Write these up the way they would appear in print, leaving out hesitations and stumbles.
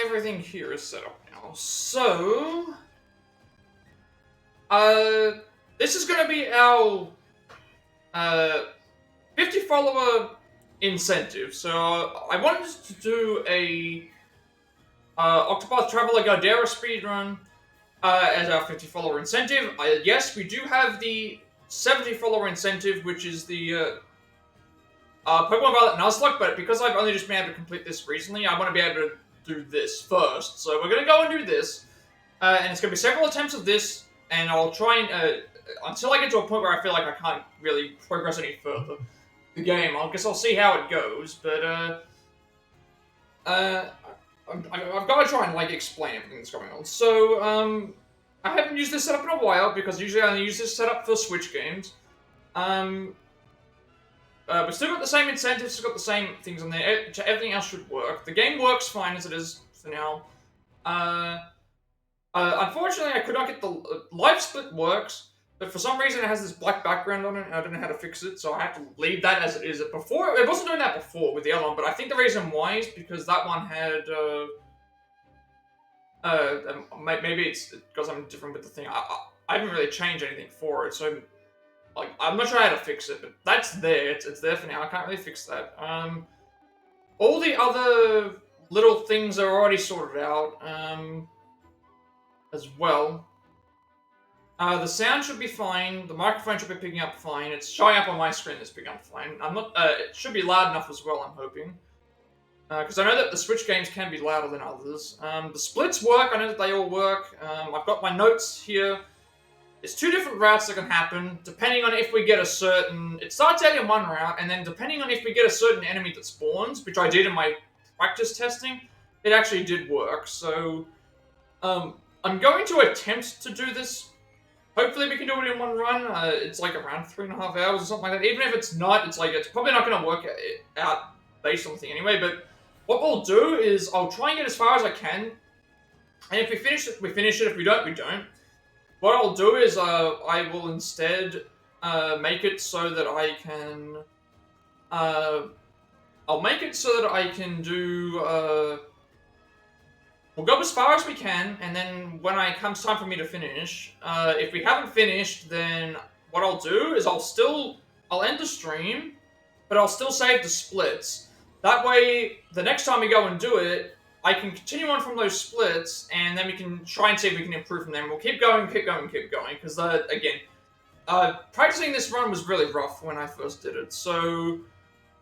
everything here is set up now. So, this is going to be our 50 follower incentive. So I wanted to do a Octopath Traveler Galdera Speedrun as our 50 follower incentive. Yes, we do have the 70 follower incentive, which is the Pokemon Violet Nuzlocke, but because I've only just been able to complete this recently, I want to be able to do this first. So we're going to go and do this, and it's going to be several attempts of this, and I'll try and, until I get to a point where I feel like I can't really progress any further the game, I guess I'll see how it goes, but, I've got to try and, like, explain everything that's going on. So, I haven't used this setup in a while, because usually I only use this setup for Switch games. We've still got the same incentives, still got the same things on there. Everything else should work. The game works fine as it is for now. Unfortunately, I could not get the live split works, but for some reason it has this black background on it, and I don't know how to fix it, so I have to leave that as it is. Before, it wasn't doing that before with the other one, but I think the reason why is because that one had, maybe it's because I'm different with the thing. I haven't really changed anything for it, so, like, I'm not sure how to fix it, but that's there. It's there for now. I can't really fix that. All the other little things are already sorted out, as well. The sound should be fine. The microphone should be picking up fine. It's showing up on my screen that's picking up fine. I'm not. It should be loud enough as well, I'm hoping. Because I know that the Switch games can be louder than others. The splits work. I know that they all work. I've got my notes here. There's two different routes that can happen, depending on if we get a certain... It starts out in one route, and then depending on if we get a certain enemy that spawns, which I did in my practice testing, it actually did work. So, I'm going to attempt to do this. Hopefully we can do it in one run. It's like around 3.5 hours or something like that. Even if it's not, it's like, it's probably not going to work out based on the thing anyway, but what we'll do is I'll try and get as far as I can, and if we finish it, we finish it. If we don't, we don't. What I'll do is I will instead make it so that I can... I'll make it so that I can do... We'll go as far as we can, and then when it comes time for me to finish, if we haven't finished, then what I'll do is I'll end the stream, but I'll still save the splits. That way, the next time we go and do it, I can continue on from those splits, and then we can try and see if we can improve from them. We'll keep going, because, again, practicing this run was really rough when I first did it, so...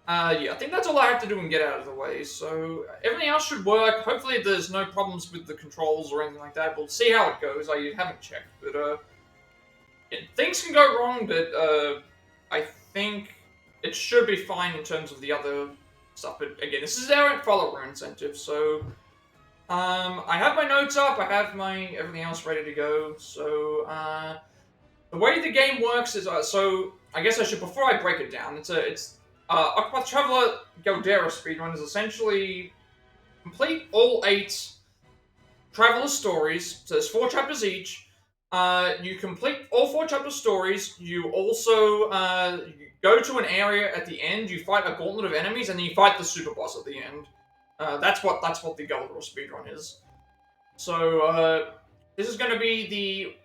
yeah, I think that's all I have to do and get out of the way, so everything else should work. Hopefully there's no problems with the controls or anything like that. We'll see how it goes. I haven't checked, but, yeah, things can go wrong, but, I think it should be fine in terms of the other stuff. But, again, this is our follower incentive, so, I have my notes up, I have my everything else ready to go, so, the way the game works is, so, I guess I should, before I break it down, Octopath Traveler Galdera Speedrun is essentially complete all 8 Traveler stories. So there's 4 chapters each. You complete all 4 chapter stories. You also you go to an area at the end. You fight a gauntlet of enemies, and then you fight the super boss at the end. That's what the Galdera Speedrun is. So this is going to be the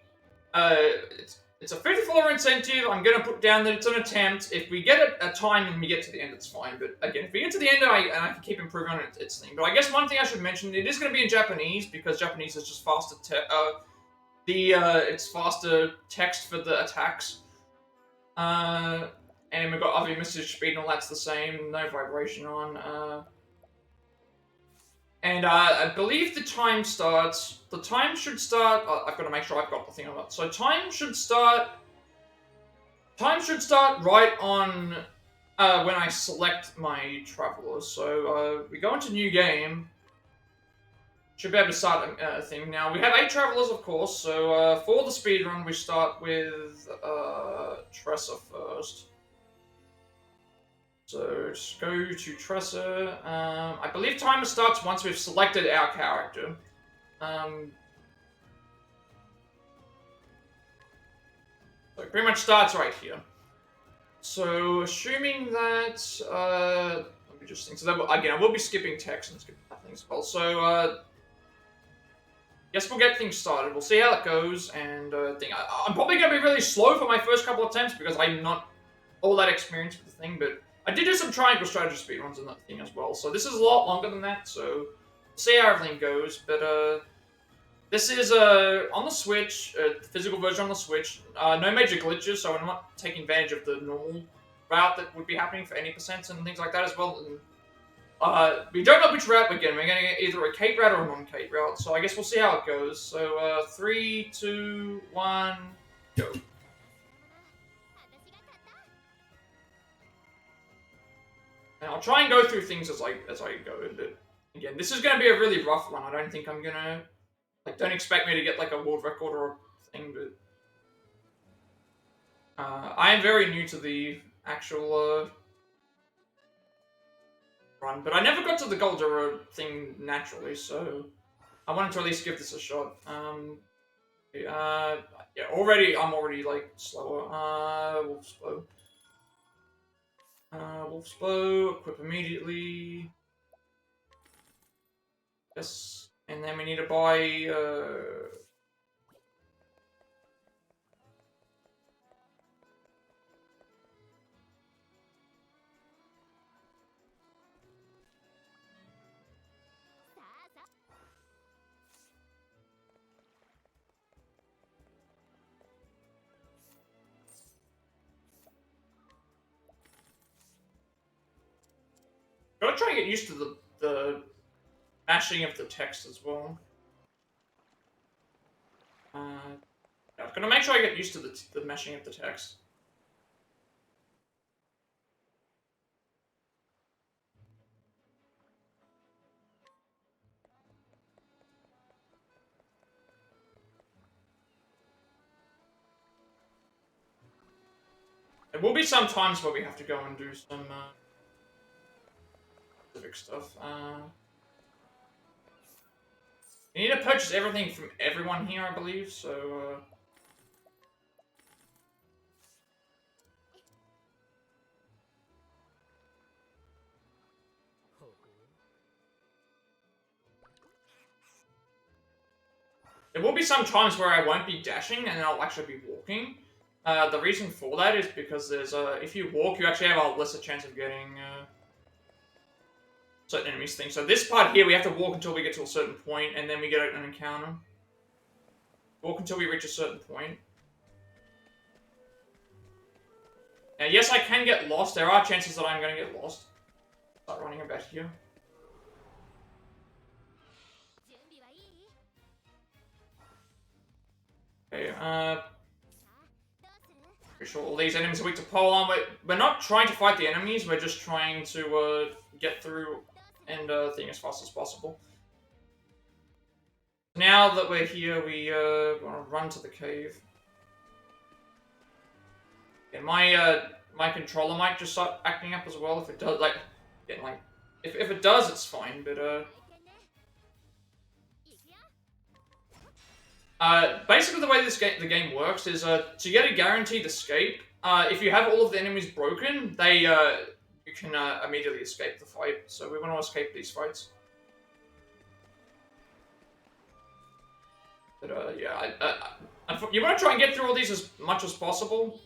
it's a $50 incentive. I'm going to put down that it's an attempt. If we get a time and we get to the end, it's fine. But again, if we get to the end and I can keep improving on it, it's thing. But I guess one thing I should mention, it is going to be in Japanese, because Japanese is just faster. It's faster text for the attacks. And we've got other message speed and all that's the same. No vibration on. And I believe the time starts... The time should start... I've got to make sure I've got the thing on that. So time should start... Time should start right on when I select my travelers. So we go into new game. Should be able to start a thing. Now, we have 8 travelers, of course. So for the speedrun, we start with Tressa first. So, just go to Tressa. I believe timer starts once we've selected our character. So it pretty much starts right here. So, assuming that... let me just think. So, that again, I will be skipping text and skipping things as well. So, guess we'll get things started. We'll see how it goes, and I'm probably going to be really slow for my first couple attempts because I'm not all that experienced with the thing, but I did do some triangle strategy speedruns in that thing as well, so this is a lot longer than that, so we'll see how everything goes, but this is on the Switch, the physical version on the Switch, no major glitches, so I'm not taking advantage of the normal route that would be happening for any percents and things like that as well. And, we don't know which route we're getting. We're going to get either a Kate route or a non-Kate route, so I guess we'll see how it goes. So, 3, 2, 1, go. And I'll try and go through things as I go, but again, this is going to be a really rough one. I don't think I'm going to, like, don't expect me to get, like, a world record or a thing, but I am very new to the actual, run, but I never got to the Galdera thing naturally, so I wanted to at least give this a shot. Yeah, I'm already, like, slower. Wolf's Bow. Wolf's Bow, equip immediately. Yes, and then we need to buy, gotta try and get used to the mashing of the text as well. I'm gonna make sure I get used to the meshing of the text. There will be some times where we have to go and do some specific stuff. You need to purchase everything from everyone here, I believe, so there will be some times where I won't be dashing and I'll actually be walking. The reason for that is because there's if you walk, you actually have a lesser chance of getting certain enemies things. So this part here, we have to walk until we get to a certain point, and then we get an encounter. Walk until we reach a certain point. Now, yes, I can get lost. There are chances that I'm going to get lost. Start running about here. Okay, pretty sure all these enemies are weak to pole arm. We're not trying to fight the enemies, we're just trying to get through and thing as fast as possible. Now that we're here, we want to run to the cave. And my controller might just start acting up as well if it does. Like, again, like if it does, it's fine. But basically the way the game works is to get a guaranteed escape. If you have all of the enemies broken, they you can immediately escape the fight. So we want to escape these fights. But yeah, you want to try and get through all these as much as possible.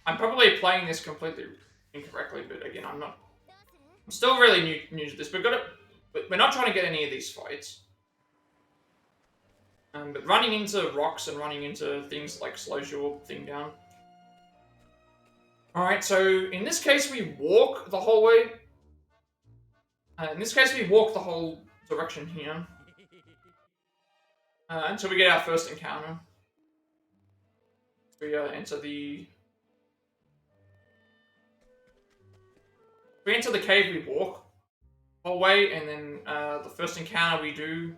I'm probably playing this completely incorrectly, but again, I'm still really new to this. But we're not trying to get any of these fights. But running into rocks and running into things like slows your thing down. Alright, so in this case we walk the whole way. In this case we walk the whole direction here. Until we get our first encounter. We enter the... We enter the cave, we walk the whole way, and then the first encounter we do...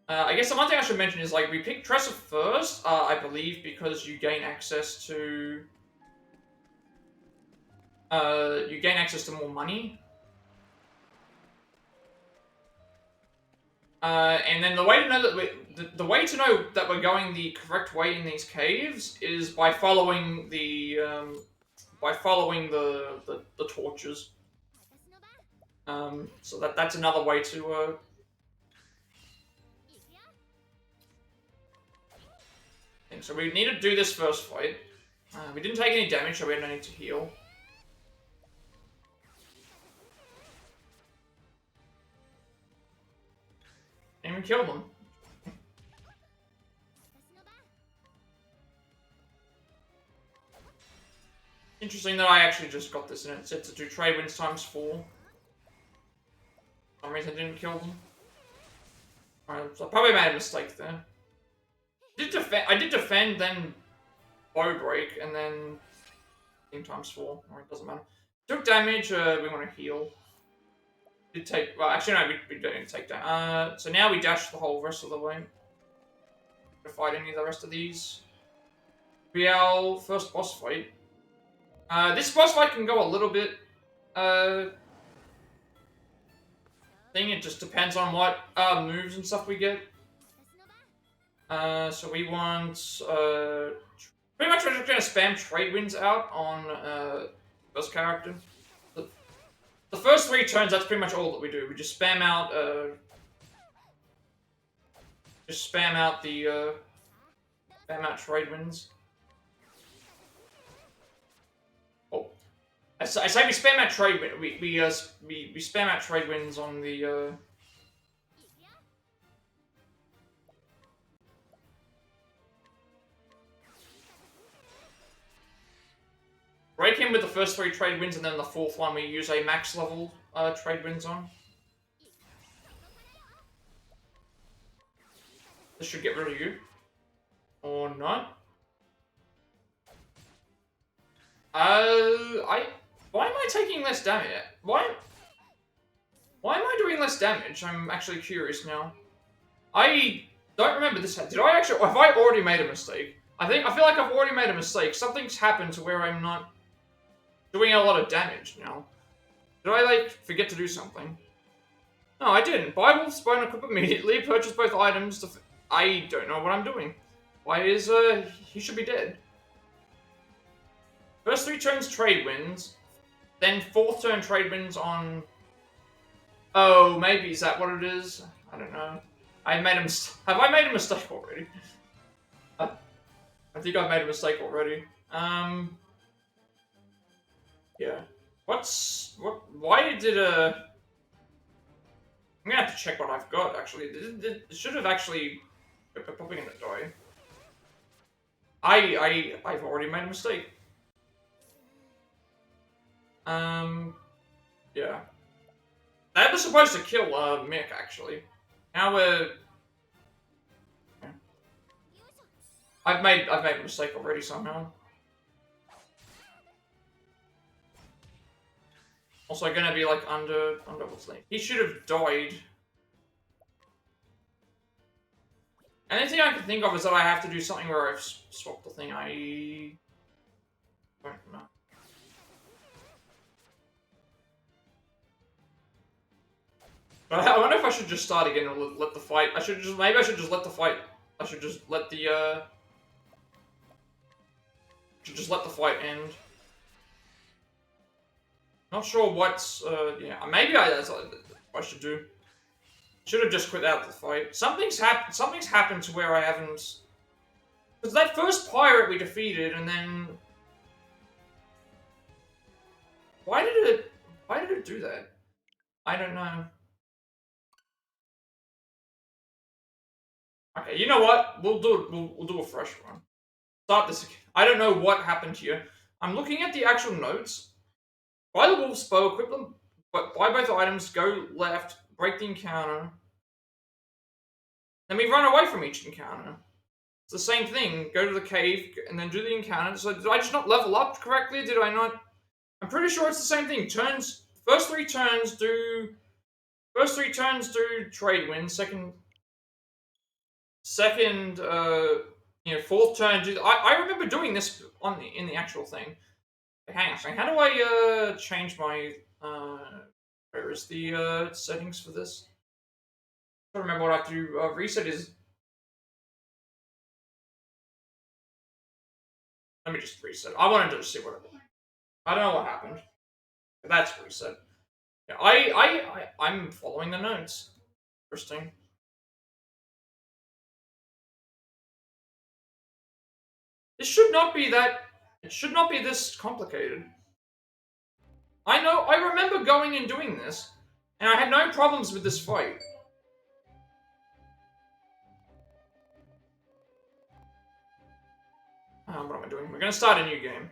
I guess the one thing I should mention is, like, we picked Tressa first, I believe, because you gain access to... you gain access to more money. And then the way to know that the way to know that we're going the correct way in these caves is by following the by following the torches. So that's another way to think. So we need to do this first fight. We didn't take any damage, so we had no need to heal. And we kill them. Interesting that I actually just got this and it said to do trade wins times 4. For some reason I didn't kill them. Alright, so I probably made a mistake there. I did defend, then bow break, and then times 4. Alright, doesn't matter. Took damage, we want to heal. Did take, well actually no, we don't need to take damage. So now we dash the whole rest of the way. To fight any of the rest of these. Be our first boss fight. This boss fight can go a little bit, it just depends on what, moves and stuff we get. So we want, pretty much we're just gonna spam trade wins out on, first character. The first 3 turns, that's pretty much all that we do. We just spam out, spam out trade wins. I say we spam out trade win. We spam out trade wins on the. Break him with the first 3 trade wins, and then the 4th one we use a max level trade wins on. This should get rid of you, or not. Why am I taking less damage? Why am I doing less damage? I'm actually curious now. I don't remember this. Have I already made a mistake? I feel like I've already made a mistake. Something's happened to where I'm not doing a lot of damage now. Did I, like, forget to do something? No, I didn't. Buy Wolf's Bone equip immediately, purchase both items to... I don't know what I'm doing. Why is, he should be dead. First 3 turns trade wins, then 4th turn trade wins on... Oh, maybe is that what it is? I don't know. I made a Have I made a mistake already? I think I've made a mistake already. Yeah. Why did I'm gonna have to check what I've got, actually. It should have actually... Probably gonna die. I've already made a mistake. Yeah. That was supposed to kill, Mick, actually. Now we're... I've made a mistake already somehow. Also gonna be like under what's the name? He should have died. Anything I can think of is that I have to do something where I've swapped the thing. I don't know. But I wonder if I should just start again and let the fight. Maybe I should just let the fight. I should just let the fight end. Not sure what's yeah. Maybe that's what I should do. Should have just quit out the fight. Something's happened to where I haven't. Because that first pirate we defeated, and then why did it do that? I don't know. Okay, you know what? We'll do a fresh one. Start this again. I don't know what happened here. I'm looking at the actual notes. Buy the wolf's bow, equip them, but buy both items, go left, break the encounter. Then we run away from each encounter. It's the same thing. Go to the cave and then do the encounter. So did I just not level up correctly? Did I not? I'm pretty sure it's the same thing. First three turns do trade wins. Second, fourth turn do. I remember doing this in the actual thing. Hang on a second. How do I change my where is the settings for this? I don't remember what I have to do. Reset is. Let me just reset. I wanted to see what it was. I don't know what happened. That's what he said. Yeah, I'm following the notes. Interesting. This should not be that. It should not be this complicated. I know. I remember going and doing this, and I had no problems with this fight. What am I doing? We're gonna start a new game.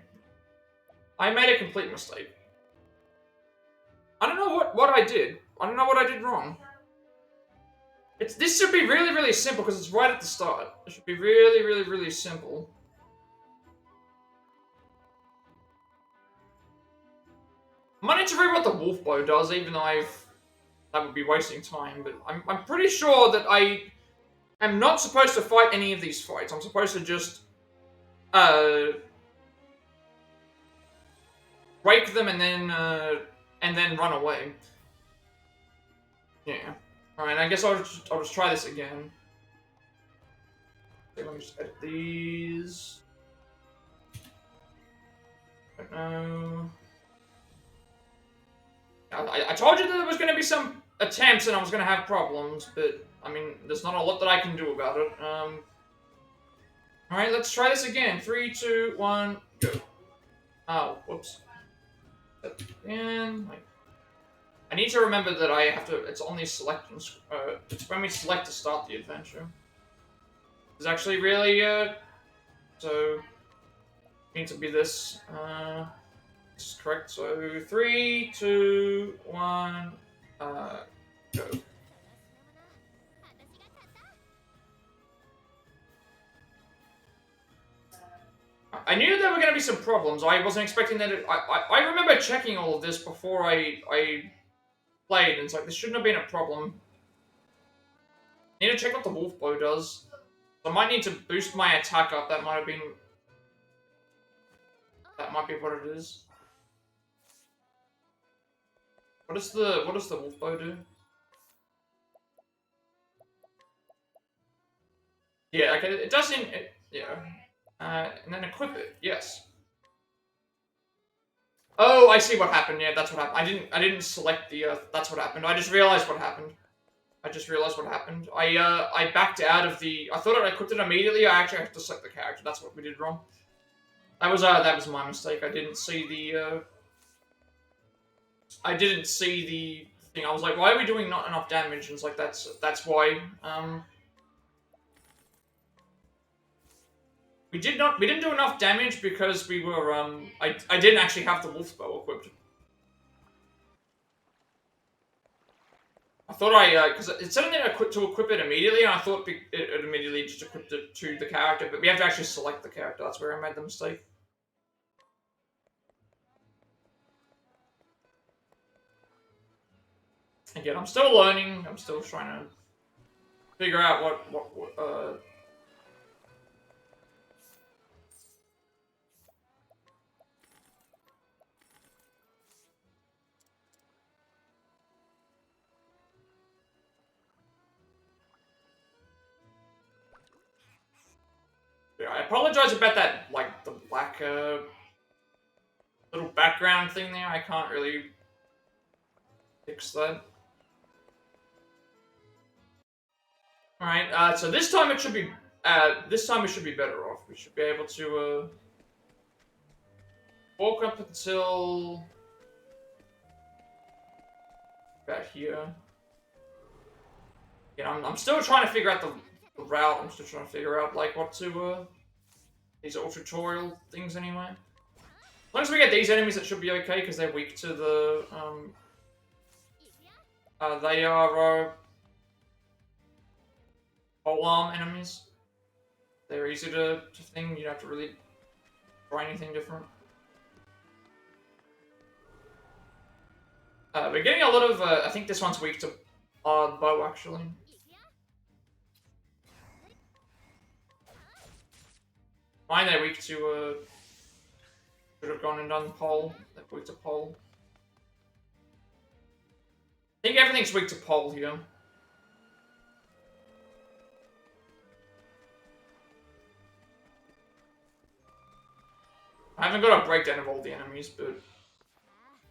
I made a complete mistake. I don't know what I did. I don't know what I did wrong. This should be really, really simple because it's right at the start. It should be really, really, really simple. I might need to read what the wolf bow does, even though that would be wasting time. But I'm pretty sure that I am not supposed to fight any of these fights. I'm supposed to just break them and then run away. Yeah. Alright, I guess I'll just try this again. Okay, let me just edit these. Don't know. I told you that there was going to be some attempts and I was going to have problems, but, I mean, there's not a lot that I can do about it. Alright, let's try this again. 3, 2, 1, go. Oh, whoops. And, I need to remember that I have to, it's only selecting, it's when we select to start the adventure. It's actually really, so, need to be this, this is correct, so 3, 2, 1, go. I knew there were going to be some problems. I wasn't expecting that I remember checking all of this before I played, and it's like, this shouldn't have been a problem. I need to check what the wolf bow does. I might need to boost my attack up. That might be what it is. What does the wolf bow do? Yeah, okay, it doesn't. Yeah, and then equip it. Yes. Oh, I see what happened. Yeah, that's what happened. I didn't select the. That's what happened. I just realized what happened. I backed out of the. I thought I equipped it immediately. I actually have to select the character. That's what we did wrong. That was my mistake. I didn't see the. I didn't see the thing. I was like, why are we doing not enough damage? And it's like that's why. We didn't do enough damage because we were I didn't actually have the wolf bow equipped. I thought because it said to equip it immediately, and I thought it immediately just equipped it to the character, but we have to actually select the character. That's where I made the mistake. Again, I'm still learning. I'm still trying to figure out what Yeah, I apologize about that, like, the black, little background thing there. I can't really fix that. Alright, so this time it should be, better off. We should be able to, walk up until about here. Yeah, I'm still trying to figure out the route. I'm still trying to figure out, like, what to, these are all tutorial things anyway. As long as we get these enemies, it should be okay, because they're weak to the, they are, polearm enemies. They're easy to thing, you don't have to really try anything different. We're getting a lot of, I think this one's weak to bow, actually. Mine, they're weak to, should have gone and done pole. They're weak to pole. I think everything's weak to pole here. I haven't got a breakdown of all the enemies, but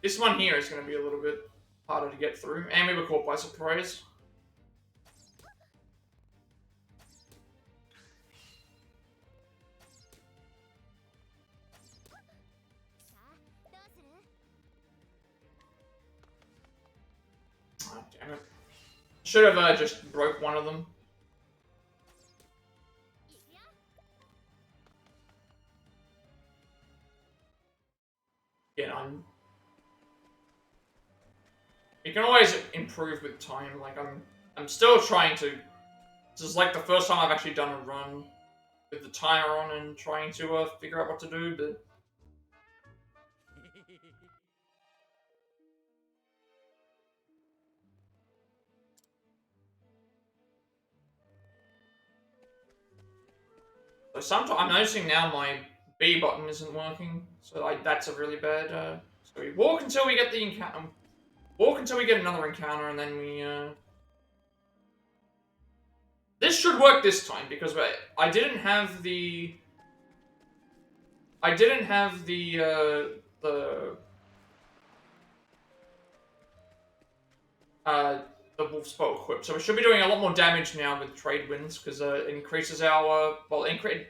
This one here is going to be a little bit harder to get through, and we were caught by surprise. Oh, damn it. Should have just broke one of them. Yeah, you can always improve with time. Like I'm still trying to. This is like the first time I've actually done a run with the timer on and trying to figure out what to do, but. So sometimes I'm noticing now my B button isn't working, so that's a really bad. So we walk until we get the encounter. Walk until we get another encounter, and then we. This should work this time because I didn't have the. I didn't have the wolf's bow equipped, so we should be doing a lot more damage now with trade winds because it increases our increase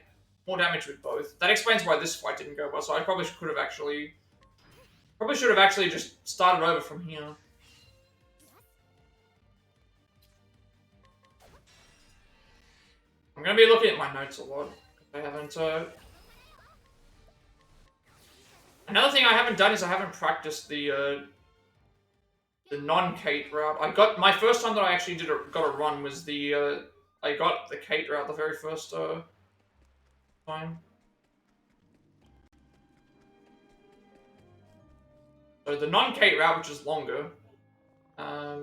more damage with both. That explains why this fight didn't go well. So I probably should have actually just started over from here. I'm gonna be looking at my notes a lot. I haven't. Another thing I haven't done is I haven't practiced the non-Kate route. I got my first time that I actually got a run was the I got the Kate route the very first time. So the non-Kate route, which is longer, by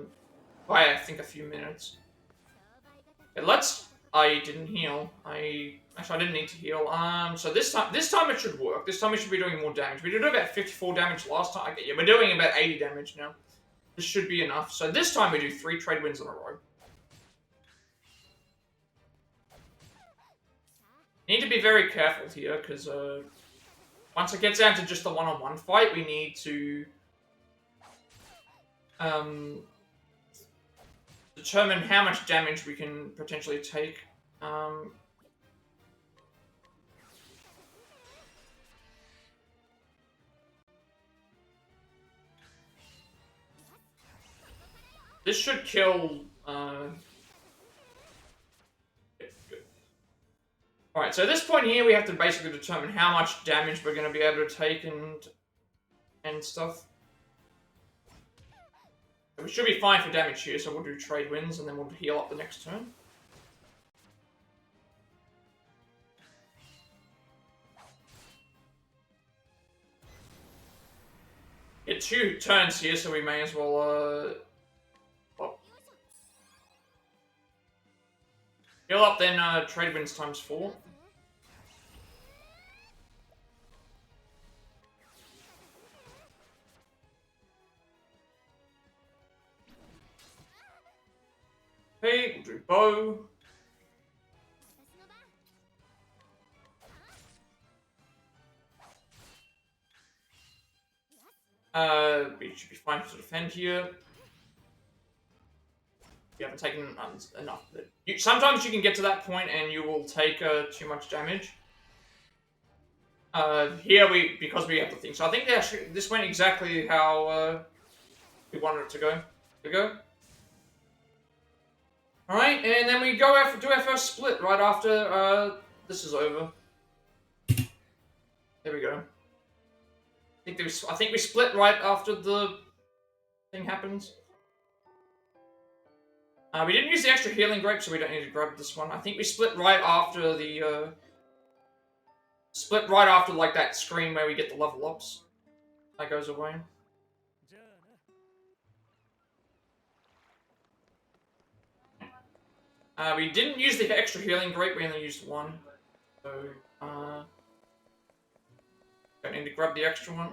I think a few minutes. Okay, I didn't heal. Actually I didn't need to heal. So this time it should work. This time we should be doing more damage. We did about 54 damage last time. Okay, yeah, we're doing about 80 damage now. This should be enough. So this time we do 3 trade wins in a row. Need to be very careful here, because once it gets down to just a one-on-one fight, we need to determine how much damage we can potentially take. This should kill. Alright, so at this point here, we have to basically determine how much damage we're going to be able to take and stuff. We should be fine for damage here, so we'll do trade wins and then we'll heal up the next turn. Get 2 turns here, so we may as well heal up, then trade wins times 4. Okay, we'll do bow. We should be fine to defend here. You haven't taken enough. Sometimes you can get to that point and you will take too much damage. Here because we have the thing. So I think this went exactly how we wanted it to go. Here we go. Alright, and then we do our first split right after this is over. There we go. I think we split right after the thing happens. We didn't use the extra healing grape, so we don't need to grab this one. I think we split right after the like that screen where we get the level ups. That goes away. We didn't use the extra healing grape, we only used one. So, don't need to grab the extra one.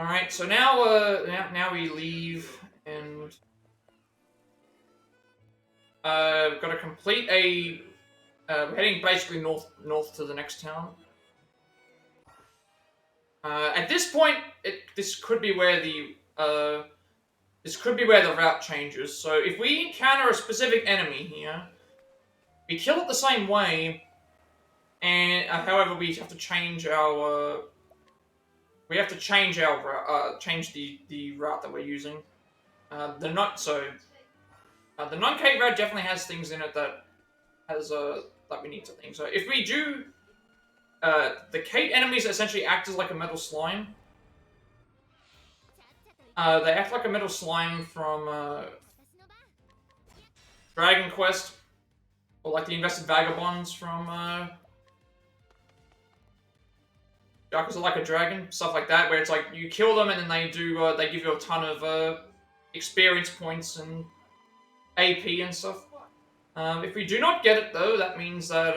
Alright, so now, now we leave, and we've got to complete we're heading basically north to the next town. At this point, this could be where the route changes. So if we encounter a specific enemy here, we kill it the same way, and however we have to change our change the route that we're using. The non-Kate route definitely has things in it that that we need to think. So if we do, the Kate enemies essentially act as like a metal slime. They act like a metal slime from Dragon Quest, or like the Invested Vagabonds from Yakuza Like a Dragon, stuff like that, where it's like you kill them and then they give you a ton of experience points and AP and stuff. If we do not get it though, that means that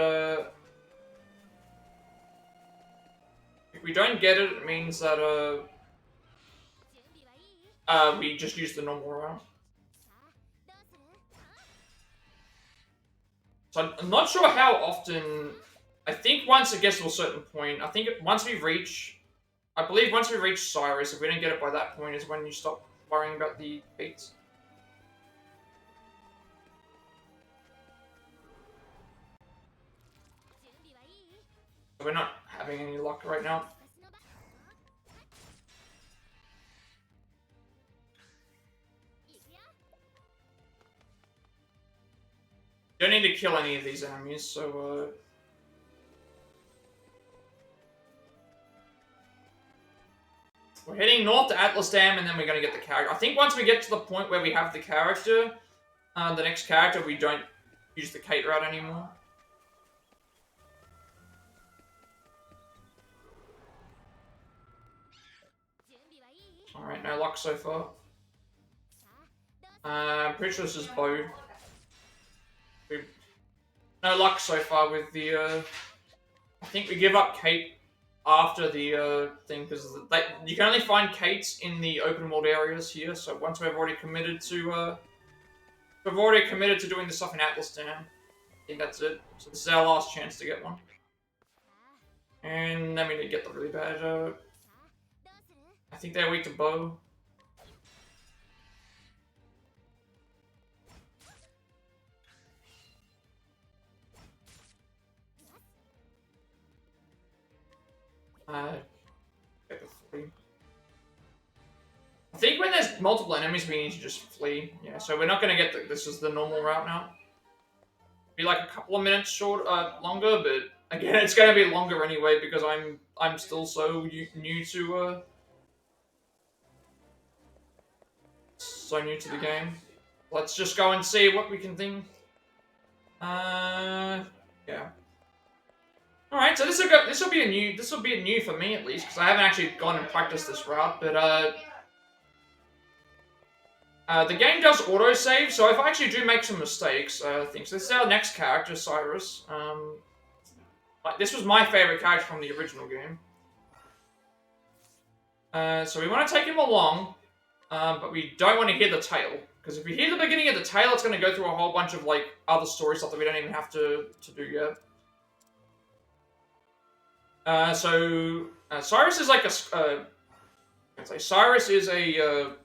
if we don't get it, it means that we just use the normal route. So I'm not sure how often. I think once it gets to a certain point, I believe once we reach Cyrus, if we don't get it by that point, is when you stop worrying about the beats. We're not having any luck right now. Don't need to kill any of these enemies, so we're heading north to Atlas Dam, and then we're gonna get the character. I think once we get to the point where we have the character, the next character, we don't use the Kate route anymore. Alright, no luck so far. I'm pretty sure this is Bo. No luck so far with the, I think we give up Kate after the thing, because you can only find Kates in the open world areas here, so once we've already committed to, doing the stuff in Atlas Dam, I think that's it. So this is our last chance to get one. And then we need to get the really bad, I think they're weak to Bow. Get the flee. I think when there's multiple enemies, we need to just flee. Yeah, so we're not gonna get this is the normal route now. Be like a couple of minutes longer, but again, it's gonna be longer anyway because I'm still so new to the game. Let's just go and see what we can think. Yeah. All right, so this will be a new for me at least because I haven't actually gone and practiced this route, but the game does autosave, so if I actually do make some mistakes, so this is our next character, Cyrus. Like this was my favorite character from the original game. So we want to take him along, but we don't want to hear the tail. Because if we hear the beginning of the tail, it's going to go through a whole bunch of like other story stuff that we don't even have to do yet. Cyrus is like Cyrus is a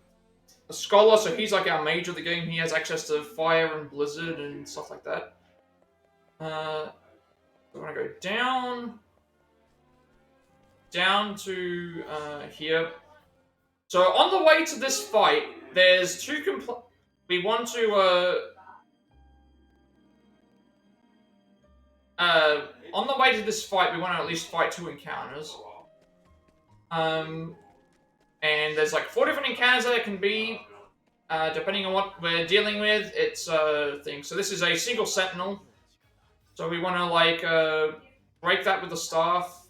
scholar, so he's like our mage of the game. He has access to fire and blizzard and stuff like that. We want to go down to here. So on the way to this fight, there's two we want to on the way to this fight, we want to at least fight 2 encounters. And there's like 4 different encounters that it can be, depending on what we're dealing with. It's thing. So this is a single sentinel. So we want to like break that with the staff.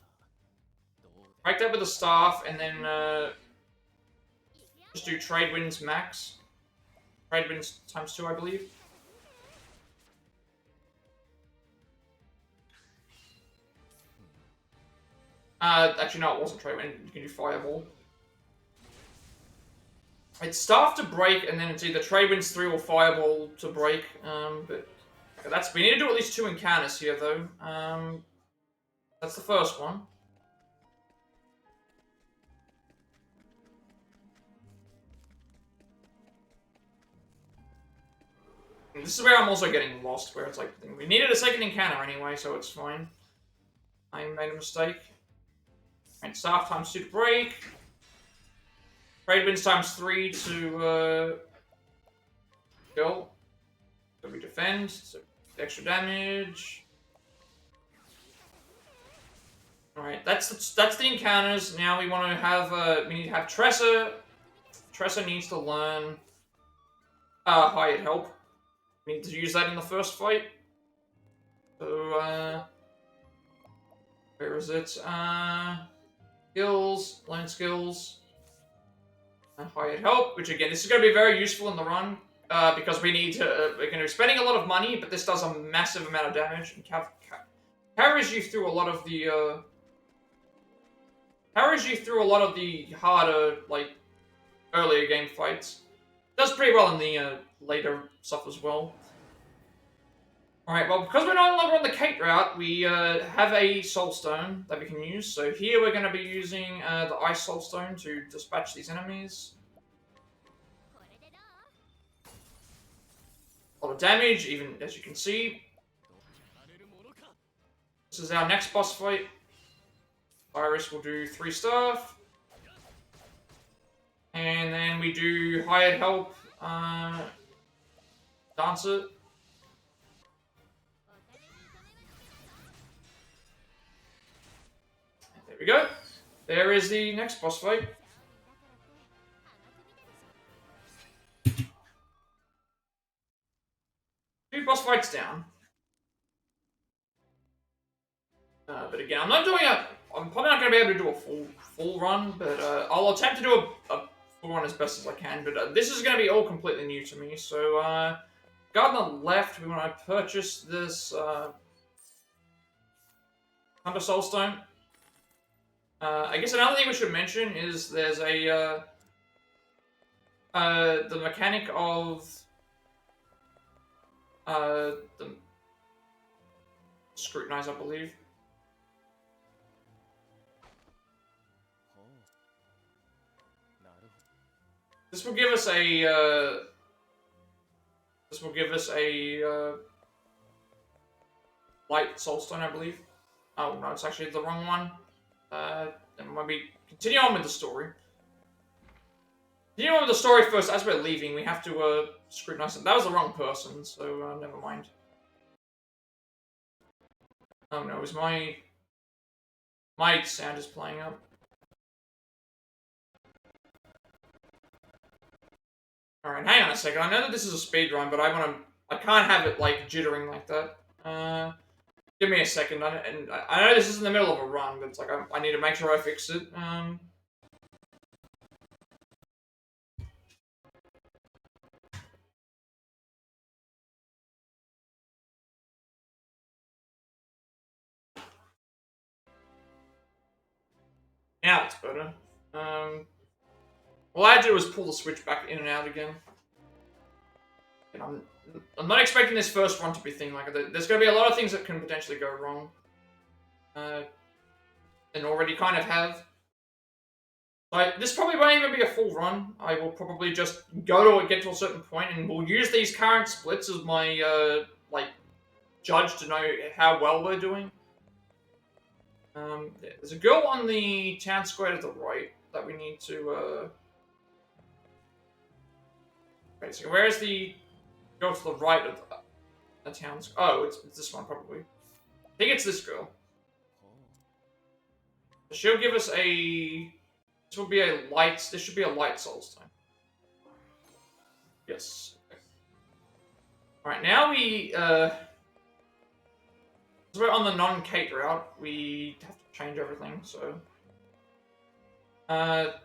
Break that with the staff, and then just do trade winds max. Trade winds times 2, I believe. Actually, no, it wasn't trade wind. You can do fireball. It's staff to break, and then it's either trade winds 3 or fireball to break. But okay, we need to do at least 2 encounters here, though. That's the first one. This is where I'm also getting lost, where it's like, we needed a second encounter anyway, so it's fine. I made a mistake. Alright, staff times 2 to break. Trade wins times 3 to, kill. So we defend, so extra damage. Alright, that's the encounters. Now we want to have, we need to have Tressa. Tressa needs to learn, hired help. We need to use that in the first fight. So, where is it? Skills, learn skills, and hired help, which again, this is going to be very useful in the run, because we need to, we're going to be spending a lot of money, but this does a massive amount of damage, and carries you through a lot of the, harder, like, earlier game fights. Does pretty well in the, later stuff as well. Alright, well, because we're no longer on the Kate route, we have a Soul Stone that we can use. So here we're going to be using the Ice Soul Stone to dispatch these enemies. A lot of damage, even as you can see. This is our next boss fight. Iris will do 3 stuff. And then we do hired help, Dancer. There we go. There is the next boss fight. Two boss fights down. But again, I'm probably not going to be able to do a full run, but I'll attempt to do a full run as best as I can. But this is going to be all completely new to me. So, Gardner left. We want to purchase this Hunter Soulstone. I guess another thing we should mention is there's a the mechanic of the scrutinize, I believe. This will give us a light soulstone, I believe. Oh no, it's actually the wrong one. Then when we continue on with the story. Continue on with the story first. As we're leaving, we have to scrutinize it. That was the wrong person, so never mind. Oh no, is my sound is playing up. Alright, hang on a second. I know that this is a speedrun, but I can't have it like jittering like that. Give me a second. I know this is in the middle of a run, but it's like I need to make sure I fix it. Now it's better. All I had to do was pull the switch back in and out again. And I'm not expecting this first run to be a thing like that. There's going to be a lot of things that can potentially go wrong. And already kind of have. This probably won't even be a full run. I will probably just get to a certain point, and we'll use these current splits as my, judge to know how well we're doing. There's a girl on the town square to the right that we need to, Okay, so where is the girl to the right of the town square? Oh, it's this one, probably. I think it's this girl. She'll give us a... This should be a light soulstone. Yes. Okay. Alright, now we, so we're on the non-Kate route, we have to change everything, so...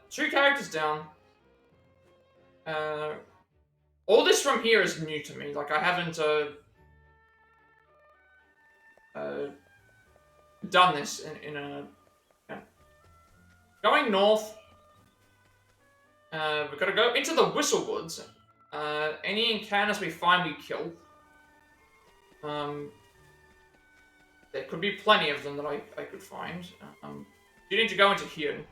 2 characters down. All this from here is new to me, like I haven't, done this in a... Yeah. Going north, we've got to go into the Whistlewoods. Any encounters we find, we kill. There could be plenty of them that I could find. You need to go into here.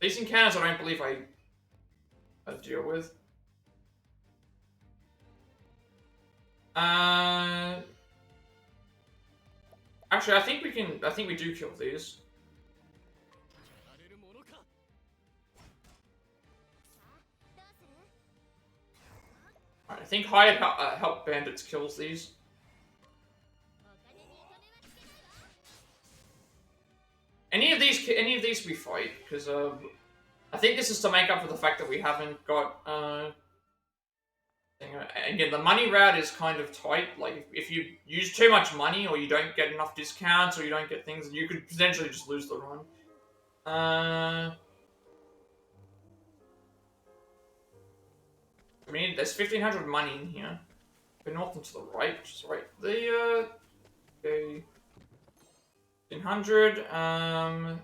These encounters, I don't believe I deal with. Actually, I think we can. I think we do kill these. Right, I think hired help bandits kills these. Any of these we fight because I think this is to make up for the fact that we haven't got again, the money route is kind of tight. Like, if you use too much money, or you don't get enough discounts, or you don't get things, you could potentially just lose the run. I mean, there's 1,500 money in here. Go north and to the right, which is right there. Okay. 1,500. And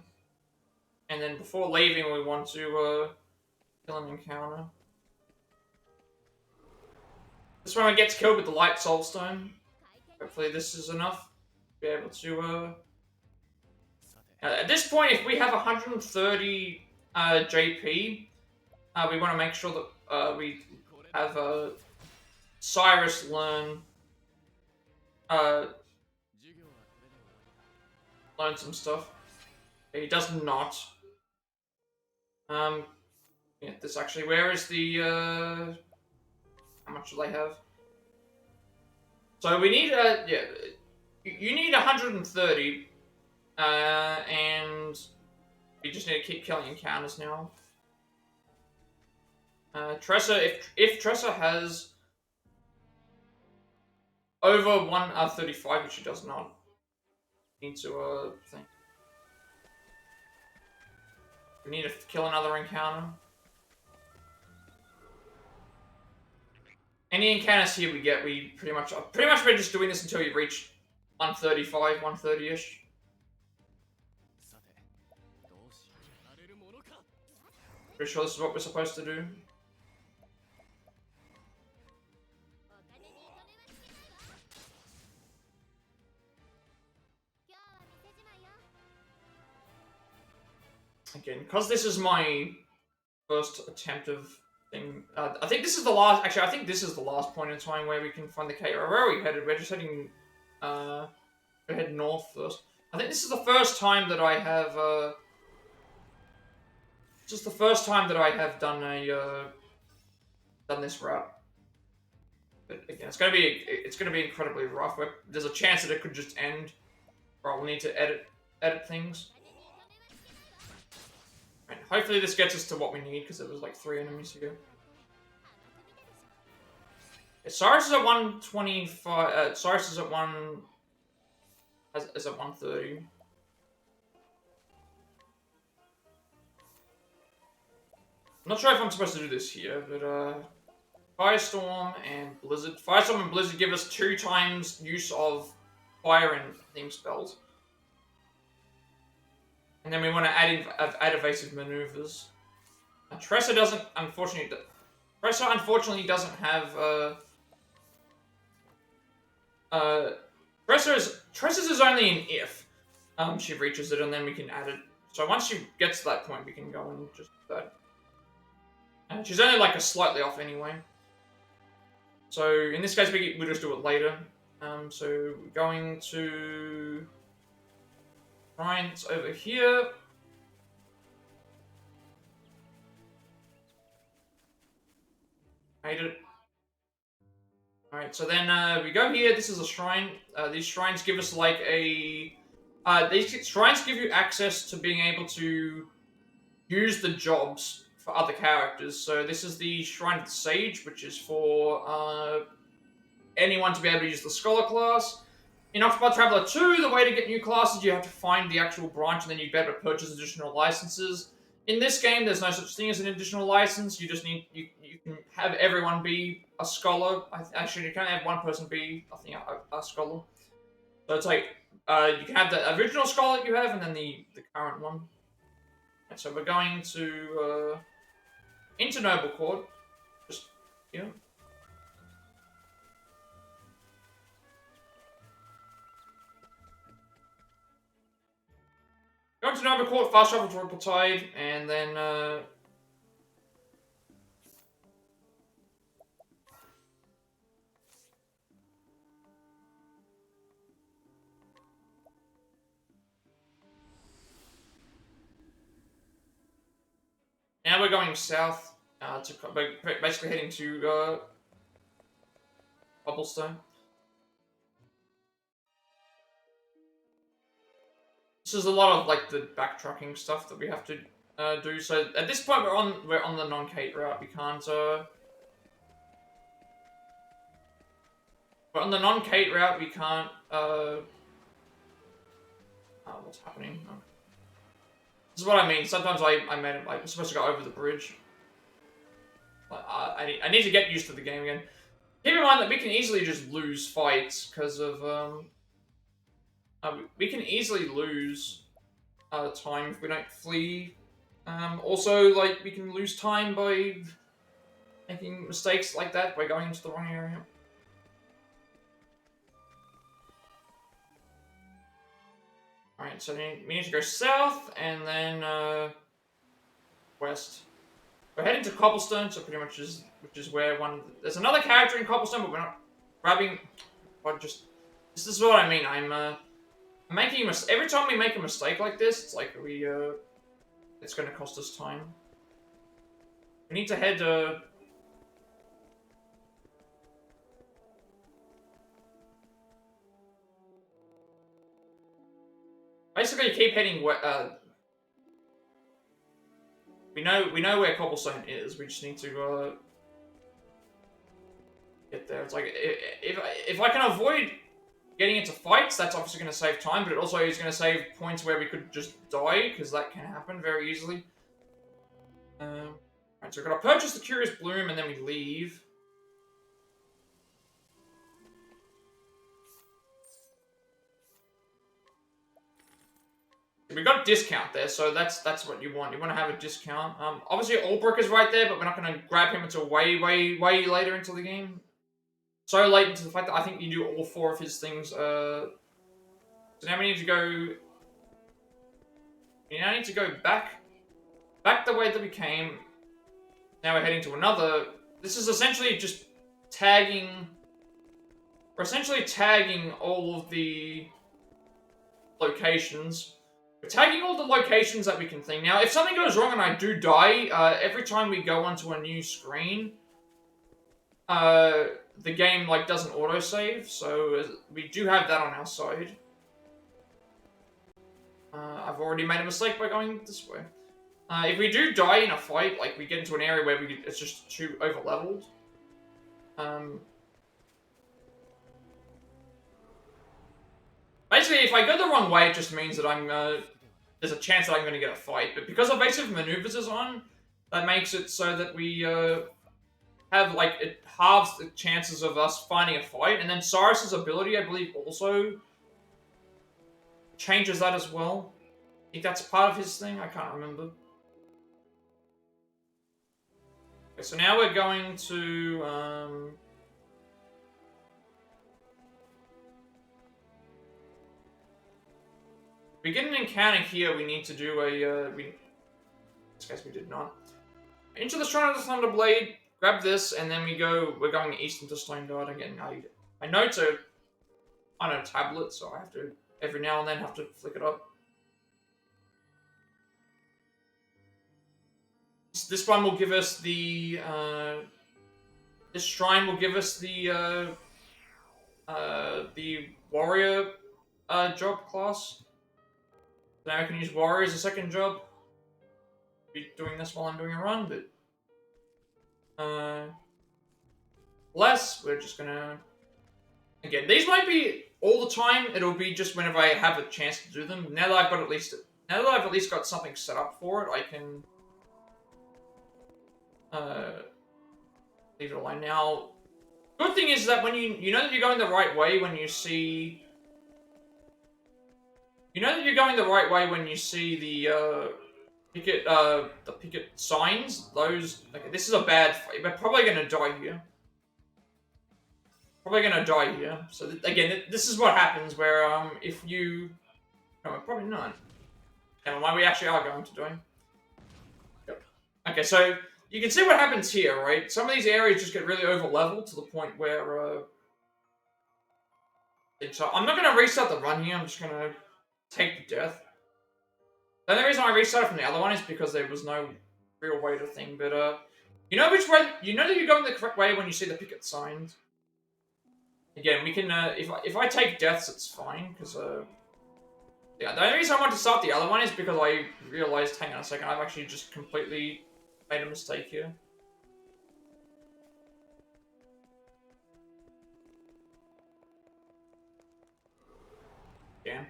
then before leaving, we want to kill an encounter. This one gets killed with the light soulstone. Hopefully this is enough to be able to at this point, if we have 130 JP, we want to make sure that we have Cyrus learn some stuff. He does not. Yeah, this actually. Where is the how much do they have? So we need yeah, you need 130, and we just need to keep killing encounters now. Tressa, if Tressa has over 135, which she does not, need to think. We need to kill another encounter. Any encounters here we get, we pretty much we're just doing this until you reach 135, 130-ish. Pretty sure this is what we're supposed to do. Again, because this is my first attempt of thing, I think this is the last. Actually, I think this is the last point in time where we can find the cave. Where are we headed? We're just heading. We're heading north first. I think this is the first time that I have. Just the first time that I have done done this route. But again, it's gonna be incredibly rough. There's a chance that it could just end, or I'll need to edit things. And hopefully this gets us to what we need, because there was like 3 enemies here. Cyrus is at 125. Cyrus is at is at 130. I'm not sure if I'm supposed to do this here, but Firestorm and Blizzard. Firestorm and Blizzard give us 2 times use of fire and theme spells. And then we want to add evasive maneuvers. Tressa doesn't, unfortunately. Tressa unfortunately doesn't have. Tressa's is only an if she reaches it, and then we can add it. So once she gets to that point, we can go and just do that. And she's only like a slightly off anyway. So in this case, we'll just do it later. So we're going to. Shrines over here. Made it. Alright, so then we go here. This is a shrine. These shrines give us like a... these shrines give you access to being able to use the jobs for other characters. So this is the Shrine of the Sage, which is for anyone to be able to use the Scholar class. In Octopath Traveler 2, the way to get new classes, you have to find the actual branch, and then you better purchase additional licenses. In this game, there's no such thing as an additional license. You just need you can have everyone be a scholar. Actually, you can have one person be, I think, a scholar. So it's like you can have the original scholar that you have, and then the current one. And so we're going to into Noble Court. Just here. Go to Noble Court, fast travel to Ripple Tide, and then now we're going south basically heading to Cobblestone. This is a lot of like the backtracking stuff that we have to do. So at this point we're on the non-Kate route. We can't. We're on the non-Kate route. We can't. What's happening? Oh. This is what I mean. Sometimes I'm supposed to go over the bridge. I need to get used to the game again. Keep in mind that we can easily just lose fights because of we can easily lose time if we don't flee. Also, like, we can lose time by making mistakes like that by going into the wrong area. Alright, so we need to go south and then west. We're heading to Cobblestone, so pretty much which is where there's another character in Cobblestone, but we're not grabbing. This is what I mean. I'm making every time we make a mistake like this, it's like it's going to cost us time. We need to head. Basically, keep heading. We know where Cobblestone is. We just need to get there. It's like if I can avoid getting into fights, that's obviously going to save time, but it also is going to save points where we could just die, because that can happen very easily. Right, so we're going to purchase the Curious Bloom, and then we leave. We got a discount there, so that's what you want. You want to have a discount. Obviously, Albrook is right there, but we're not going to grab him until way later into the game. So late into the fact that I think you do all 4 of his things. So now we need to go. We now need to go back the way that we came. Now we're heading to another. This is essentially just tagging. We're essentially tagging all of the locations. We're tagging all the locations that we can think. Now, if something goes wrong and I do die, every time we go onto a new screen, the game like doesn't autosave, so we do have that on our side. I've already made a mistake by going this way. If we do die in a fight, like we get into an area where it's just too over-leveled. Basically, if I go the wrong way, it just means that I'm there's a chance that I'm going to get a fight. But because evasive maneuvers is on, that makes it so that we have, like, it halves the chances of us finding a fight. And then Cyrus's ability, I believe, also changes that as well. I think that's part of his thing. I can't remember. Okay, so now we're going to we get an encounter here, we need to do a, in this case we did not. Into the Shrine of the Thunderblade, grab this, and then we're going east into Stone Guard again. My notes are on a tablet, so I have to, every now and then, have to flick it up. This one will give us the, this shrine will give us the warrior job class. Now I can use warrior as a second job. Be doing this while I'm doing a run, but less. We're just gonna again. These won't be all the time. It'll be just whenever I have a chance to do them. Now that I've at least got something set up for it, I can leave it alone. Now, good thing is that when you know that you're going the right way when you see. You know that you're going the right way when you see the picket signs. Those. Okay, this is a bad fight. We're probably gonna die here. So again, this is what happens where if you. No, probably not. Never mind. We actually are going to die. Yep. Okay, so you can see what happens here, right? Some of these areas just get really over-leveled to the point where. So I'm not gonna restart the run here. I'm just gonna. Take the death. The only reason I restarted from the other one is because there was no real way to thing, but you know which way, you know that you're going the correct way when you see the picket signs. Again, we can, if I take deaths, it's fine, because, yeah, the only reason I want to start the other one is because I realized, hang on a second, I've actually just completely made a mistake here. Yeah.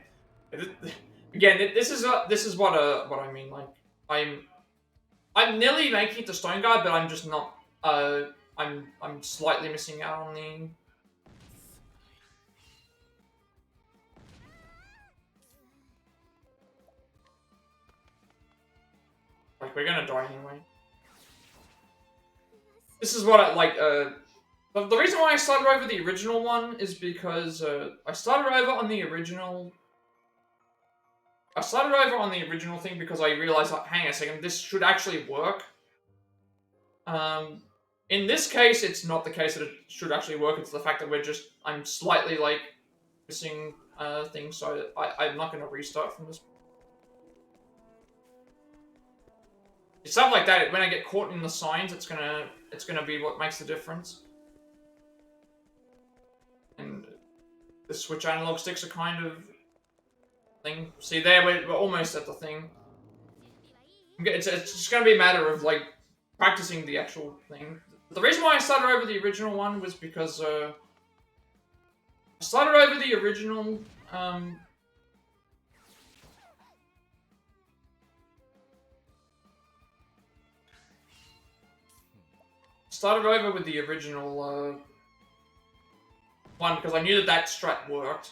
Again, this is what I mean. Like, I'm nearly making it to Stone Guard, but I'm just not. I'm slightly missing out on the. Like, we're gonna die anyway. This is what I like. The reason why I started over the original one is because I started over on the original. I started over on the original thing because I realized, like, hang on a second, this should actually work. In this case, it's not the case that it should actually work. It's the fact that I'm slightly, like, missing things, so I'm not going to restart from this. It's stuff like that. When I get caught in the signs, it's gonna be what makes the difference. And the switch analog sticks are kind of thing. See there, we're almost at the thing. It's just gonna be a matter of, like, practicing the actual thing. The reason why I started over the original one was because I started over the original. Started over with the original one because I knew that strat worked.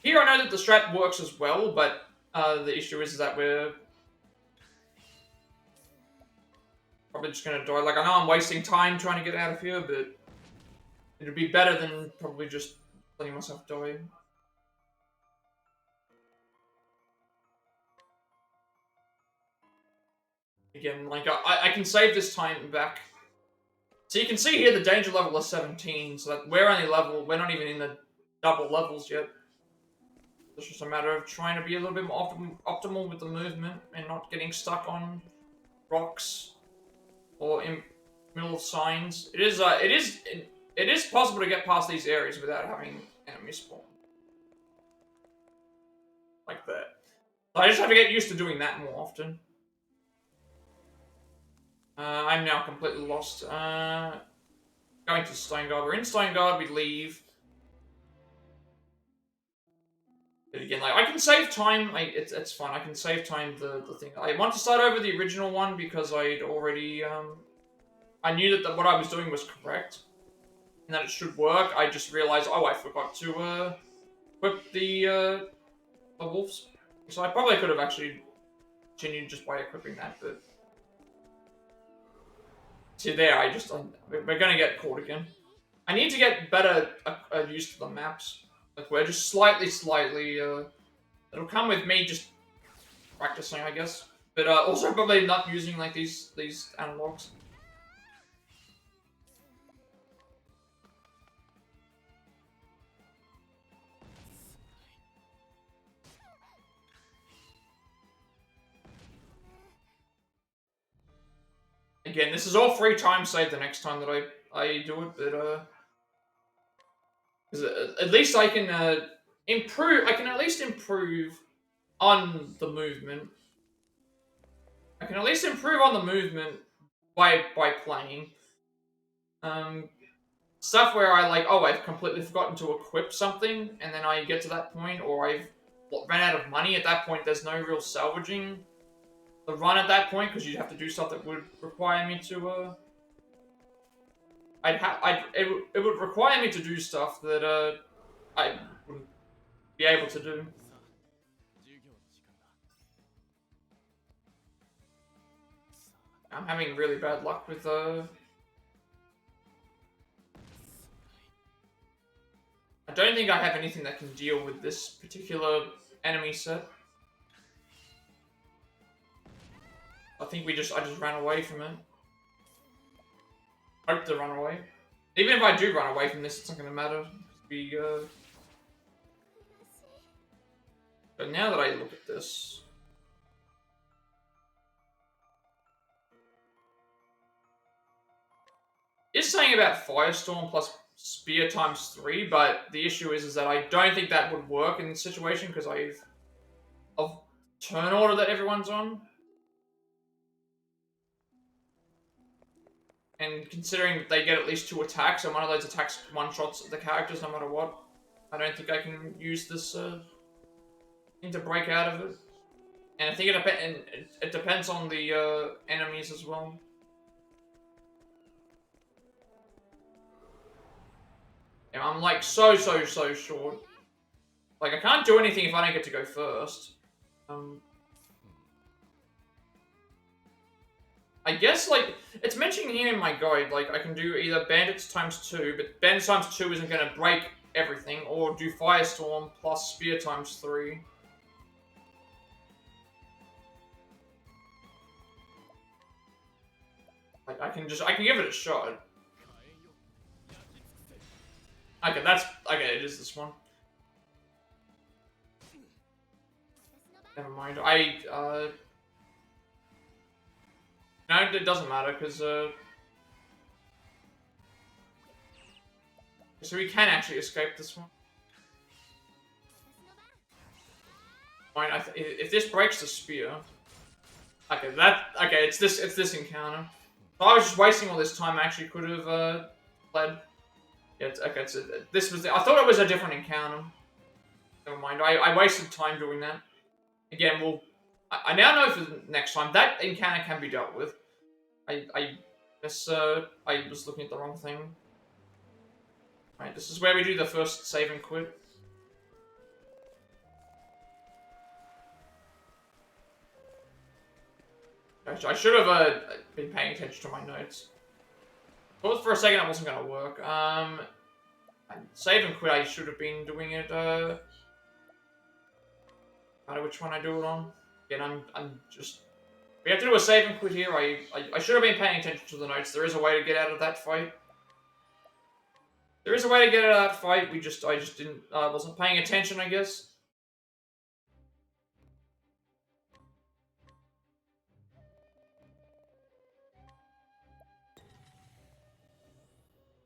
Here I know that the strat works as well, but the issue is that we're probably just gonna die. Like, I know I'm wasting time trying to get out of here, but it'd be better than probably just letting myself die. Again, like, I can save this time back. So you can see here the danger level is 17, so that we're not even in the double levels yet. It's just a matter of trying to be a little bit more optimal with the movement and not getting stuck on rocks or in middle of signs. It is possible to get past these areas without having enemies spawn. Like that. So I just have to get used to doing that more often. I'm now completely lost. Going to Stone Guard. We're in Stone Guard, we leave. But again, like, I can save time. Like, it's fun. I can save time the thing. I want to start over the original one because I'd already I knew that what I was doing was correct and that it should work. I just realized, oh, I forgot to equip the wolves. So I probably could have actually continued just by equipping that, but see there, we're gonna get caught again. I need to get better used to the maps. Like, we're just slightly, it'll come with me just practicing, I guess. But also probably not using, like, these analogs. Again, this is all free time save the next time that I do it, but because at least I can improve. I can at least improve on the movement. I can at least improve on the movement by playing. Stuff where I've completely forgotten to equip something, and then I get to that point, or I've ran out of money. At that point, there's no real salvaging the run at that point, because you'd have to do stuff that would require me to, it would require me to do stuff that, I wouldn't be able to do. I'm having really bad luck with, I don't think I have anything that can deal with this particular enemy set. I think I just ran away from it. Hope to run away. Even if I do run away from this, it's not gonna matter. But now that I look at this, is saying about Firestorm plus Spear times 3, but the issue is that I don't think that would work in this situation because of turn order that everyone's on. And considering they get at least 2 attacks, and one of those attacks one-shots the characters no matter what, I don't think I can use this thing to break out of it. And I think it depends on the enemies as well. And I'm like so short. Like I can't do anything if I don't get to go first. I guess like it's mentioning here in my guide, like I can do either bandits times 2, but bandits times 2 isn't gonna break everything, or do Firestorm plus Spear times 3. Like I can give it a shot. Okay, it is this one. Never mind. No, it doesn't matter, because, so we can actually escape this one. Fine, if this breaks the spear... Okay, it's this encounter. So I was just wasting all this time, I actually could have, played. Yeah, I thought it was a different encounter. Never mind, I wasted time doing that. Again, I now know for the next time that encounter can be dealt with. I guess I was looking at the wrong thing. Right, this is where we do the first save and quit. I should have been paying attention to my notes. Thought for a second it wasn't gonna work. Save and quit. I should have been doing it. No matter which one I do it on. Again, I'm just. We have to do a save and quit here. I should have been paying attention to the notes. There is a way to get out of that fight. There is a way to get out of that fight. I just didn't. Wasn't paying attention, I guess.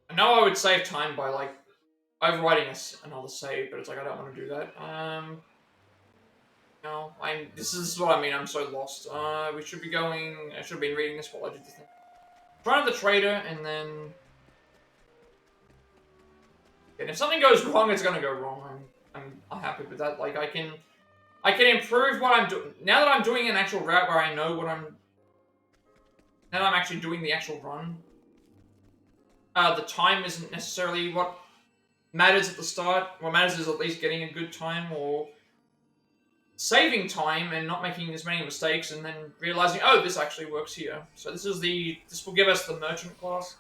I know I would save time by like overwriting another save, but it's like I don't want to do that. No, this is what I mean, I'm so lost. We should be going... I should have been reading this while I did the thing. Try the trader, and then... And if something goes wrong, it's gonna go wrong. I'm unhappy with that. Like, I can improve what I'm doing. Now that I'm doing an actual route where I know what I'm... Now that I'm actually doing the actual run, the time isn't necessarily what matters at the start. What matters is at least getting a good time, or saving time and not making as many mistakes, and then realizing, oh, this actually works here. So this will give us the merchant class.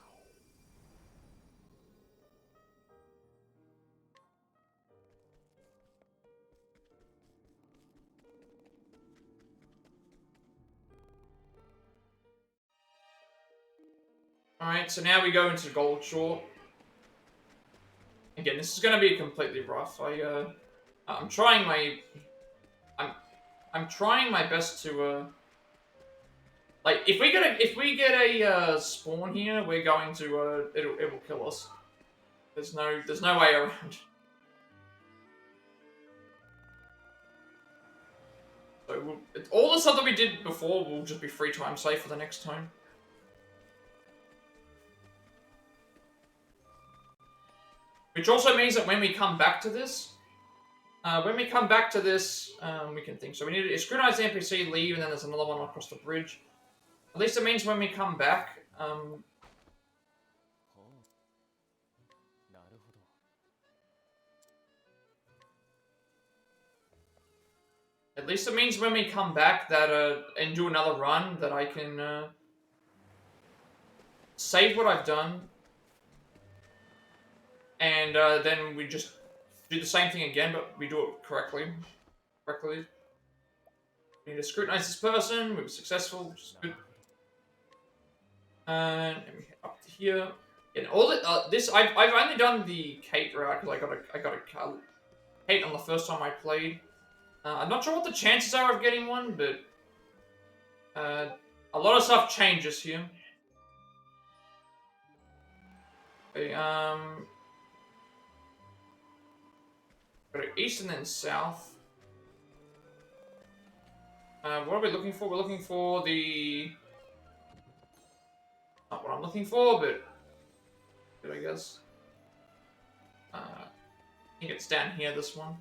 Alright, so now we go into Gold Short. Again, this is going to be completely rough. I'm trying my best to like if we get a spawn here, we're going to it will kill us. There's no way around. So all the stuff that we did before will just be free time save for the next time. Which also means that when we come back to this, we can think. So we need to scrutinize the NPC, leave, and then there's another one across the bridge. At least it means when we come back, at least it means when we come back that, and do another run, that I can, save what I've done, and, then we just do the same thing again, but we do it correctly. We need to scrutinize this person. We were successful, which is good. And we head up to here. And all this, I've only done the Kate route because I got a Kate on the first time I played. I'm not sure what the chances are of getting one, but a lot of stuff changes here. Okay, go to east and then south. What are we looking for? We're looking for the... Not what I'm looking for, but... Good, I guess. I think it's down here, this one.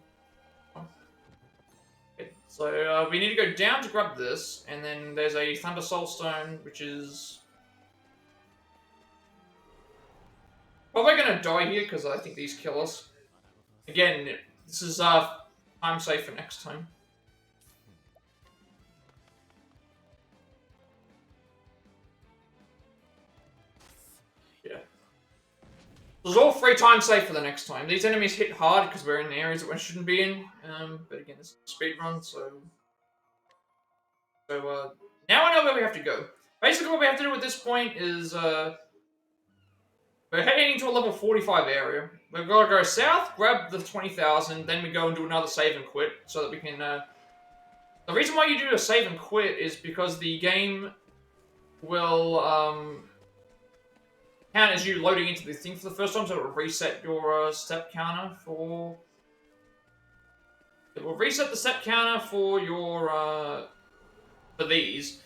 Okay, so we need to go down to grab this, and then there's a Thunder Soul Stone, which is... Probably gonna die here, because I think these kill us. Again, this is time safe for next time. Yeah. This is all 3 times safe for the next time. These enemies hit hard because we're in areas that we shouldn't be in. But again, it's a speedrun, so... now I know where we have to go. Basically, what we have to do at this point is, we're heading into a level 45 area. We've got to go south, grab the 20,000, then we go and do another save and quit, so that we can, The reason why you do a save and quit is because the game will, count as you loading into the thing for the first time, so it will reset your, step counter for... It will reset the step counter for your, for these.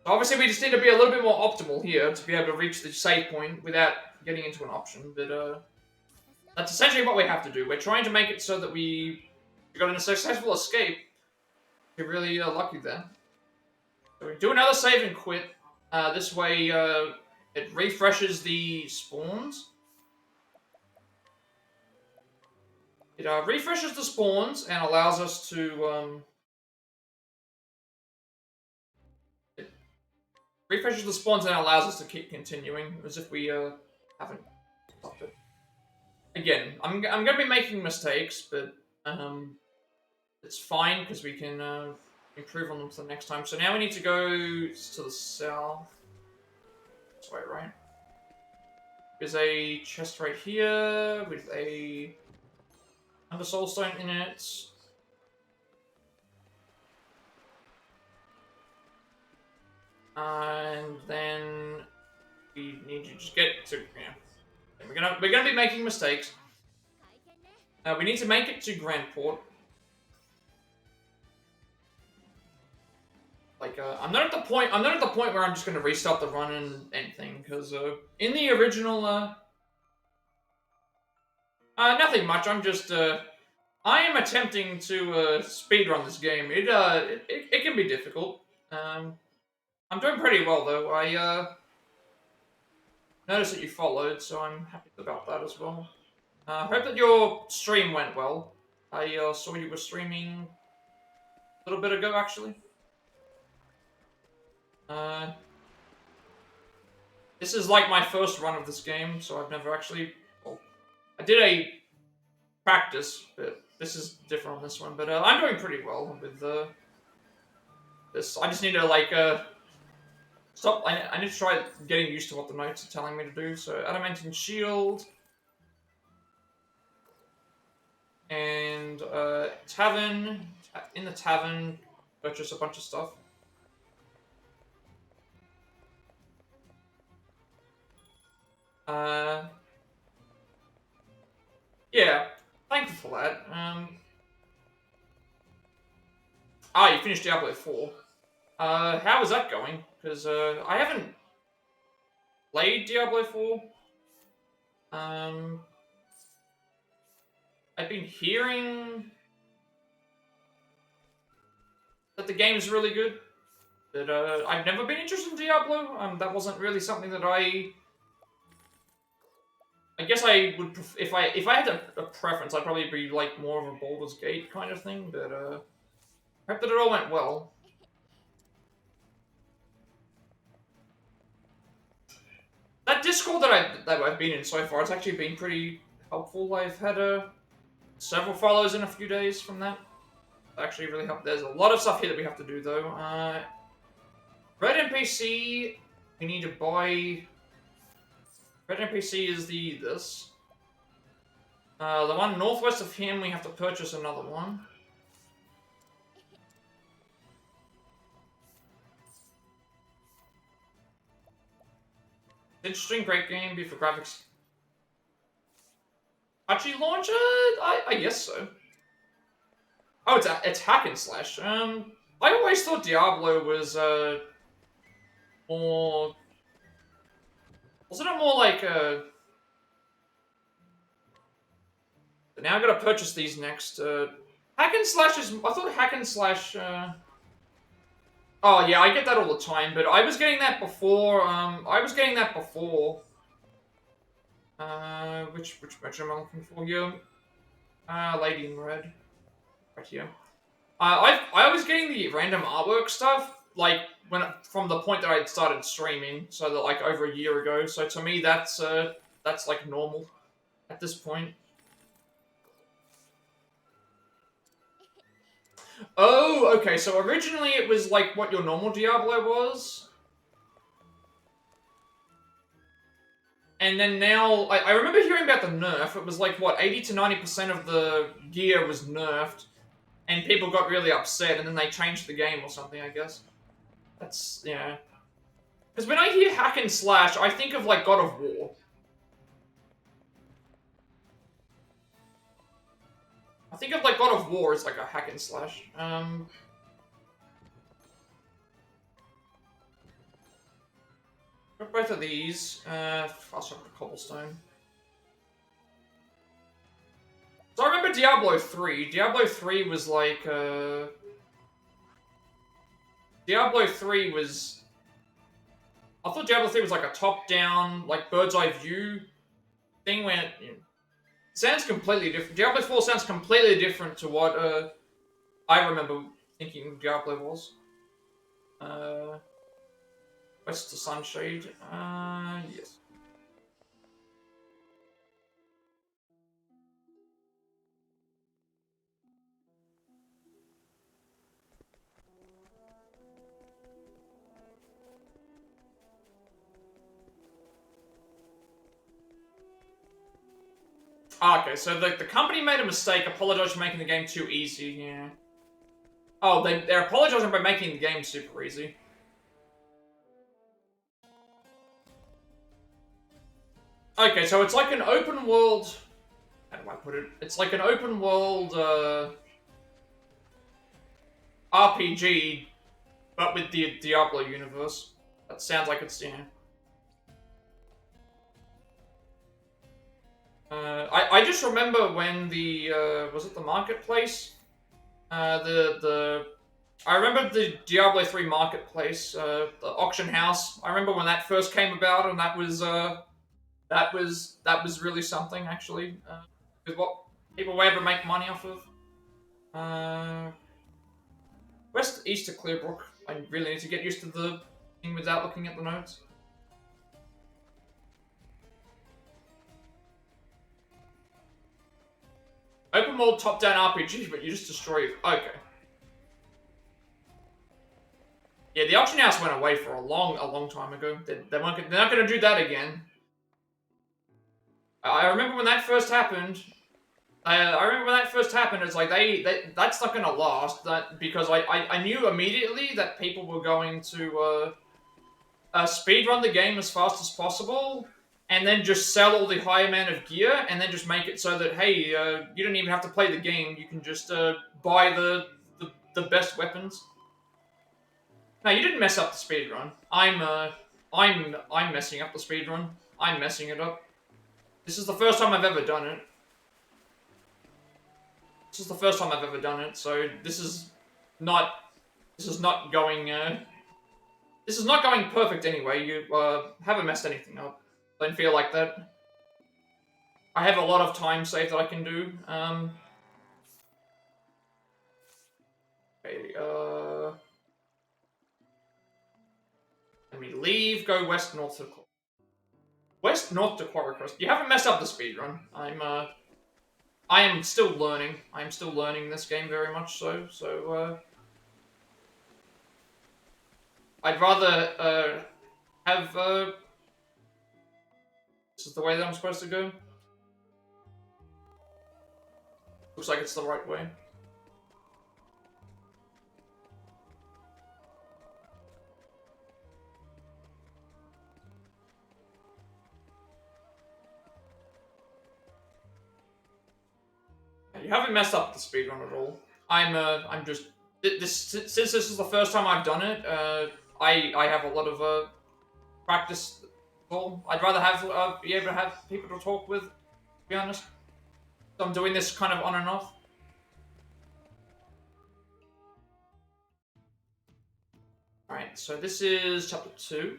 So obviously, we just need to be a little bit more optimal here to be able to reach the save point without getting into an option, but that's essentially what we have to do. We're trying to make it so that we got a successful escape. We're really lucky there. So we do another save and quit. This way, it refreshes the spawns. It refreshes the spawns and allows us to... It refreshes the spawns and allows us to keep continuing, as if we haven't stopped it. Again, I'm gonna be making mistakes, but it's fine because we can improve on them for the next time. So now we need to go to the south. This way, right? There's a chest right here with a Thunder Soul Stone in it. And then we need to just get to... Yeah. We're gonna be making mistakes. We need to make it to Grandport. Like, I'm not at the point where I'm just gonna restart the run and anything, because in the original nothing much. I'm just I am attempting to speedrun this game. It can be difficult. I'm doing pretty well though. I noticed that you followed, so I'm happy about that as well. Hope that your stream went well. I saw you were streaming a little bit ago, actually. This is like my first run of this game, so I've never actually... Well, I did a practice, but this is different on this one. But I'm doing pretty well with this. I just need to, like, stop. I need to try getting used to what the notes are telling me to do. So, Adamantine Shield... And, tavern. In the tavern, purchase a bunch of stuff. Yeah, thankful for that. You finished Diablo 4. How is that going? Because, I haven't played Diablo 4. I've been hearing that the game is really good, but I've never been interested in Diablo. That wasn't really something that I guess I would if I had a preference, I'd probably be like more of a Baldur's Gate kind of thing. But I hope that it all went well. That Discord that I've been in so far, it's actually been pretty helpful. I've had several follows in a few days from that. Actually really helped. There's a lot of stuff here that we have to do though. Red NPC, we need to buy... Red NPC is this. The one northwest of him, we have to purchase another one. Interesting, great game, beautiful graphics. Touchy launcher? I guess so. Oh, it's hack and slash. I always thought Diablo was more. Wasn't it more like Now I gotta purchase these next. Hack and slash is. I thought hack and slash. Oh yeah, I get that all the time, but I was getting that before. I was getting that before. Which measure am I looking for here? Lady in red, right here. I was getting the random artwork stuff like from the point that I started streaming, so that like over a year ago. So to me, that's like normal at this point. Oh, okay. So originally it was like what your normal Diablo was. And then now, I remember hearing about the nerf. It was like, what, 80 to 90% of the gear was nerfed. And people got really upset, and then they changed the game or something, I guess. That's, yeah. Because when I hear hack and slash, I think of, like, God of War. I think of, like, God of War as, like, a hack and slash. Got both of these. I'll start with cobblestone. So I remember Diablo 3. Diablo 3 was like, Diablo 3 was... I thought Diablo 3 was like a top-down, like, bird's-eye view thing where... You know, sounds completely different. Diablo 4 sounds completely different to what, I remember thinking Diablo was. West to Sunshade. Yes. Okay, so the company made a mistake, apologized for making the game too easy, yeah. Oh, they're apologizing by making the game super easy. Okay, so it's like an open world... How do I put it? It's like an open world, RPG, but with the Diablo universe. That sounds like it's, you know... I just remember when the, was it the marketplace? I remember the Diablo 3 marketplace, the auction house. I remember when that first came about, and that was really something, actually. Because what people were able to make money off of. West east to Clearbrook. I really need to get used to the thing without looking at the notes. Open world top-down RPG, but you just destroy it. Okay. Yeah, the auction house went away for a long time ago. They're not going to do that again. I remember when that first happened. I remember when that first happened. It's like that's not going to last. Because I knew immediately that people were going to speedrun the game as fast as possible, and then just sell all the high amount of gear, and then just make it so that hey, you don't even have to play the game. You can just buy the best weapons. No, you didn't mess up the speedrun. I'm messing up the speedrun. I'm messing it up. This is the first time I've ever done it. This is the first time I've ever done it, so this is not going this is not going perfect anyway. You haven't messed anything up. Don't feel like that. I have a lot of time saved that I can do. Okay, let me leave, go west, north to Quarry Crest. You haven't messed up the speedrun. I am still learning. I am still learning this game very much so, I'd rather, have, this is the way that I'm supposed to go. Looks like it's the right way. You haven't messed up the speedrun at all. I'm just since this is the first time I've done it. I have a lot of practice. Well, I'd rather have be able to have people to talk with. To be honest, so I'm doing this kind of on and off. All right, so this is chapter 2.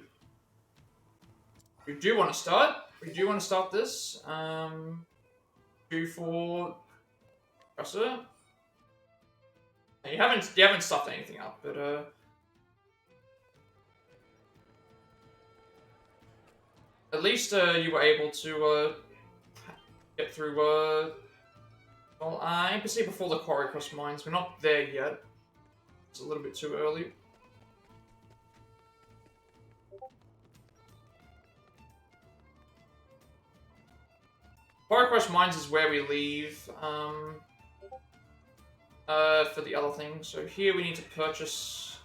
We do want to start. We do want to start this. 2 for Professor. You haven't stuffed anything up, but at least you were able to get through well, NPC before the quarry cross mines. We're not there yet. It's a little bit too early. Quarry cross mines is where we leave for the other thing. So here we need to purchase.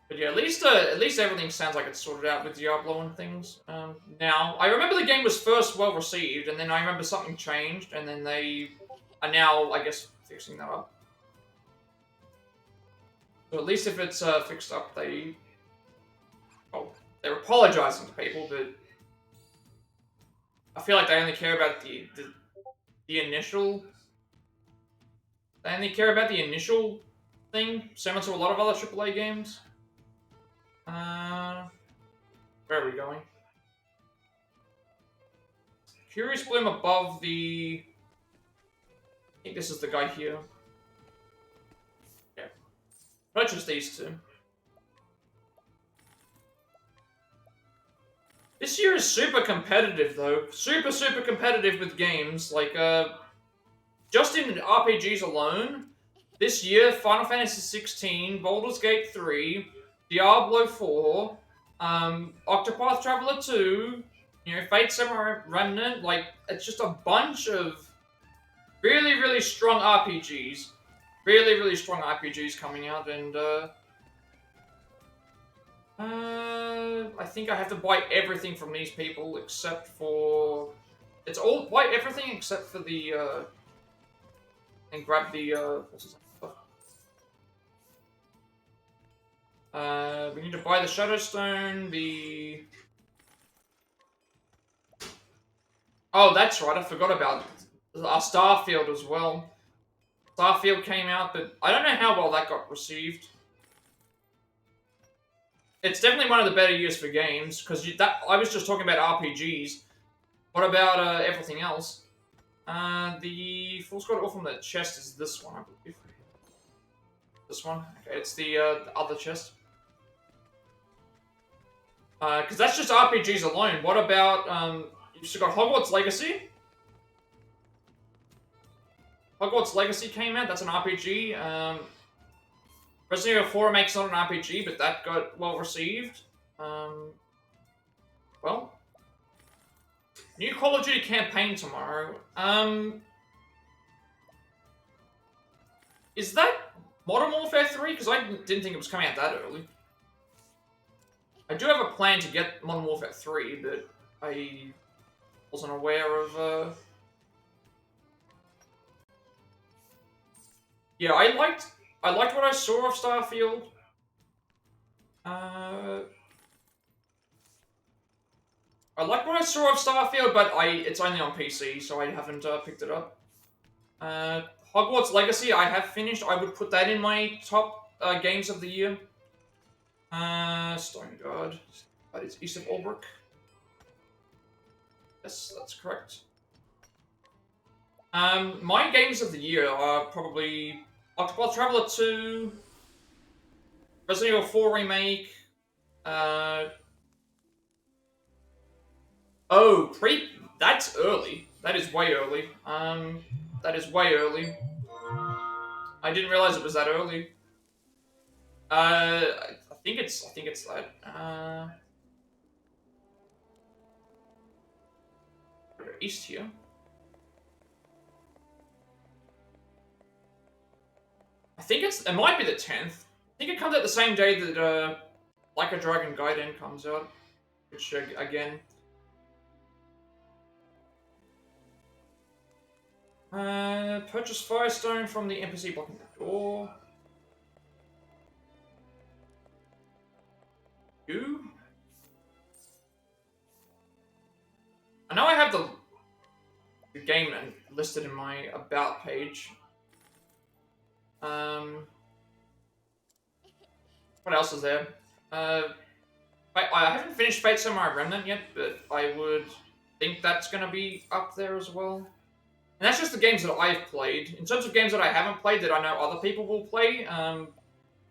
But yeah, at least everything sounds like it's sorted out with Diablo and things. Now, I remember the game was first well received, and then I remember something changed, and then they are now, I guess, fixing that up. So at least if it's fixed up, they're apologizing to people, but I feel like they only care about the initial. They only care about the initial thing, similar to a lot of other AAA games. Where are we going? Curious Bloom above the... I think this is the guy here. Yeah. Purchase these two. This year is super competitive, though. Super competitive with games. Like, just in RPGs alone, this year, Final Fantasy 16, Baldur's Gate 3, Diablo 4, Octopath Traveler 2, you know, Fate Samurai Remnant, like, it's just a bunch of really strong RPGs. Really strong RPGs coming out, and, I think I have to buy everything from these people except for... It's all... Buy everything except for the, and grab the, what's his name? We need to buy the Shadowstone, the... Oh, that's right, I forgot about Starfield as well. Starfield came out, but I don't know how well that got received. It's definitely one of the better years for games, because I was just talking about RPGs. What about everything else? The full squad off from the chest is this one, I believe. This one? Okay, it's the other chest. Because that's just RPGs alone. What about, you've still got Hogwarts Legacy? Hogwarts Legacy came out, that's an RPG. Resident Evil 4 Remake's not an RPG, but that got well received. Well, new Call of Duty campaign tomorrow. Is that Modern Warfare 3? Because I didn't think it was coming out that early. I do have a plan to get Modern Warfare 3, but I wasn't aware of, Yeah, I liked what I saw of Starfield. I liked what I saw of Starfield, but it's only on PC, so I haven't picked it up. Hogwarts Legacy, I have finished. I would put that in my top games of the year. Stone Guard. That is east of Albrook. Yes, that's correct. My games of the year are probably Octopath Traveler 2, Resident Evil 4 Remake, that's early. That is way early. That is way early. I didn't realize it was that early. I think it's that. East here. I think it might be the 10th. I think it comes out the same day that Like a Dragon Gaiden comes out, which again. Purchase Firestone from the NPC blocking the door. You? I know I have the game listed in my About page. What else is there? I haven't finished Fate Samurai Remnant yet, but I would think that's going to be up there as well. And that's just the games that I've played. In terms of games that I haven't played that I know other people will play,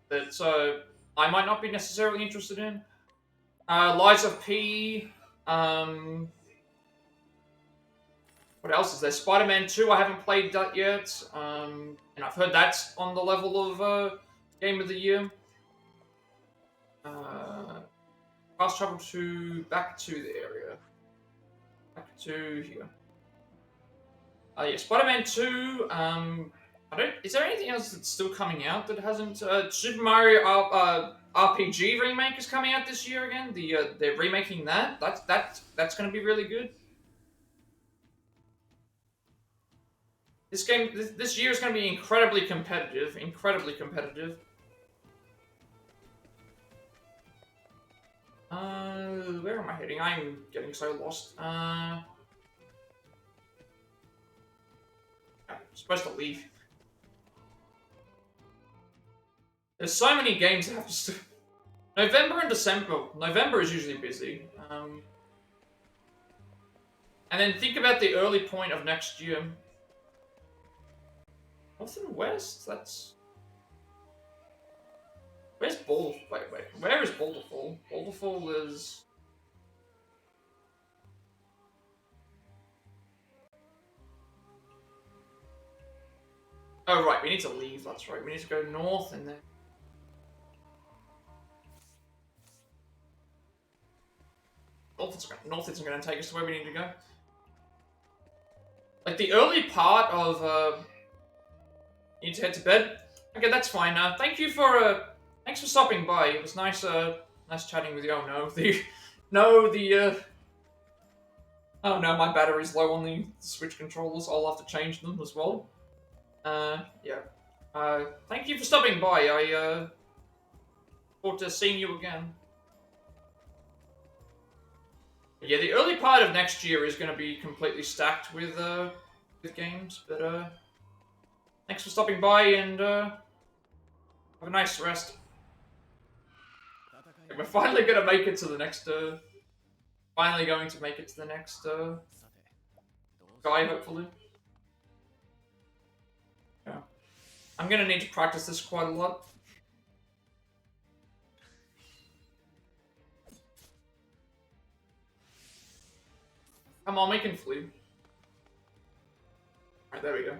that I might not be necessarily interested in. Lies of P. What else is there? Spider-Man 2, I haven't played that yet. And I've heard that's on the level of Game of the Year. Fast travel back to the area. Back to here. Yeah, Spider-Man 2, is there anything else that's still coming out that hasn't? Super Mario RPG remake is coming out this year again. They're remaking that. That's going to be really good. This game, this year is going to be incredibly competitive. Incredibly competitive. Where am I heading? I'm getting so lost. I'm supposed to leave. There's so many games that have to. November and December. November is usually busy. And then think about the early point of next year. North and West? That's... Where's Boulderfall? Wait. Where is Boulderfall? Boulderfall is... Oh, right. We need to leave. That's right. We need to go north and then... North isn't going to take us to where we need to go. Like, the early part of... You need to head to bed? Okay, that's fine. Thank you for, thanks for stopping by. It was nice, nice chatting with you. Oh no, oh no, my battery's low on the Switch controllers. I'll have to change them as well. Yeah. Thank you for stopping by. I, look forward to seeing you again. Yeah, the early part of next year is going to be completely stacked with games, but, thanks for stopping by, and have a nice rest. We're finally gonna make it to the next, finally going to make it to the next, guy, hopefully. Yeah. I'm gonna need to practice this quite a lot. Come on, we can flee. Alright, there we go.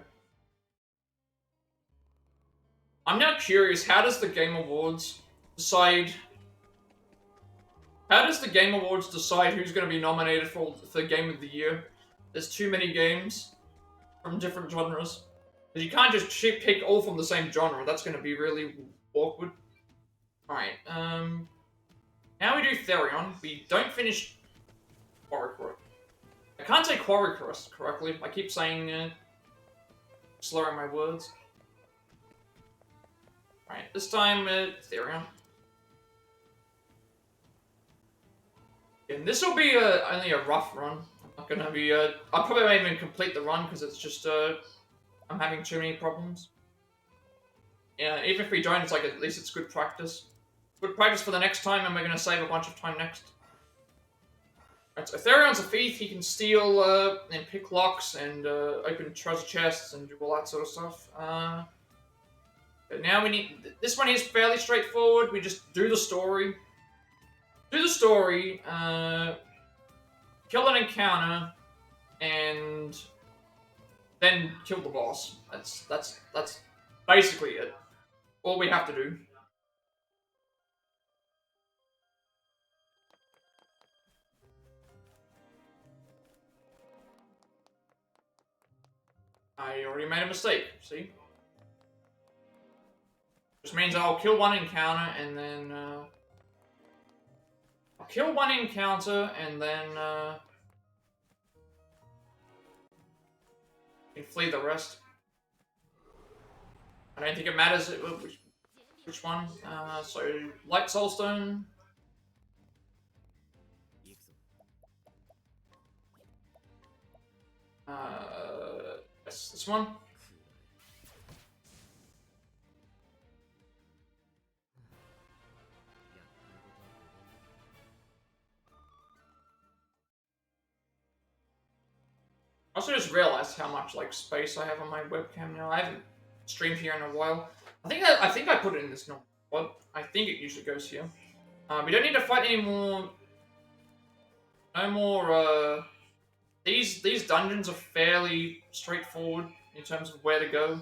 I'm now curious, how does the Game Awards decide... How does the Game Awards decide who's going to be nominated for Game of the Year? There's too many games from different genres. Because you can't just pick all from the same genre, that's going to be really awkward. Alright, now we do Therion. We don't finish Quarry Quest. I can't say Quarry Quest correctly. I keep saying, slurring my words. Alright, this time, Therion. And this will be only a rough run. I'm not gonna be, I probably won't even complete the run because it's just, I'm having too many problems. Yeah, even if we don't, it's like, at least it's good practice. Good practice for the next time, and we're gonna save a bunch of time next. Right, so Therion's a thief. He can steal, and pick locks, and, open treasure chests, and do all that sort of stuff. But now we need... This one is fairly straightforward. We just do the story. Do the story, kill an encounter, and then kill the boss. That's basically it. All we have to do. I already made a mistake, see? Which means I'll kill one encounter and then, I'll kill one encounter and then, You can flee the rest. I don't think it matters which one. So, Light Soulstone. This one. I also just realized how much like space I have on my webcam now. I haven't streamed here in a while. I think I put it in this normal spot. I think it usually goes here. We don't need to fight anymore. No more. These dungeons are fairly straightforward in terms of where to go.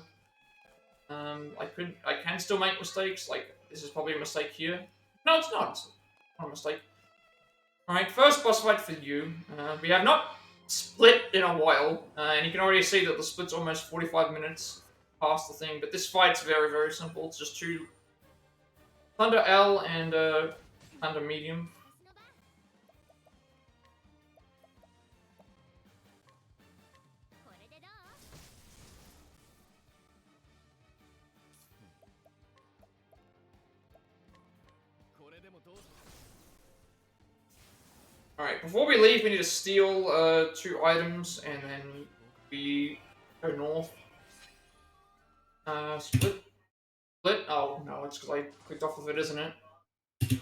I can still make mistakes. Like this is probably a mistake here. No, it's not. It's not a mistake. All right, first boss fight for you. We have not split in a while, and you can already see that the split's almost 45 minutes past the thing. But this fight's very, very simple. It's just two Thunder L and Thunder Medium. Alright, before we leave, we need to steal 2 items, and then we go north. Split. Split? Oh, no, it's because I clicked off of it, isn't it? I'm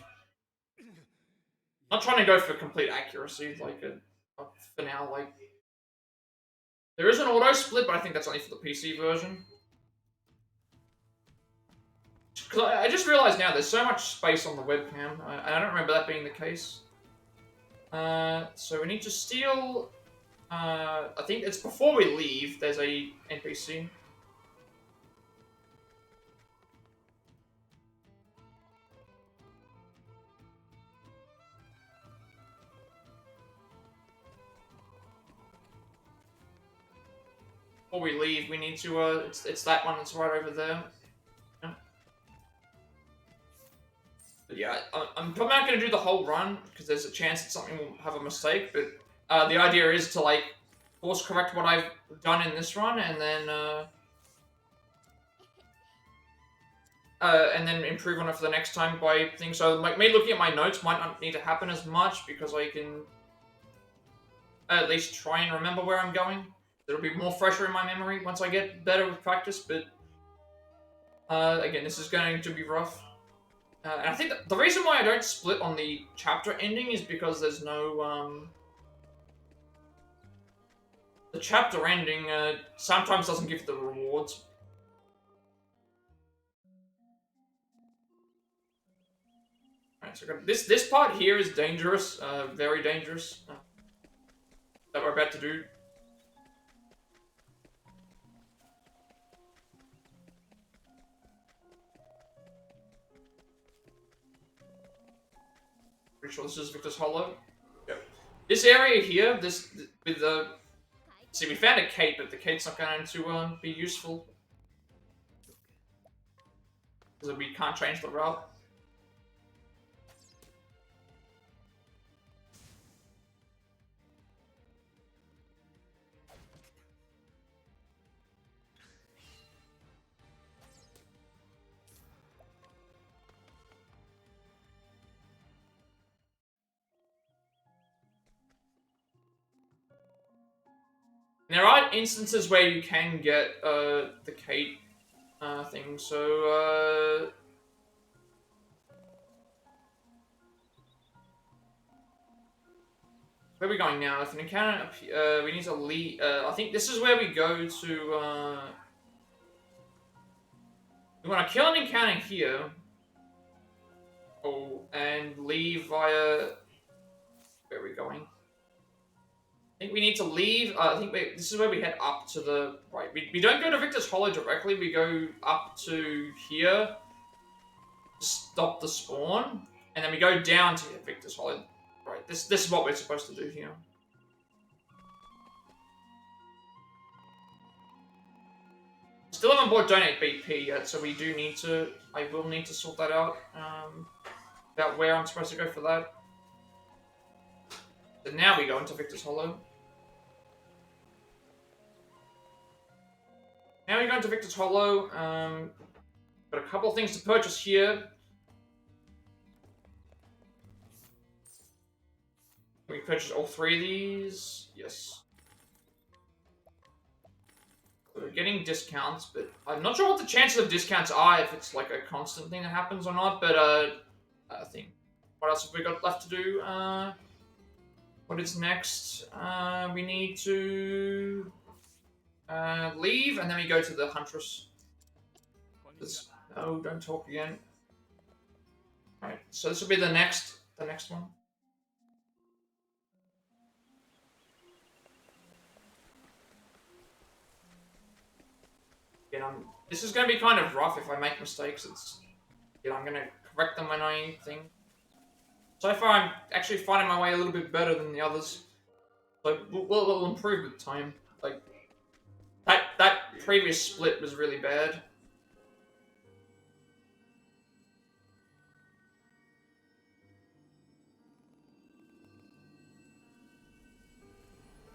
not trying to go for complete accuracy, like, for now, like... There is an auto split, but I think that's only for the PC version. Because I just realized now there's so much space on the webcam, I don't remember that being the case. So we need to steal, I think it's before we leave, there's a NPC. Before we leave, we need to, it's that one that's right over there. But yeah, I'm probably not going to do the whole run, because there's a chance that something will have a mistake, but the idea is to, like, course correct what I've done in this run, and then improve on it for the next time by things. So, like, me looking at my notes might not need to happen as much, because I can at least try and remember where I'm going. It'll be more fresher in my memory once I get better with practice, but again, this is going to be rough. And I think the reason why I don't split on the chapter ending is because there's no, the chapter ending sometimes doesn't give the rewards. Alright, so this part here is dangerous, very dangerous, that we're about to do. Pretty sure this is Victor's Hollow. Yep. This area here, with the... See, we found a Kate, but the Kate's not going to be useful. Because we can't change the route. There are instances where you can get the Kate thing, so where are we going now? If an encounter we need to leave. I think this is where we go to. We want to kill an encounter here, and leave via. Where are we going? I think we need to leave. I think this is where we head up to the right. We don't go to Victor's Hollow directly. We go up to here, stop the spawn, and then we go down to Victor's Hollow. Right. This is what we're supposed to do here. Still haven't bought Donate BP yet, so we do need to. I will need to sort that out. About where I'm supposed to go for that. And now we go into Victor's Hollow. gonna go into Victor's Hollow. Got a couple of things to purchase here. Can we purchase all 3 of these? Yes. We're getting discounts, but I'm not sure what the chances of discounts are, if it's like a constant thing that happens or not, but I think. What else have we got left to do? What is next? We need to leave, and then we go to the Huntress. No, don't talk again. Alright, so this will be the next one. This is going to be kind of rough if I make mistakes. I'm going to correct them when I think. So far, I'm actually finding my way a little bit better than the others. So we'll improve with time. Like that previous split was really bad.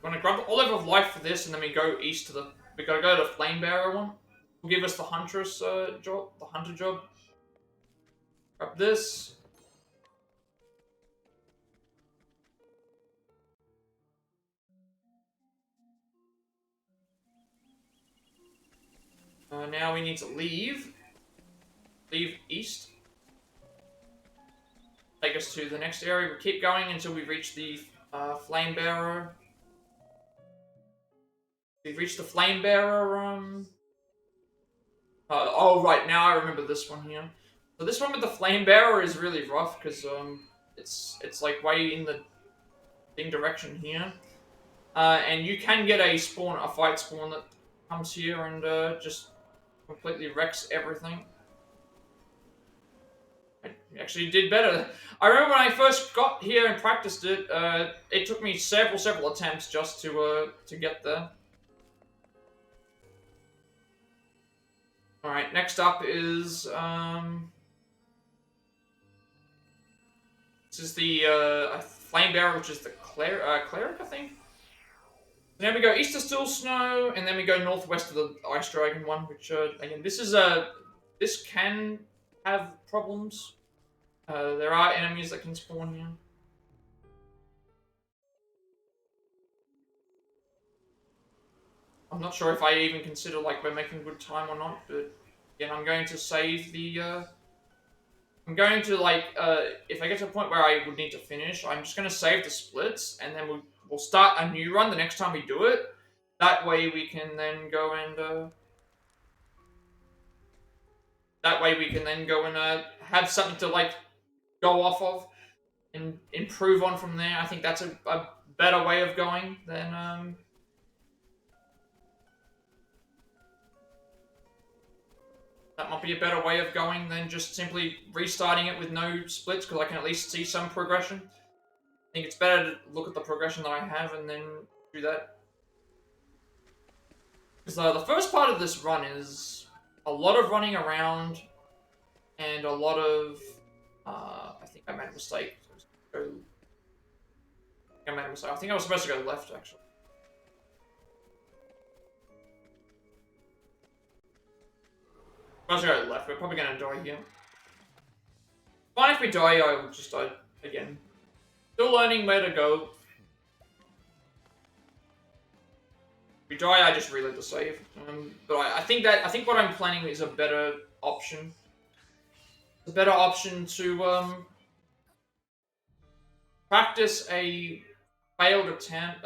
We're gonna grab the Olive of Life for this, and then we go east to the. We gotta go to the Flame Bearer one. Will give us the Huntress job, the Hunter job. Grab this. Now we need to leave. Leave east. Take us to the next area. We keep going until we reach the Flame Bearer. We've reached the Flame Bearer. Oh, right, now I remember this one here. So this one with the Flame Bearer is really rough because it's like way in the thing direction here, and you can get a fight spawn that comes here and just completely wrecks everything. I actually did better. I remember when I first got here and practiced it. It took me several attempts just to get there. All right, next up is this is the Flame Bearer, which is the Cleric, I think. Now we go east to Still Snow, and then we go northwest to the Ice Dragon one, which again, this can have problems. There are enemies that can spawn here. I'm not sure if I even consider like we're making good time or not, but again, I'm going to save the. I'm going to like if I get to a point where I would need to finish, I'm just going to save the splits, and then we'll start a new run the next time we do it. That way we can then go and. That way we can then go and have something to like go off of and improve on from there. I think that's a better way of going than. That might be a better way of going than just simply restarting it with no splits, because I can at least see some progression. I think it's better to look at the progression that I have and then do that. Because the first part of this run is a lot of running around and a lot of... I think I made a mistake. I think I was supposed to go left, actually. Supposed to go left. We're probably going to die here. Fine if we die, I will just die again. Still learning where to go. If we die, I just reload the save. But I think what I'm planning is a better option. It's a better option to practice a failed attempt,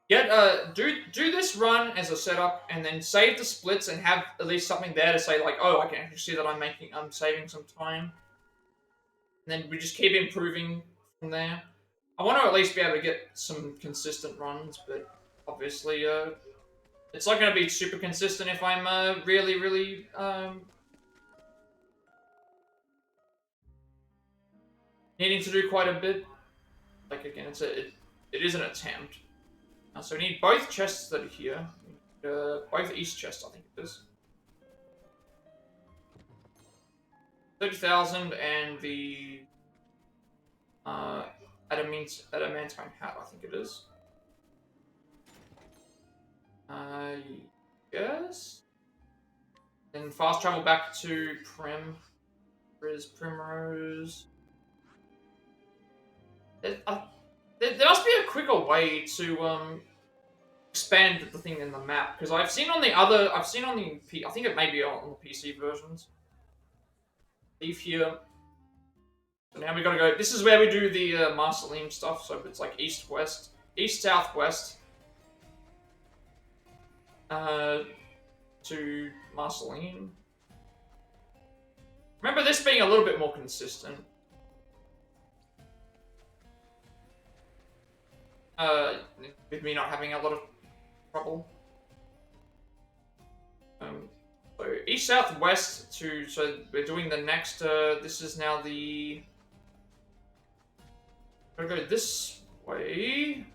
do this run as a setup, and then save the splits and have at least something there to say like, oh, I can actually see that I'm saving some time. And then we just keep improving from there. I want to at least be able to get some consistent runs, but obviously, it's not going to be super consistent if I'm really needing to do quite a bit. Like again, it is an attempt. So we need both chests that are here. Both east chests, I think it is. 30,000 and the adamantine hat, I think it is. Yes. West. Then fast travel back to Prim. Where is Primrose? There must be a quicker way to expand the thing in the map, because I think it may be on the PC versions. Leave here. So now we gotta go. This is where we do the Marceline stuff. So it's like east west, east southwest. To Marceline. Remember this being a little bit more consistent. With me not having a lot of trouble. So east southwest to, so we're doing the next, this is now the, we're gonna go this way.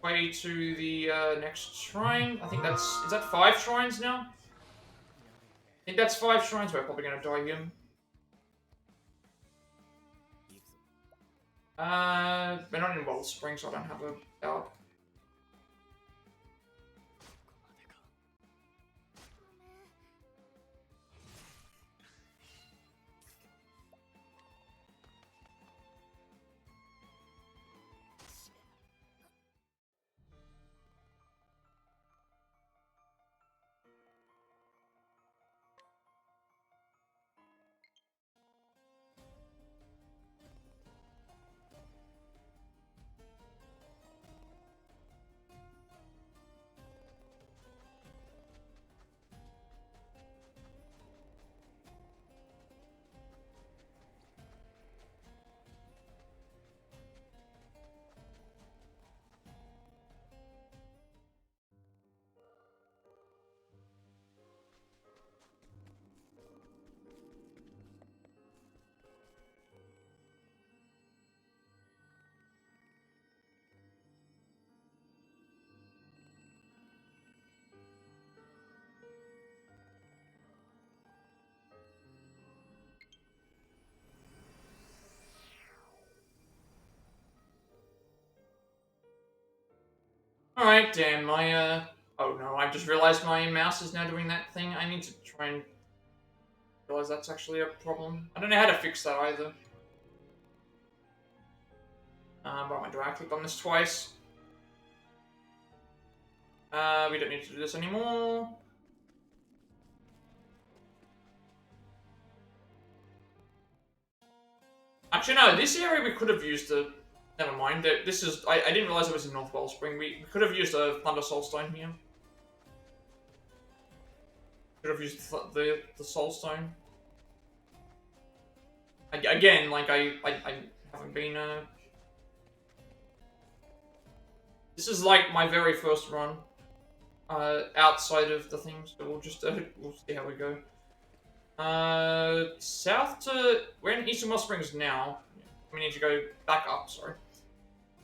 Way to the next shrine. I think that's, is that 5 shrines now? I think that's 5 shrines. We're probably gonna die here. We're not in Wellspring, so I don't have a doubt. Alright, damn, oh no, I just realized my mouse is now doing that thing. I need to try and realize that's actually a problem. I don't know how to fix that either. What am I doing? I clicked on this twice. We don't need to do this anymore. Actually, no, this area we could have used a... Never mind. This is... I didn't realize it was in North Wellspring. We could have used a Thunder Soulstone here. Could have used the Soulstone. Again, like, I haven't been... This is like my very first run. Outside of the things, so we'll just... we'll see how we go. South to... We're in Eastern Wellsprings now. We need to go back up, sorry.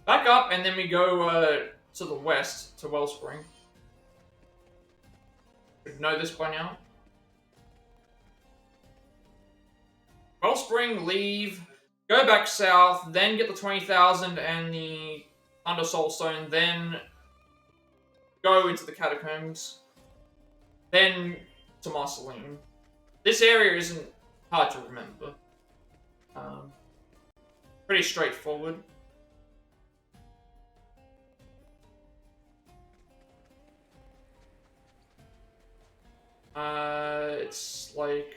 Back up, and then we go to the west, to Wellspring. Should know this by now. Wellspring, leave, go back south, then get the 20,000 and the Thunder Soulstone, then go into the Catacombs, then to Marceline. This area isn't hard to remember. Pretty straightforward. It's like...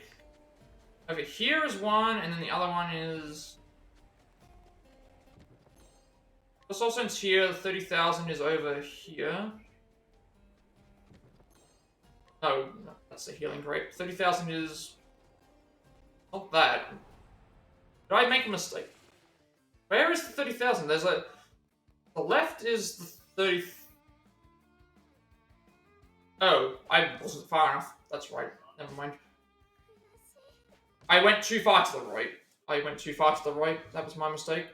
Over here is one, and then the other one is... The Soulstone's here, 30,000 is over here. No, that's the healing grape. 30,000 is... Not that. Did I make a mistake? Where is the 30,000? There's a... The left is the 30... Oh, I wasn't far enough. That's right. Never mind. I went too far to the right. I went too far to the right. That was my mistake.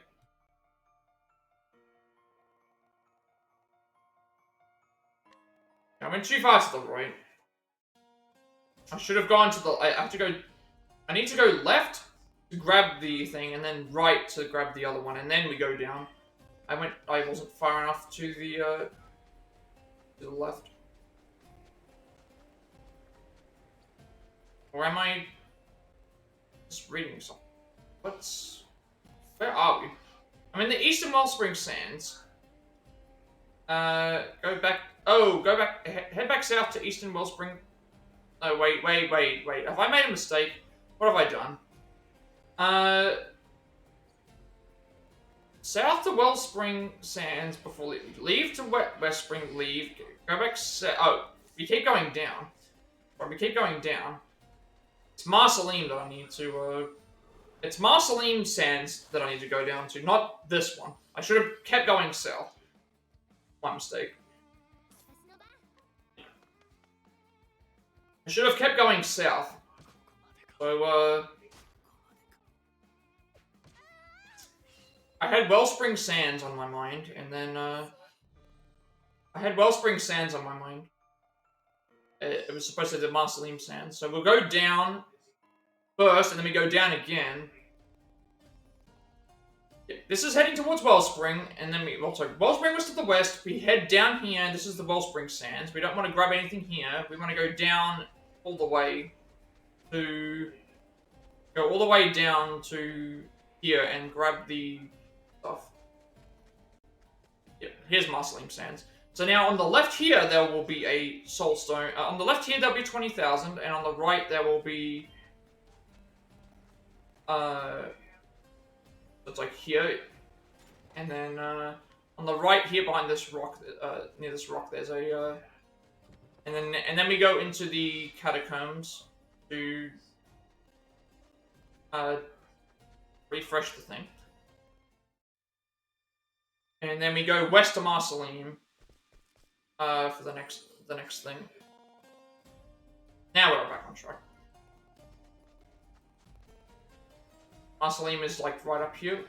I went too far to the right. I should have gone to the... I have to go... I need to go left to grab the thing, and then right to grab the other one, and then we go down. I wasn't far enough to the left. Or am I just reading something? Where are we? I'm in the Eastern Wellspring Sands. Go back. Oh, go back. Head back south to Eastern Wellspring. Oh, wait. Have I made a mistake? What have I done? South to Wellspring Sands before leave to Westspring. Leave. Go back. Oh, we keep going down. Right, we keep going down. It's Marceline that I need to. It's Marceline Sands that I need to go down to, not this one. I should have kept going south. My mistake. I should have kept going south. So, I had Wellspring Sands on my mind, and then, I had Wellspring Sands on my mind. It was supposed to be the Marceline Sands. So we'll go down first, and then we go down again. Yeah, this is heading towards Wellspring, and then Wellspring was to the west. We head down here, and this is the Wellspring Sands. We don't want to grab anything here. We want to go down all the way to... Go all the way down to here and grab the stuff. Yep, here's Marceline Sands. So now on the left here, there will be a soul stone. On the left here, there'll be 20,000, and on the right, there will be... It's like here, and then on the right here behind this rock, near this rock, there's a... and then we go into the catacombs to refresh the thing. And then we go west to Marceline for the next thing. Now we're back on track. Marceline is like right up here.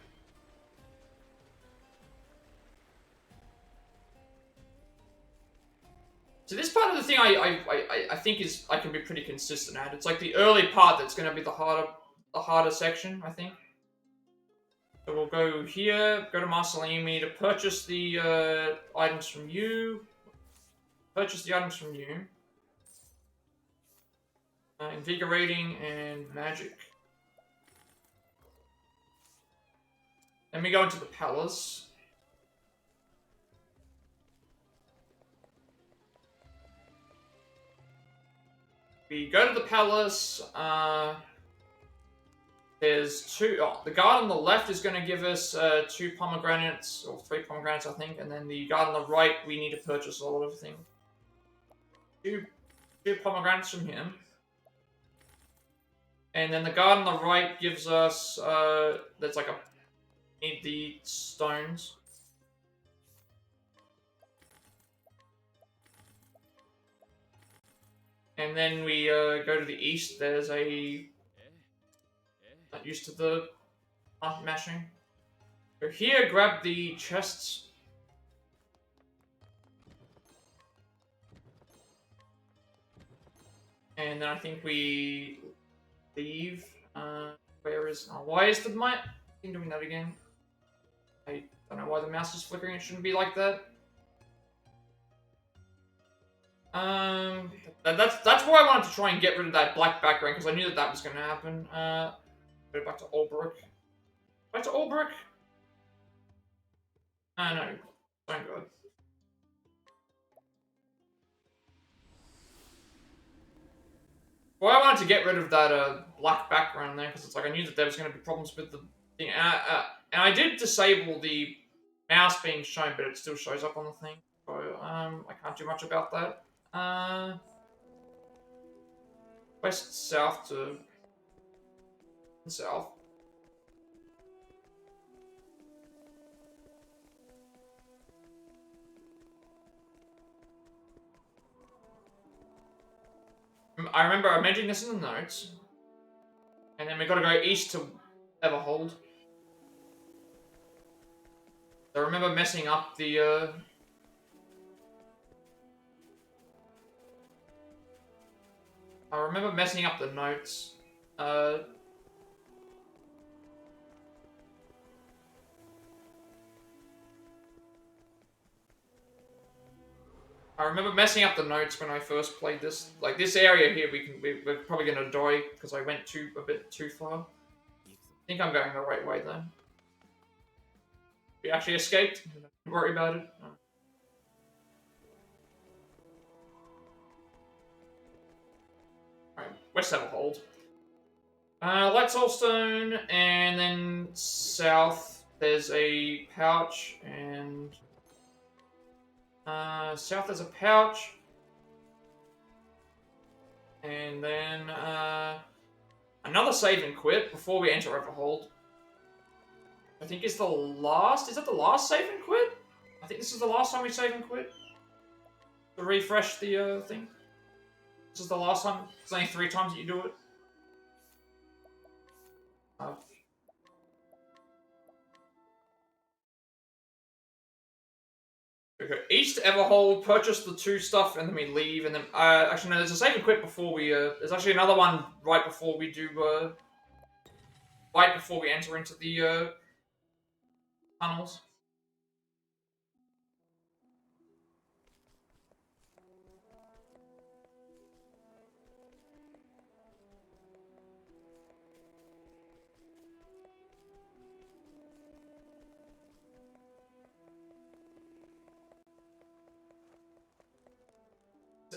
So this part of the thing I think is I can be pretty consistent at. It's like the early part that's going to be the harder section, I think. So we'll go here, go to Marceline. We need to purchase the items from you. Purchase the items from you. Invigorating and magic. Then we go into the palace. We go to the palace. There's two. Oh, the guard on the left is going to give us 2 pomegranates, or 3 pomegranates, I think. And then the guard on the right, we need to purchase a lot of things. Two pomegranates from him. And then the guard on the right gives us, that's like a... Need the stones. And then we go to the east. There's a... Not used to the mashing. Go here, grab the chests. And then I think we leave. Where is... Oh, why is the mic doing that again? I don't know why the mouse is flickering. It shouldn't be like that. That's why I wanted to try and get rid of that black background, because I knew that was going to happen. Go back to Olbrook. Back to Olbrook? No. Thank God. Well, I wanted to get rid of that black background there, because it's like I knew that there was going to be problems with the thing. And I did disable the mouse being shown, but it still shows up on the thing. So, I can't do much about that. West, south to... south. I remember I mentioned this in the notes. And then we gotta go east to Everhold. I remember messing up the, I remember messing up the notes. I I remember messing up the notes when I first played this. Like this area here, we're probably gonna die because I went a bit too far. I think I'm going the right way though. We actually escaped. Don't worry about it. Alright, West have a hold. Light soulstone, and then south there's a pouch, and south there's a pouch, and then another save and quit before we enter Everhold. I think is the last. Is that the last save and quit? I think this is the last time we save and quit. To refresh the thing. This is the last time. It's only 3 times that you do it. Okay. East Everhold, purchase the 2 stuff, and then we leave, and then actually no, there's a save and quit before we there's actually another one right before we do right before we enter into the tunnels.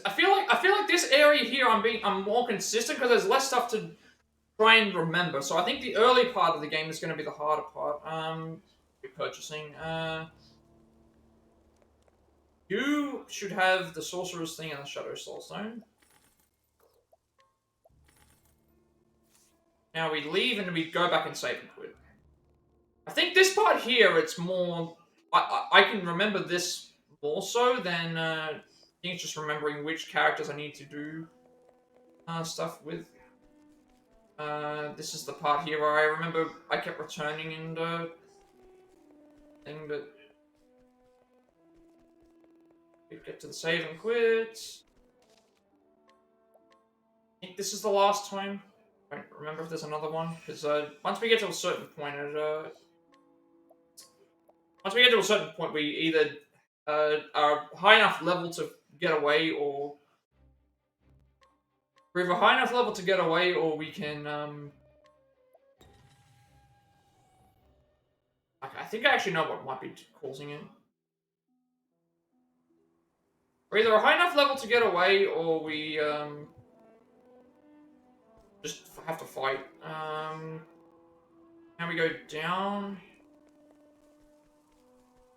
I feel like this area here I'm more consistent because there's less stuff to try and remember. So I think the early part of the game is going to be the harder part. Purchasing. You should have the sorcerer's thing and the shadow soulstone. Now we leave and we go back and save and quit. I think this part here, it's more. I can remember this more so than I think it's just remembering which characters I need to do stuff with. This is the part here where I remember I kept returning and thing, but we get to the save and quit. I think this is the last time. I don't remember if there's another one because once we get to a certain point, we either are high enough level to get away, or we're either high enough level to get away, or we can. I think I actually know what might be causing it. We're either a high enough level to get away, or we just have to fight. Now we go down.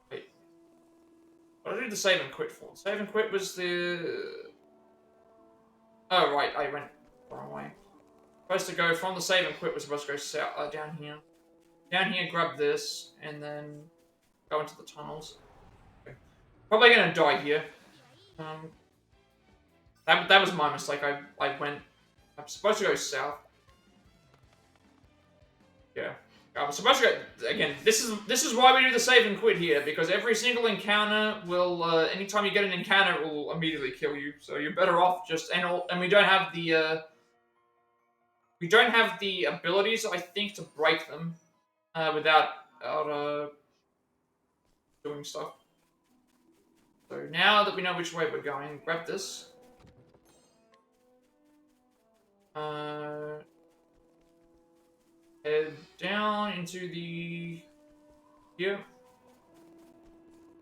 Wait. What did I do the save and quit for? Save and quit was the... Oh, right, I went the wrong way. Supposed to go from the save and quit was supposed to go south, down here. Down here, grab this, and then go into the tunnels. Okay. Probably gonna die here. That was my mistake. I'm supposed to go south. Yeah. I was supposed to go again. This is why we do the save and quit here, because every single encounter will anytime you get an encounter, it will immediately kill you. So you're better off just and we don't have the abilities, I think, to break them without doing stuff. So now that we know which way we're going, grab this. Head down into the... here.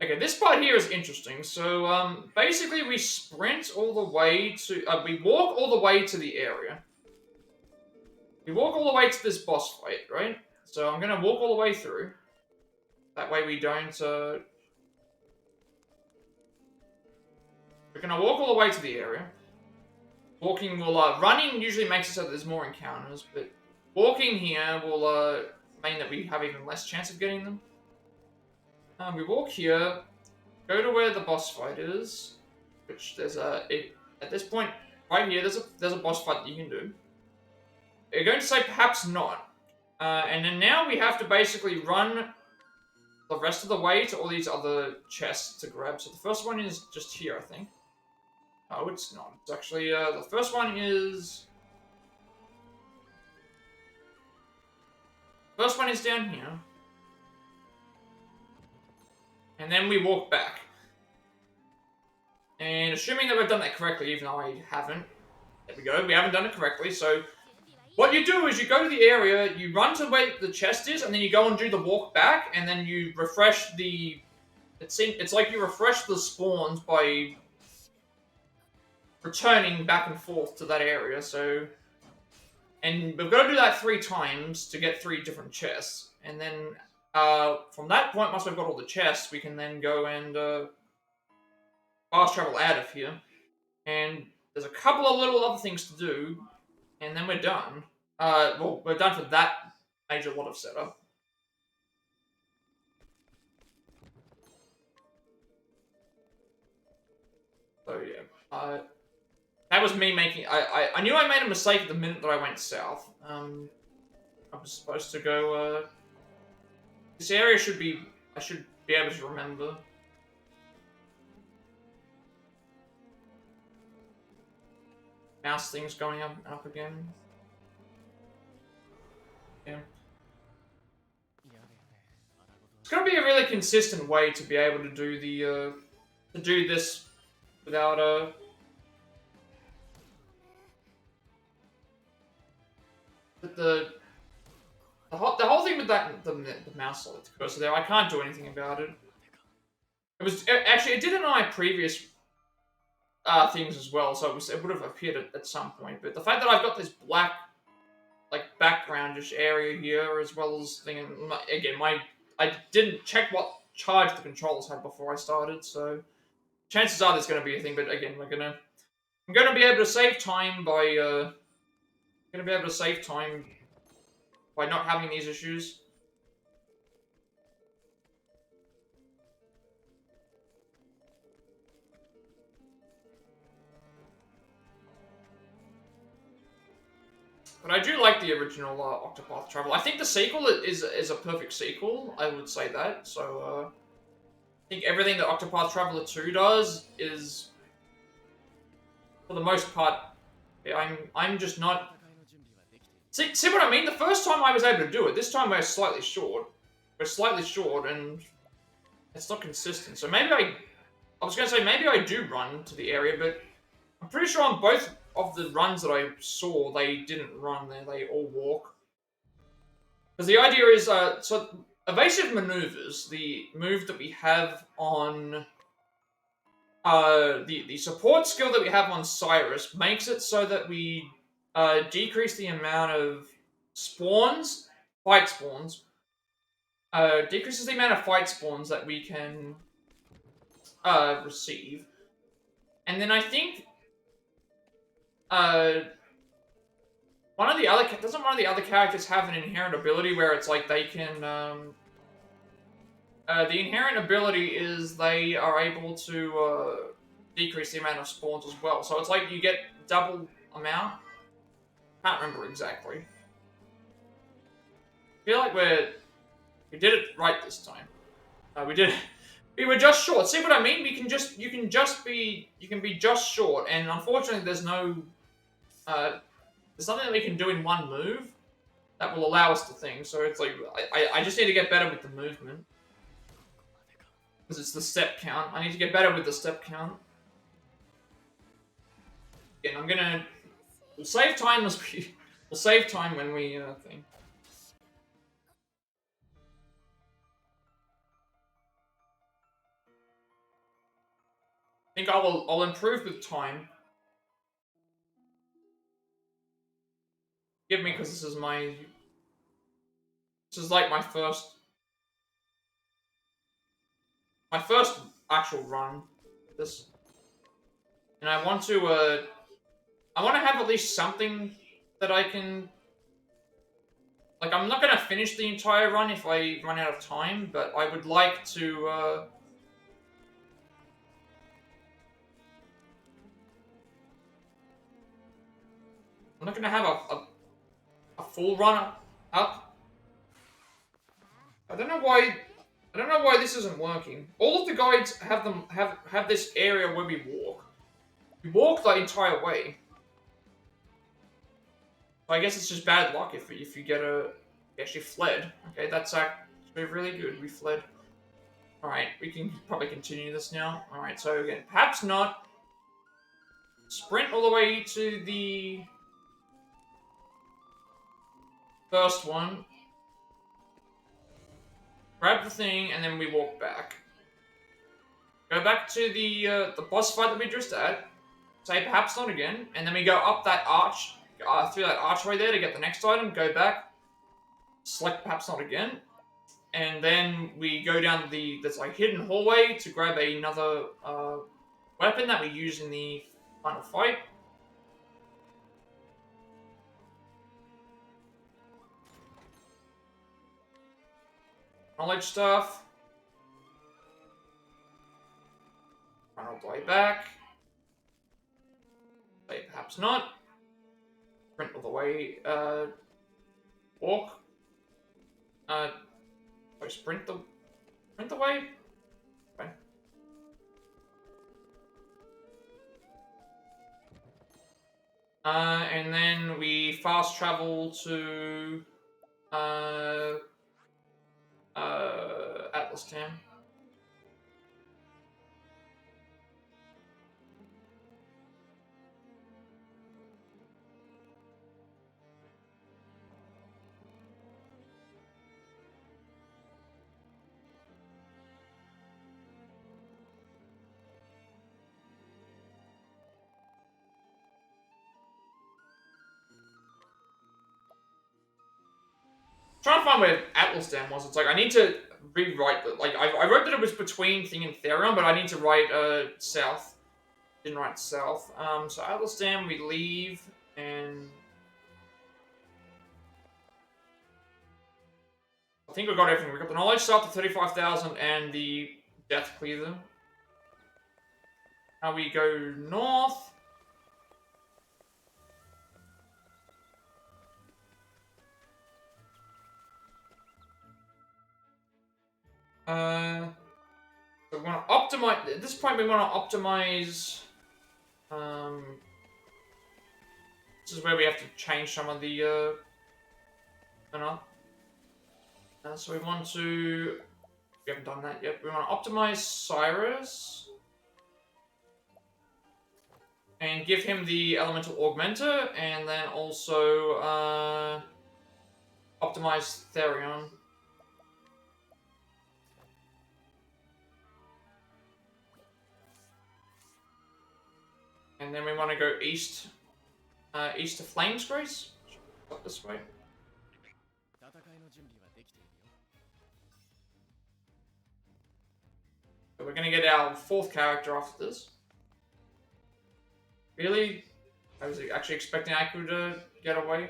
Okay, this part here is interesting. So, basically we sprint all the way to... we walk all the way to the area. We walk all the way to this boss fight, right? So I'm gonna walk all the way through. That way we don't, We're gonna walk all the way to the area. Walking will, running usually makes it so that there's more encounters, but walking here will, mean that we have even less chance of getting them. We walk here, go to where the boss fight is, which there's at this point, right here, there's a boss fight that you can do. You're going to say perhaps not. And then now we have to basically run the rest of the way to all these other chests to grab. So the first one is just here, I think. Oh, it's not. It's actually, the first one is... First one is down here. And then we walk back. And assuming that we've done that correctly, even though I haven't. There we go, we haven't done it correctly, so... What you do is you go to the area, you run to where the chest is, and then you go and do the walk back, and then you refresh the... It's like you refresh the spawns by returning back and forth to that area, so... And we've got to do that 3 times to get 3 different chests. And then, from that point, once we've got all the chests, we can then go and, fast travel out of here. And there's a couple of little other things to do, and then we're done. Well, we're done for that major lot of setup. So, yeah. That was me making... I knew I made a mistake the minute that I went south. I was supposed to go, This area should be... I should be able to remember. Mouse things going up and up again. Yeah. It's gonna be a really consistent way to be able to do the, to do this without, But the whole thing with that the mouse select cursor there, I can't do anything about it. It was actually it did it on my previous things as well, so it would have appeared at some point. But the fact that I've got this black like backgroundish area here as well as thing, again I didn't check what charge the controllers had before I started, so chances are there's going to be a thing. But again, I'm gonna be able to save time by not having these issues. But I do like the original Octopath Traveler. I think the sequel is a perfect sequel. I would say that. So I think everything that Octopath Traveler 2 does is, for the most part, I'm just not. See what I mean? The first time I was able to do it. This time we're slightly short. And it's not consistent. So maybe I was going to say maybe I do run to the area, but I'm pretty sure on both of the runs that I saw, they didn't run there. They all walk. Because the idea is, so evasive maneuvers, the move that we have on the support skill that we have on Cyrus makes it so that we decrease the amount of fight spawns, decreases the amount of fight spawns that we can receive. And then I think one of the other characters have an inherent ability where it's like they can the inherent ability is they are able to decrease the amount of spawns as well. So it's like you get double amount. Can't remember exactly. I feel like we did it right this time. We did. We were just short. See what I mean? You can be just short, and unfortunately, there's nothing that we can do in one move that will allow us to think. So it's like I just need to get better with the movement because it's the step count. I need to get better with the step count. Again, we'll save time when we think. I think I'll improve with time. Give me, because this is like my first actual run. And I want to have at least something that I can. Like, I'm not gonna finish the entire run if I run out of time, but I would like to. I'm not gonna have a full run up. I don't know why this isn't working. All of the guides have this area where we walk. We walk the entire way. So I guess it's just bad luck if you get you actually fled. Okay, that's actually really good. We fled. All right, we can probably continue this now. All right, so again, perhaps not sprint all the way to the first one, grab the thing, and then we walk back. Go back to the boss fight that we just had, say perhaps not again, and then we go up that arch, through that archway there to get the next item, go back, select perhaps not again, and then we go down this like hidden hallway to grab another weapon that we use in the final fight. Knowledge stuff. Run all the way back. Say perhaps not. Sprint all the way. Walk. Sprint the way. Okay. And then we fast travel to Atlas Town. Trying to find where Atlas Dam was. It's like I need to rewrite the I wrote that it was between Thing and Therion, but I need to write south. Didn't write south. So Atlas Dam we leave and I think we got everything. We got the knowledge stuff, the 35,000, and the death cleaver. Now we go north. So we want to optimize. At this point, we want to optimize. This is where we have to change some of the. So we want to. We haven't done that yet. We want to optimize Cyrus and give him the elemental augmenter, and then also optimize Therion. And then we want to go east, east to Flames Grace. Up this way. So we're gonna get our 4th character after this. Really? I was actually expecting Aku to get away.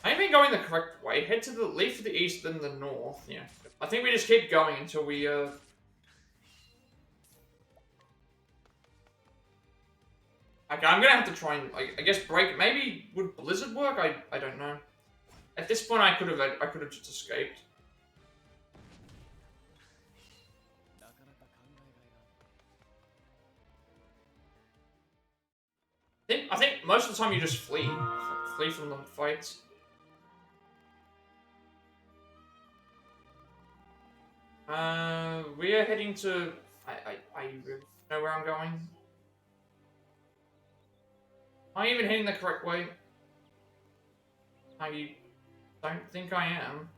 I think going the correct way. Head to the leave to the east, then the north. Yeah, I think we just keep going until we. Okay, I'm gonna have to try and I guess break. Maybe would Blizzard work? I don't know. At this point, I could have just escaped. I think most of the time you just flee from the fights. We are heading to. I really know where I'm going. Am I even heading the correct way? I don't think I am.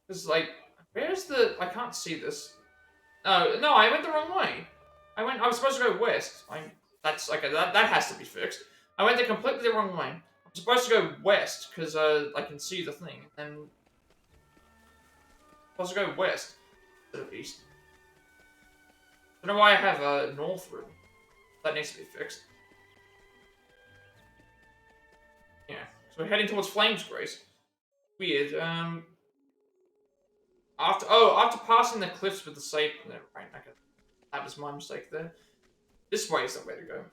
It's like, where's the? I can't see this. Oh no, I went the wrong way. I was supposed to go west. That's okay. That has to be fixed. I went the completely wrong way. I'm supposed to go west because I can see the thing, and I'm supposed to go west instead of east. I don't know why I have a north route. That needs to be fixed. Yeah, so we're heading towards Flames Grace. Weird. After passing the cliffs with the safe. No, right, okay. That was my mistake there. This way is the way to go.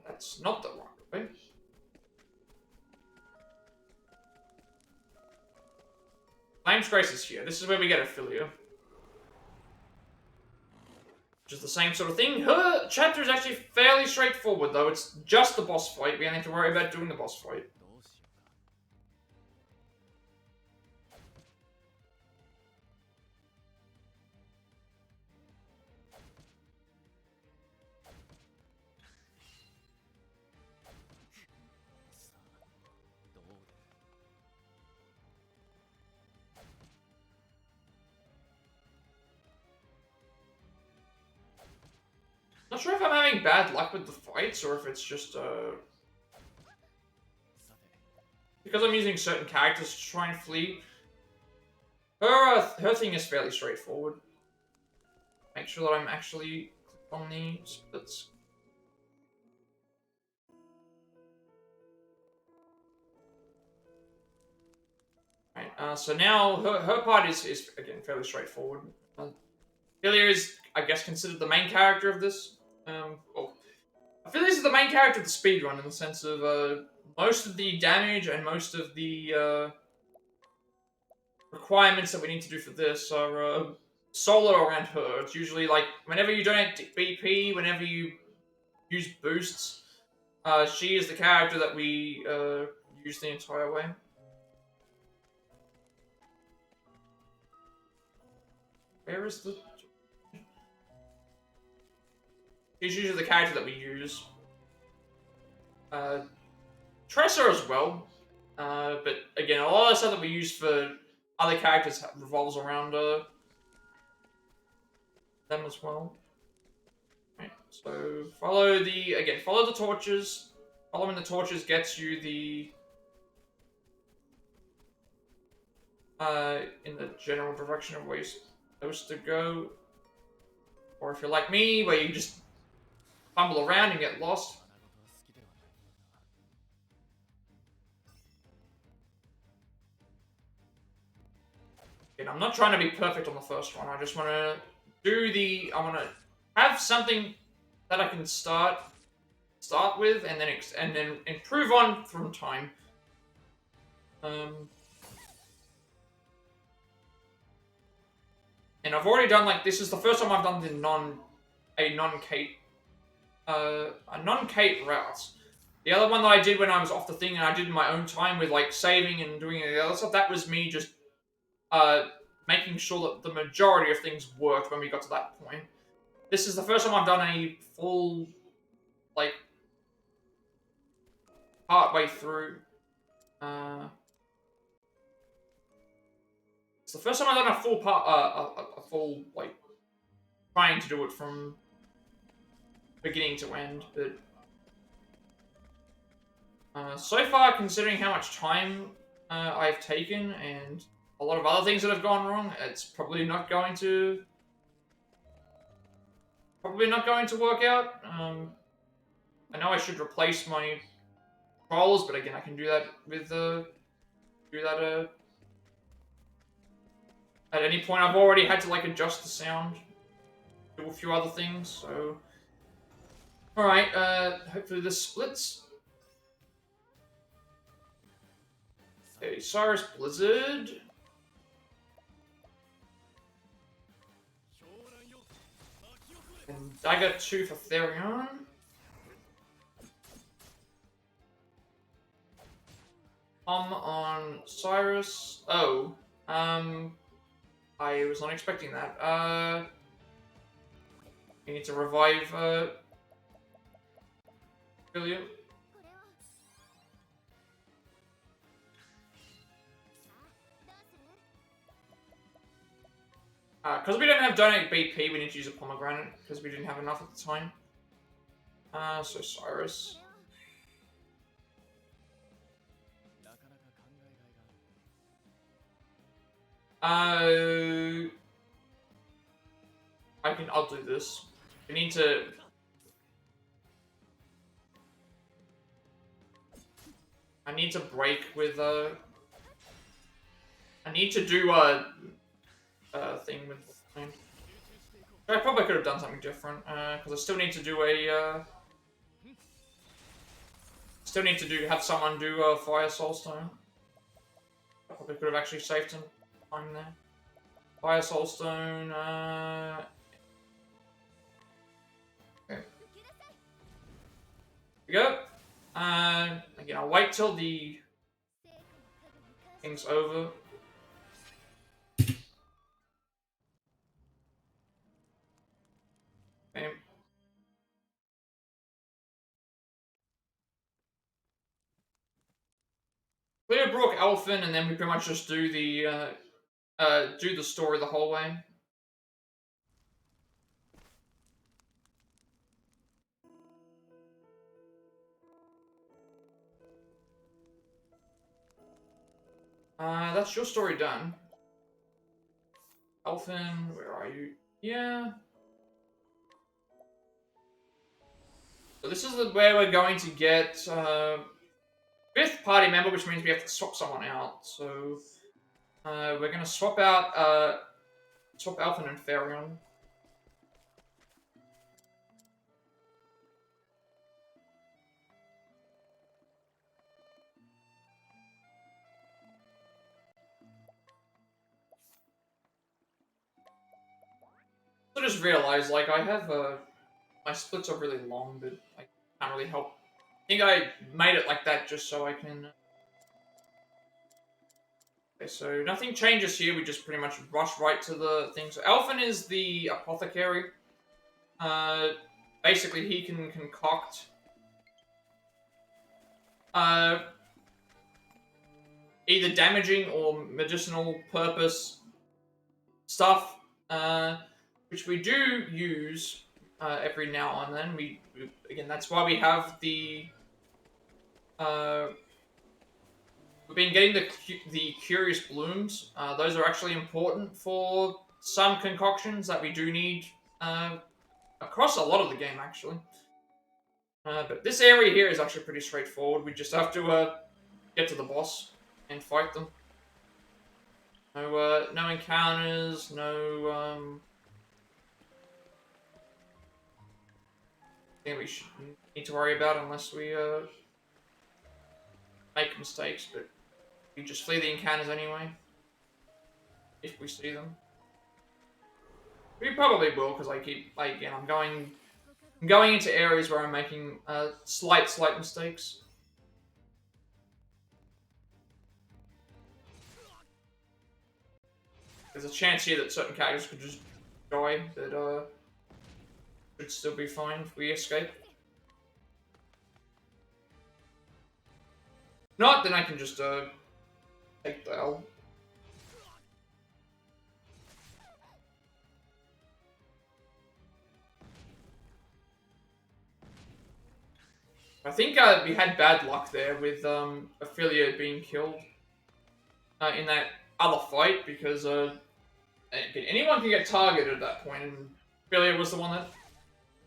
That's not the right way. Flames Grace is here. This is where we get Ophelia. which is the same sort of thing. Her chapter is actually fairly straightforward, though. It's just the boss fight. We don't have to worry about doing the boss fight. Not sure if I'm having bad luck with the fights or if it's just because I'm using certain characters to try and flee. Her thing is fairly straightforward. Make sure that I'm actually on the splits. Right, so now her part is again fairly straightforward. Ophelia is, I guess, considered the main character of this. Well, Ophelia is the main character of the speedrun in the sense of most of the damage and most of the requirements that we need to do for this are solo around her. It's usually like whenever you donate BP, whenever you use boosts, she is the character that we use the entire way. Where is the... She's usually the character that we use. Tressa as well. But again, a lot of the stuff that we use for other characters revolves around them as well. Right, so follow the torches. Following the torches gets you the in the general direction of where you're supposed to go. Or if you're like me, where you just fumble around and get lost. And I'm not trying to be perfect on the first one. I just want to I want to have something that I can start with and then improve on from time. And I've already done, like, this is the first time I've done the non-Kate route. The other one that I did when I was off the thing and I did in my own time with, like, saving and doing the other stuff, that was me just making sure that the majority of things worked when we got to that point. This is the first time I've done a full, like, partway through. It's the first time I've done a full like, trying to do it from beginning to end, but so far, considering how much time I've taken and a lot of other things that have gone wrong, it's probably not going to work out. I know I should replace my controllers, but again, I can do that with at any point. I've already had to, like, adjust the sound, do a few other things, so... Alright, hopefully this splits. Okay, Cyrus Blizzard. And Dagger 2 for Therion. On Cyrus. Oh, I was not expecting that. We need to revive, William. Because we don't have donate BP, we need to use a pomegranate, because we didn't have enough at the time. So Cyrus. I'll do this. We need to... I need to break with, I need to do a thing with the thing. I probably could have done something different, because I still need to do a, have someone do a Fire Soulstone. I probably could have actually saved some time there. Fire Soulstone, we go. Again, I'll wait till the thing's over. Okay. Clear Brook Elfin, and then we pretty much just do the story the whole way. That's your story done. Elfin, where are you? Yeah. So this is where we're going to get 5th party member, which means we have to swap someone out. So we're gonna swap out Elfin and Farion. I just realized, like, I have my splits are really long, but I can't really help. I think I made it like that just so I can. Okay, so nothing changes here. We just pretty much rush right to the thing. So Elfin is the apothecary. Basically he can concoct either damaging or medicinal purpose stuff, which we do use every now and then. We again, that's why we have the we've been getting the curious blooms. Those are actually important for some concoctions that we do need across a lot of the game, actually. But this area here is actually pretty straightforward. We just have to get to the boss and fight them. No encounters, no thing we should need to worry about unless we make mistakes. But we just flee the encounters anyway if we see them. We probably will, because again, I'm going into areas where I'm making slight mistakes. There's a chance here that certain characters could just die, but should still be fine if we escape. Not, then I can just take the L. I think we had bad luck there with Affiliate being killed in that other fight, because anyone can get targeted at that point, and Affiliate was the one that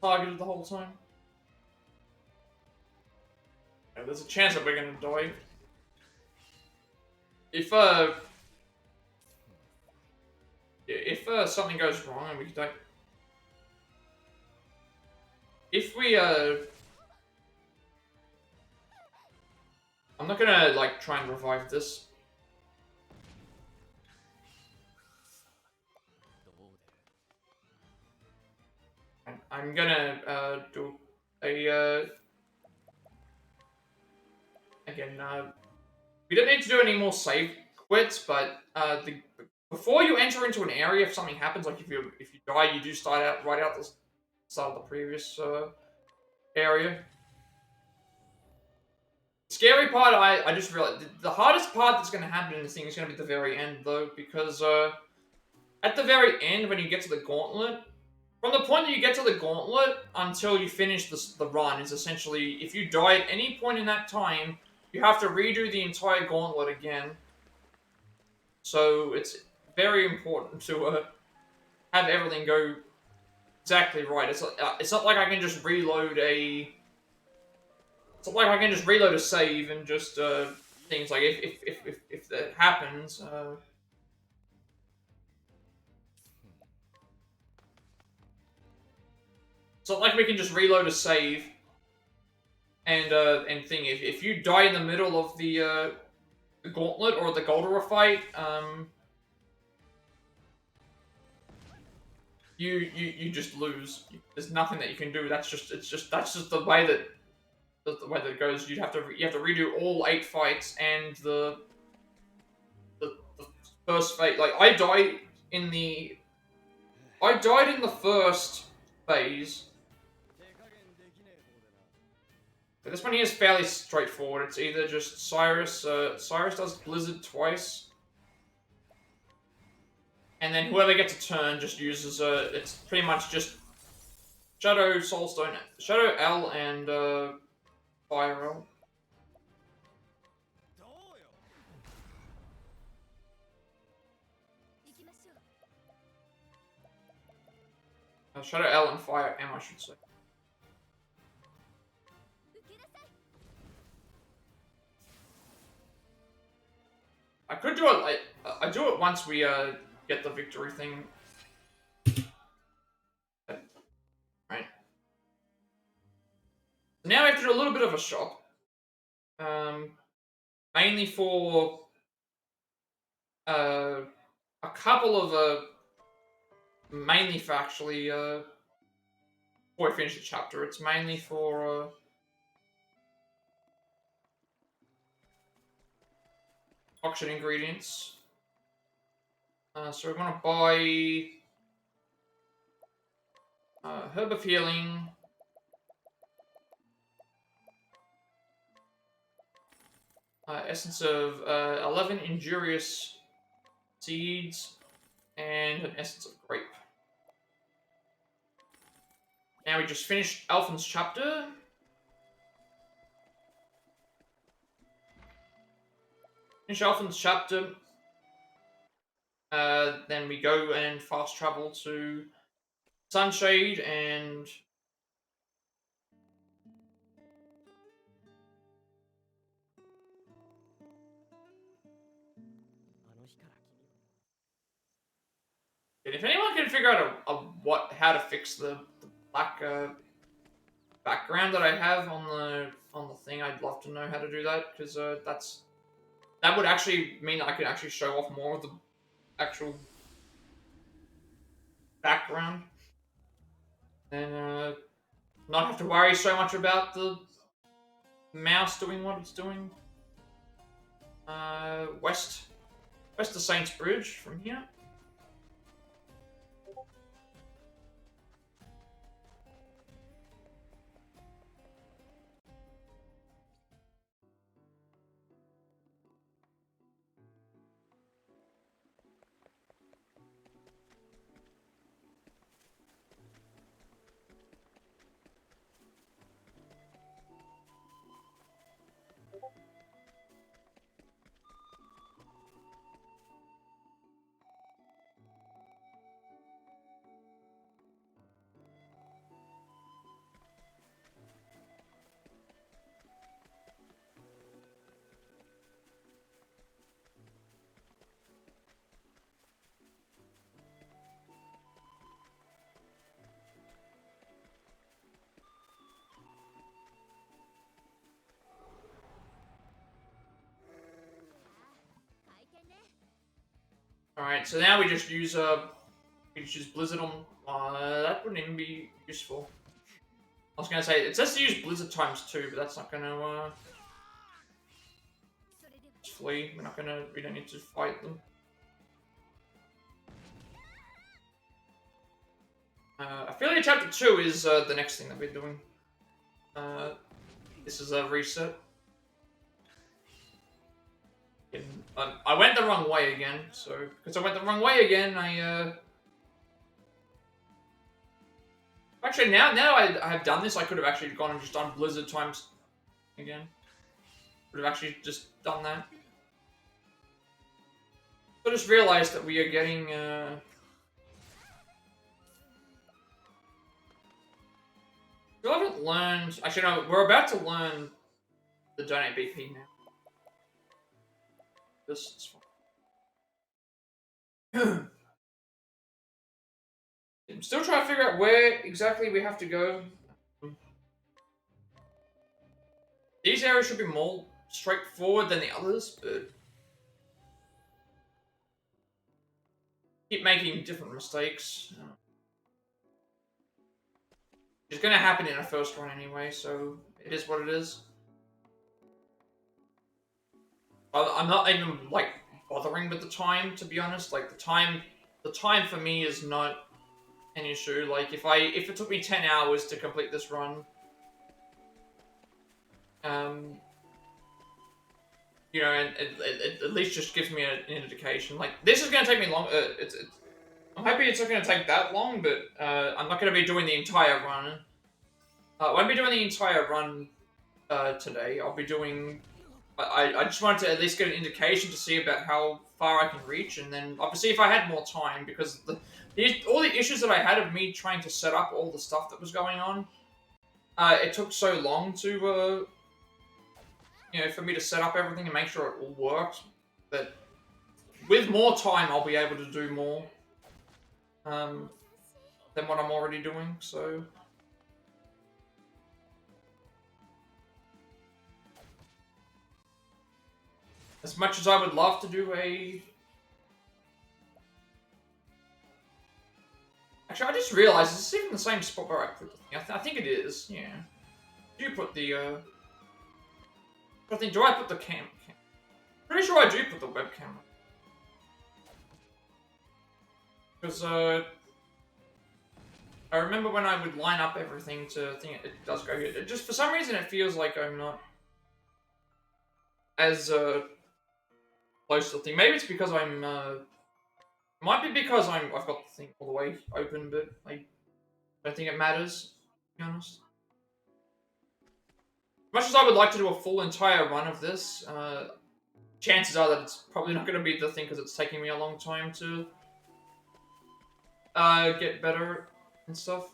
targeted the whole time. Yeah, there's a chance that we're gonna die. If something goes wrong and we don't, if we I'm not gonna like try and revive this. I'm gonna do a again. We don't need to do any more save quits, but before you enter into an area, if something happens, like if you die, you do start out right out the start of the previous area. Scary part, I just realized the hardest part that's going to happen in this thing is going to be at the very end, though, because at the very end, when you get to the gauntlet, from the point that you get to the gauntlet until you finish the run, is essentially, if you die at any point in that time, you have to redo the entire gauntlet again. So it's very important to have everything go exactly right. It's not like I can just reload a. It's not like I can just reload a save and just things like if that happens. It's not like we can just reload a save and thing. If you die in the middle of the gauntlet or the Galdera fight, you just lose. There's nothing that you can do. That's just the way that the way that it goes, you have to redo all 8 fights and the first phase. Like I died in the first phase. But this one here is fairly straightforward. It's either just Cyrus. Cyrus does Blizzard twice, and then whoever gets a turn just uses it's pretty much just Shadow Soulstone, Shadow L, and Fire L. Shadow L and Fire M, I should say. I could do it. I do it once we get the victory thing. Right. Now we have to do a little bit of a shop. Mainly for a couple of mainly for actually before I finish the chapter, it's mainly for auction ingredients. So we want to buy Herb of Healing, Essence of 11 Injurious Seeds, and an Essence of Grape. Now we just finished Alphen's chapter. Finish Alphen's chapter. Then we go and fast travel to Sunshade and if anyone can figure out how to fix the black background that I have on the thing, I'd love to know how to do that, because that would actually mean I could actually show off more of the actual background and not have to worry so much about the mouse doing what it's doing. West of Saints Bridge from here. Alright, so now we just use Blizzard on that wouldn't even be useful. I was gonna say it says to use Blizzard ×2, but that's not gonna just flee. We don't need to fight them. Affiliate Chapter 2 is the next thing that we're doing. This is a reset. I went the wrong way again, so because I went the wrong way again, actually now I have done this, I could have actually gone and just done Blizzard times again. Could have actually just done that. I just realized that we are getting we haven't learned. Actually, no, we're about to learn the donate BP now. This is fine. I'm still trying to figure out where exactly we have to go. These areas should be more straightforward than the others, but keep making different mistakes. It's going to happen in a first run anyway, so it is what it is. I'm not even like bothering with the time, to be honest. Like the time for me is not an issue. Like if it took me 10 hours to complete this run, you know, and it at least just gives me an indication. Like this is gonna take me long. I'm happy it's not gonna take that long, but I'm not gonna be doing the entire run. I won't be doing the entire run today. I'll be doing. I just wanted to at least get an indication to see about how far I can reach, and then obviously if I had more time, because all the issues that I had of me trying to set up all the stuff that was going on, it took so long to, you know, for me to set up everything and make sure it all works, that with more time I'll be able to do more than what I'm already doing, so... As much as I would love to do a... Actually, I just realized, is this even the same spot where I put the thing? I think it is, yeah. Do you put the, I think, do I put the cam? Pretty sure I do put the webcam. Because, I remember when I would line up everything to think it does go here. It just, for some reason, it feels like I'm not as, close to the thing. Maybe it's because I'm, might be because I've got the thing all the way open, but I don't think it matters, to be honest. As much as I would like to do a full entire run of this, chances are that it's probably not going to be the thing because it's taking me a long time to get better and stuff.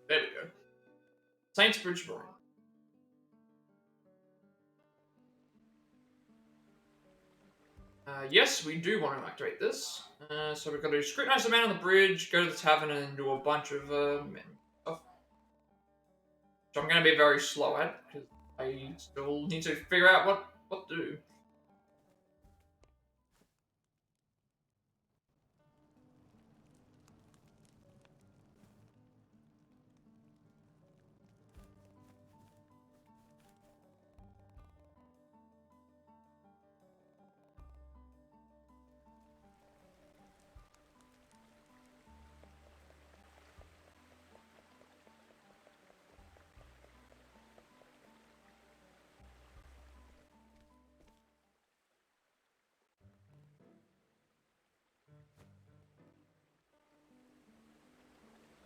There we go. Saints Bridge Boring. Yes, we do want to activate this. So we've got to scrutinize the man on the bridge, go to the tavern, and then do a bunch of stuff. Which I'm going to be very slow at, because I still need to figure out what to do.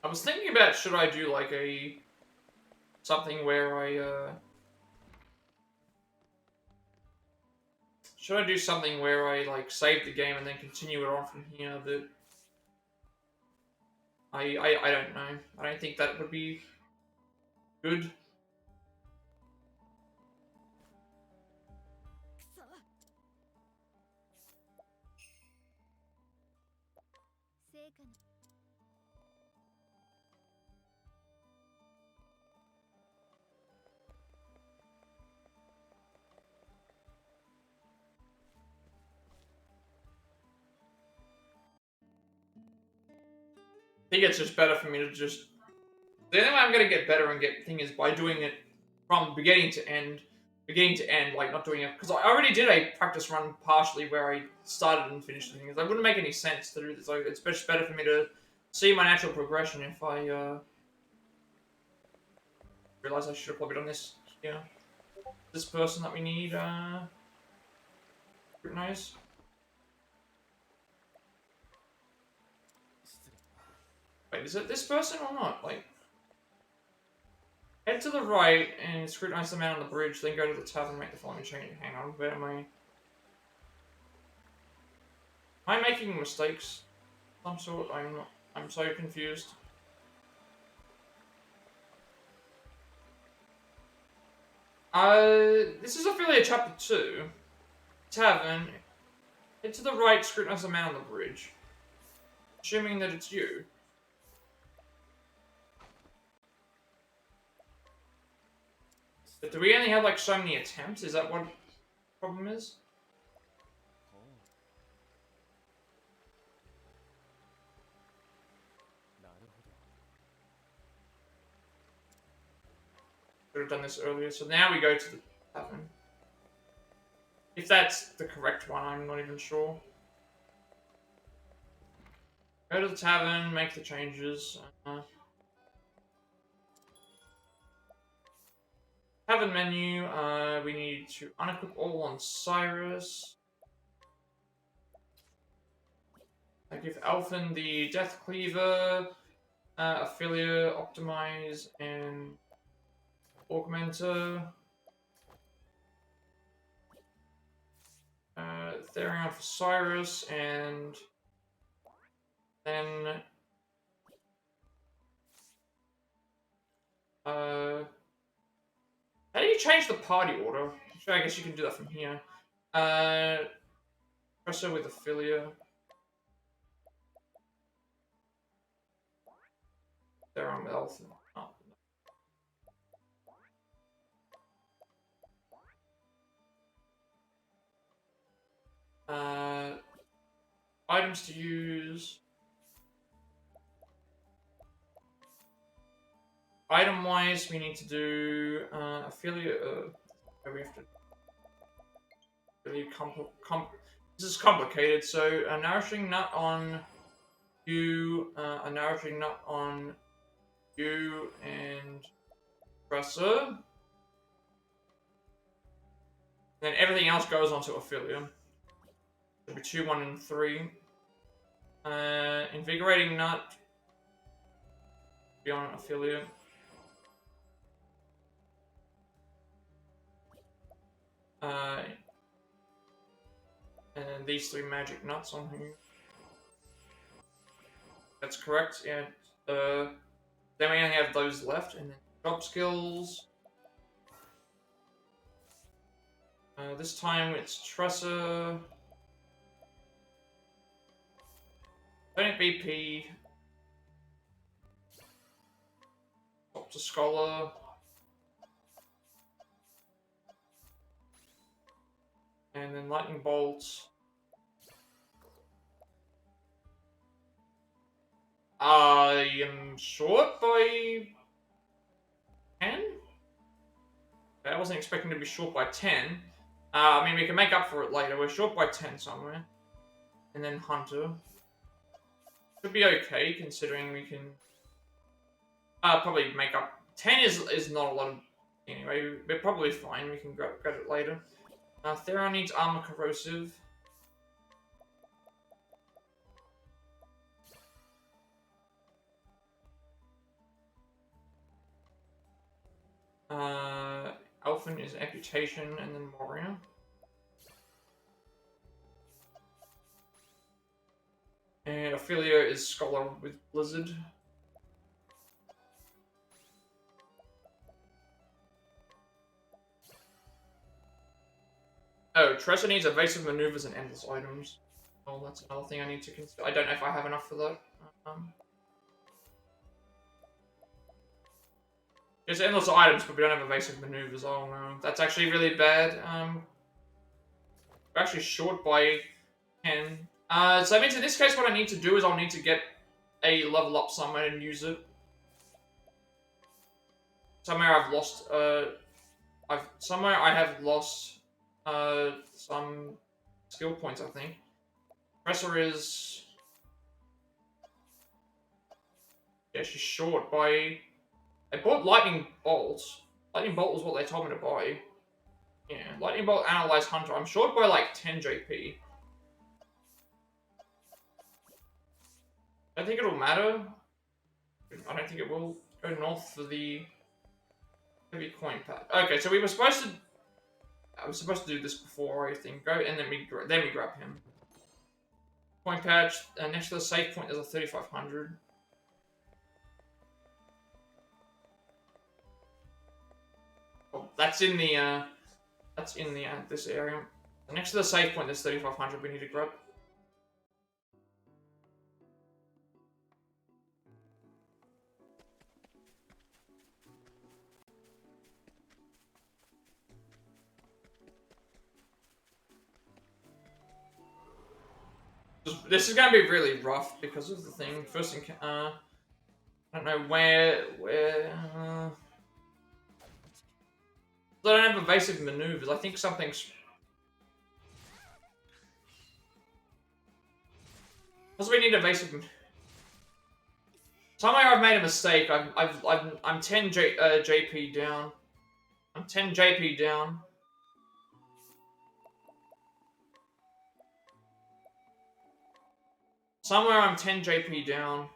I was thinking about, should I do like something where I should I do something where I like save the game and then continue it on from here, but I don't know. I don't think that would be good. I think it's just better for me to just... The only way I'm gonna get better and get thing is by doing it from beginning to end, like not doing it, because I already did a practice run partially where I started and finished things. It wouldn't make any sense to do this. Like, it's just better for me to see my natural progression if I realize I should have probably done this here. This person that we need, scrutinize. Wait, is it this person or not? Like, head to the right and scrutinize the man on the bridge, then go to the tavern and make the following change. Hang on, where am I? Am I making mistakes of some sort? I'm so confused. This is affiliate chapter 2. Tavern. Head to the right, scrutinize the man on the bridge. Assuming that it's you. But do we only have like so many attempts? Is that what the problem is? Should have done this earlier. So now we go to the tavern. If that's the correct one, I'm not even sure. Go to the tavern, make the changes. Tavern menu, we need to unequip all on Cyrus. I give Alphen the Death Cleaver, Affiliate, Optimize, and Augmenter. Therion for Cyrus, and then how do you change the party order? Actually, I guess you can do that from here. Presser with Affiliate. Therion with Alphen. Oh. Items to use. Item-wise, we need to do affiliate. We have to really this is complicated. So a nourishing nut on you, a nourishing nut on you, and Presser. Then everything else goes onto affiliate. Should be 2, 1, and 3. Invigorating nut. Be on affiliate. And these 3 magic nuts on here. That's correct. Yeah. Then we only have those left, and then job skills. This time it's Tresser. Don't BP. Up to Scholar. And then Lightning Bolt. I am short by 10? I wasn't expecting to be short by 10. I mean, we can make up for it later. We're short by 10 somewhere. And then Hunter. Should be okay, considering we can probably make up. 10 is not a lot of. Anyway, we're probably fine. We can get it later. Thera needs armor corrosive. Alphen is amputation, and then Moria. And Ophelia is Scholar with Blizzard. Oh, Tressa needs evasive maneuvers and endless items. Oh, that's another thing I need to consider. I don't know if I have enough for that. There's endless items, but we don't have evasive maneuvers. Oh no, that's actually really bad. We're actually short by 10. So that means in this case, what I need to do is I'll need to get a level up somewhere and use it. Somewhere I've lost. Somewhere I have lost some skill points. I think. Presser is. Yeah, she's short by. I bought Lightning Bolt. Lightning Bolt was what they told me to buy. Yeah, Lightning Bolt, Analyze Hunter. I'm short by like 10 JP. I don't think it'll matter. I don't think it will. Go north for the heavy coin pad. Okay, so we were supposed to. I was supposed to do this before, I think. Go and then we grab him. Coin patch. Next to the save point, there's a 3500. Oh, that's in the this area. Next to the save point, there's 3500. We need to grab. This is gonna be really rough because of the thing. First, I don't know where. I don't have evasive maneuvers. I think something's. Because we need evasive. Somewhere I've made a mistake. I'm 10 JP down. I'm 10 JP down. Somewhere I'm 10 JP down.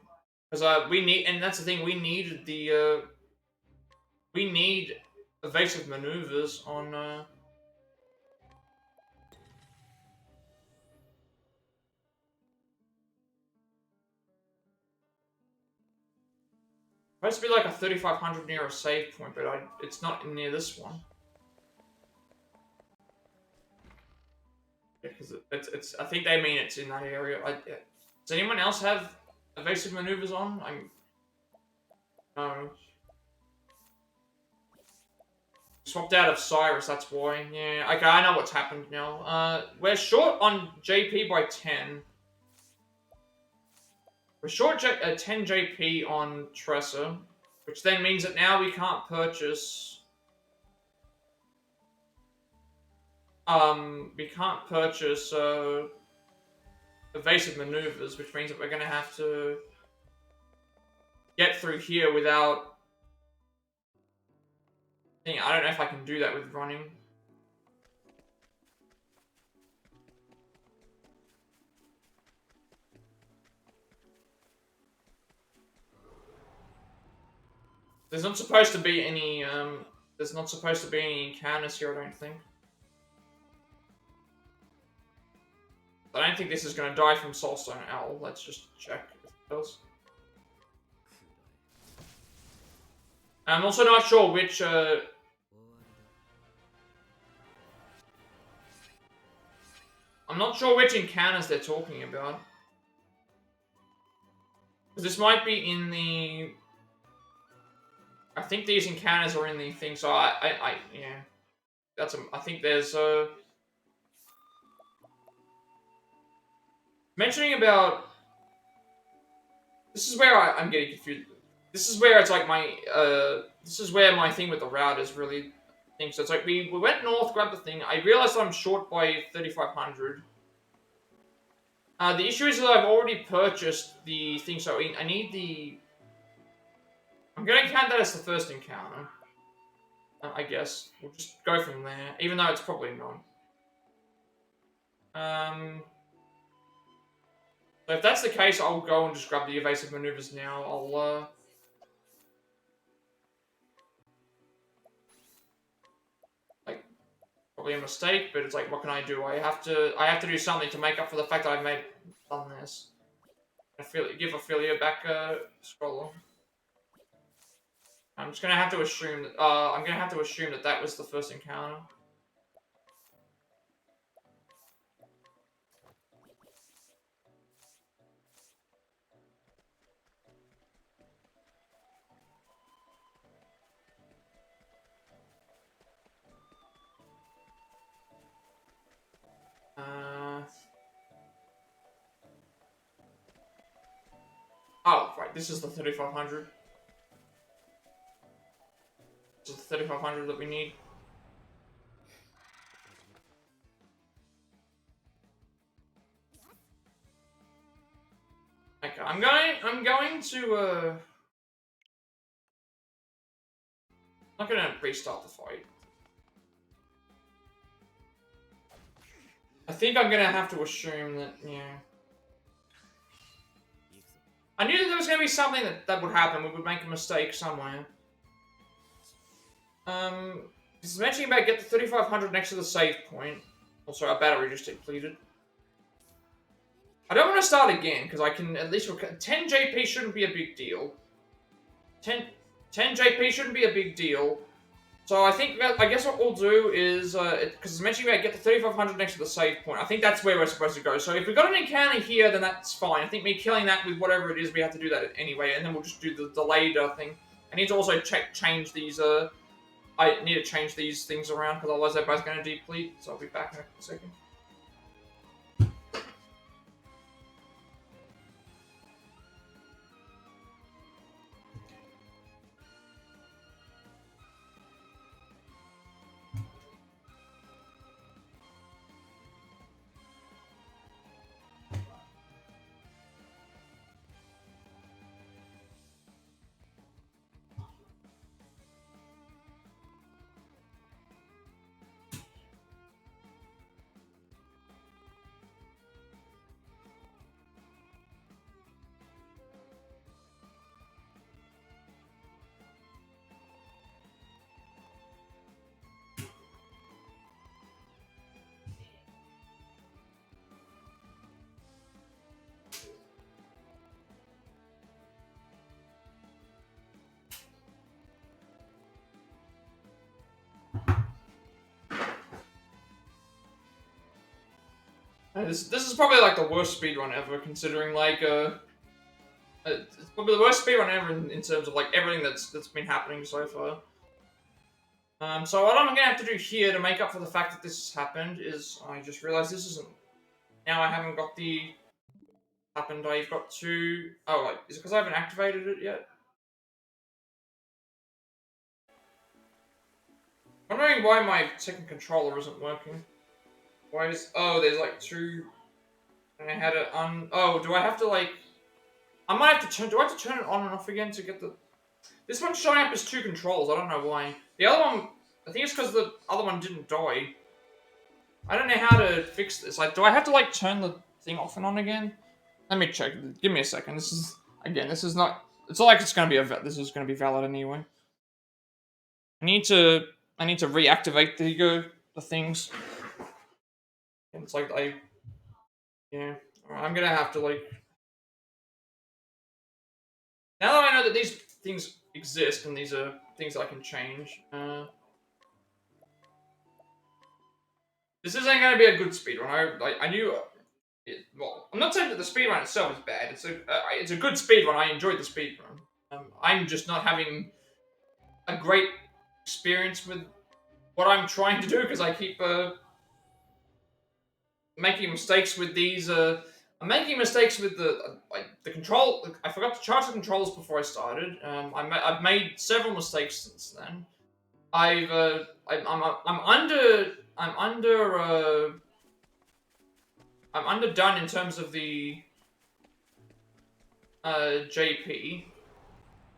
Because we need, and that's the thing, we need the, we need evasive maneuvers on, supposed to be like a 3500 near a save point, but it's not near this one. Yeah, because it's I think they mean it's in that area. Does anyone else have evasive maneuvers on? No. Swapped out of Cyrus, that's why. Yeah, okay, I know what's happened now. We're short on JP by 10. We're short 10 JP on Tressa, which then means that now we can't purchase... evasive maneuvers, which means that we're gonna have to get through here without... I don't know if I can do that with running. There's not supposed to be any, encounters here, I don't think. I don't think this is gonna die from Soulstone Owl. Let's just check if it does. I'm also not sure which, I'm not sure which encounters they're talking about. Because this might be in the... I think these encounters are in the thing, so yeah. I think there's, mentioning about... This is where I'm getting confused. This is where it's like my, this is where my thing with the route is really... So it's like, we went north, grabbed the thing. I realized I'm short by 3,500. The issue is that I've already purchased the thing, so I need the... I'm going to count that as the first encounter. I guess. We'll just go from there, even though it's probably not. So if that's the case, I'll go and just grab the evasive maneuvers now. I'll, like, probably a mistake, but it's like, what can I do? I have to do something to make up for the fact that I've done this. Give Ophelia back a scroller. I'm just gonna have to assume that, I'm gonna have to assume that that was the first encounter. Oh, right, this is the 3,500. This is the 3,500 that we need. Okay, I'm going to, I'm not gonna restart the fight. I think I'm gonna have to assume that, yeah. I knew that there was gonna be something that would happen. We would make a mistake somewhere. This is mentioning about get the 3,500 next to the save point. Also, our battery just depleted. I don't want to start again, because I can at least... 10 JP shouldn't be a big deal. 10 JP shouldn't be a big deal. So I think, I guess what we'll do is, because it's mentioning about get the 3,500 next to the save point. I think that's where we're supposed to go. So if we've got an encounter here, then that's fine. I think me killing that with whatever it is, we have to do that anyway, and then we'll just do the delayed thing. I need to also change these, I need to change these things around, because otherwise they're both going to deplete. So I'll be back in a second. This is probably like the worst speedrun ever, considering like it's probably the worst speedrun ever in terms of like everything that's been happening so far. So what I'm gonna have to do here to make up for the fact that this has happened is I just realized this isn't. Now I haven't got the happened. I've got to. Oh, like is it because I haven't activated it yet? I'm wondering why my second controller isn't working. Why is... Oh, there's like two... And I had it on... Oh, do I have to like... I might have to turn... Do I have to turn it on and off again to get the... This one's showing up as two controls. I don't know why. The other one... I think it's because the other one didn't die. I don't know how to fix this. Like, do I have to like turn the thing off and on again? Let me check. Give me a second. This is... Again, this is not... It's not like it's going to be a... This is going to be valid anyway. I need to reactivate the things. And it's like yeah. I'm gonna have to like. Now that I know that these things exist and these are things I can change. This isn't gonna be a good speedrun. I knew. Well, I'm not saying that the speedrun itself is bad. It's a good speedrun. I enjoyed the speedrun. I'm just not having a great experience with what I'm trying to do because I keep making mistakes with these. I'm making mistakes with the control. I forgot to charge the controls before I started. I've made several mistakes since then. I'm underdone in terms of the JP.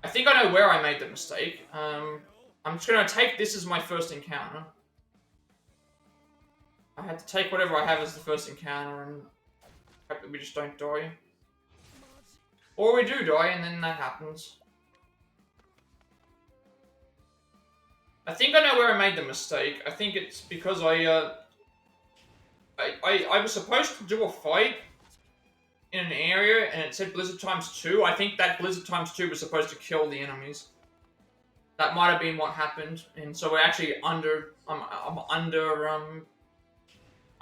I think I know where I made the mistake. I'm just gonna take this as my first encounter. I had to take whatever I have as the first encounter and hope that we just don't die. Or we do die and then that happens. I think I know where I made the mistake. I think it's because I was supposed to do a fight in an area and it said Blizzard times 2. I think that Blizzard times 2 was supposed to kill the enemies. That might have been what happened, and so we're actually under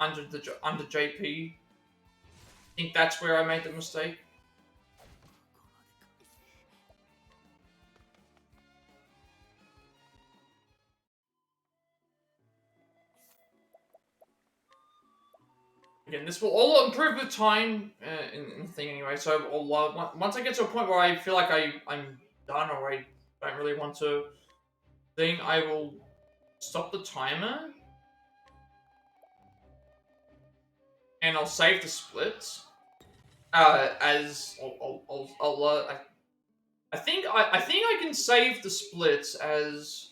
JP. I think that's where I made the mistake. Again, this will all improve with time in the thing anyway. So once I get to a point where I feel like I'm done or I don't really want to thing, I will stop the timer and I'll save the splits as I think I can save the splits as.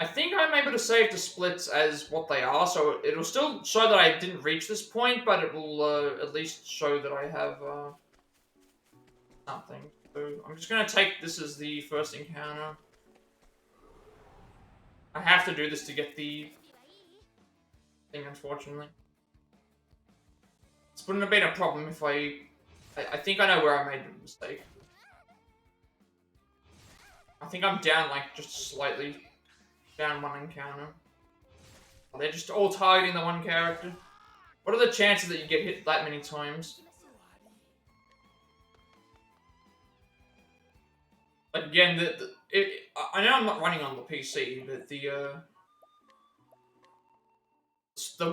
I think I'm able to save the splits as what they are, so it'll still show that I didn't reach this point, but it will at least show that I have something. So I'm just going to take this as the first encounter. I have to do this to get the thing, unfortunately. This wouldn't have been a problem if I think I know where I made the mistake. I think I'm down, like, just slightly. Down one encounter. Oh, they're just all targeting the one character. What are the chances that you get hit that many times? Like, again, I know I'm not running on the PC, but the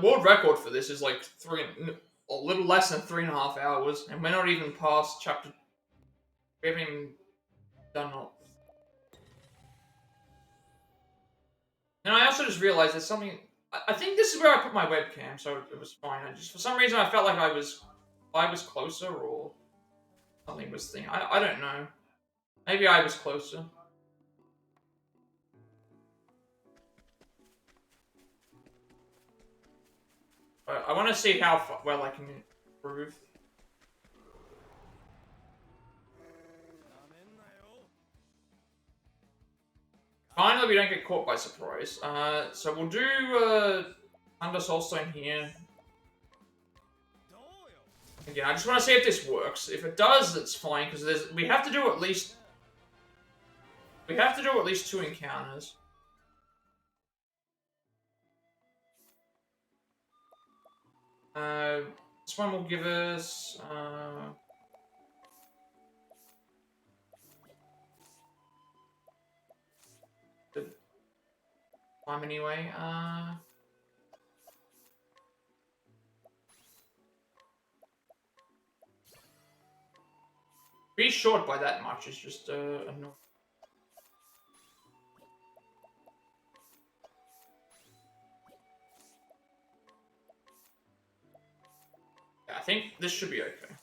world record for this is like a little less than 3.5 hours, and we're not even past chapter. We haven't even done all. And I also just realized there's something. I think this is where I put my webcam, so it was fine. For some reason, I felt like I was closer, or something was thing. I don't know. Maybe I was closer. But I want to see how well I can improve. Finally, we don't get caught by surprise. So we'll do Under Soulstone here. Again, I just want to see if this works. If it does, it's fine because we have to do at least 2 encounters. This one will give us the time anyway. Be short by that much is just annoying. Yeah, I think this should be okay.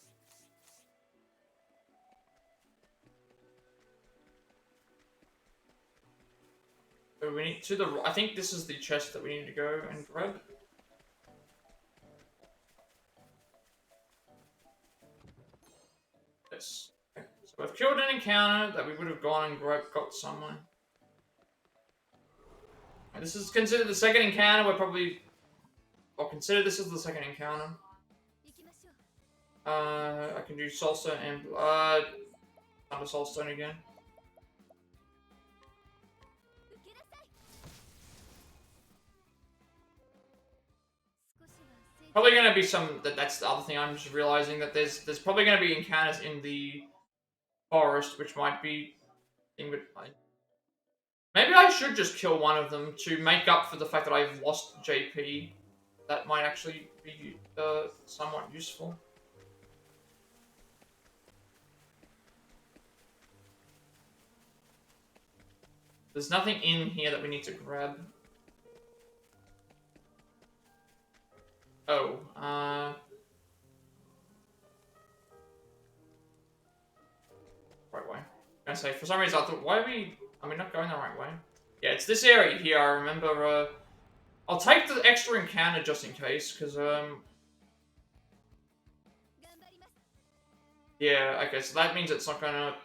So we need to the. I think this is the chest that we need to go and grab. Yes. Okay. So we've killed an encounter that we would have gone and got somewhere. And this is considered the second encounter. We're probably. I'll consider this as the second encounter. I can do Soulstone and under Soulstone again. Probably gonna be some. That's the other thing. I'm just realizing that there's probably gonna be encounters in the forest, which might be. Maybe I should just kill one of them to make up for the fact that I've lost JP. That might actually be somewhat useful. There's nothing in here that we need to grab. Oh, right way. I say, for some reason I thought, why are we not going the right way? Yeah, it's this area here, I remember, I'll take the extra encounter just in case, because, yeah, okay, so that means it's not gonna...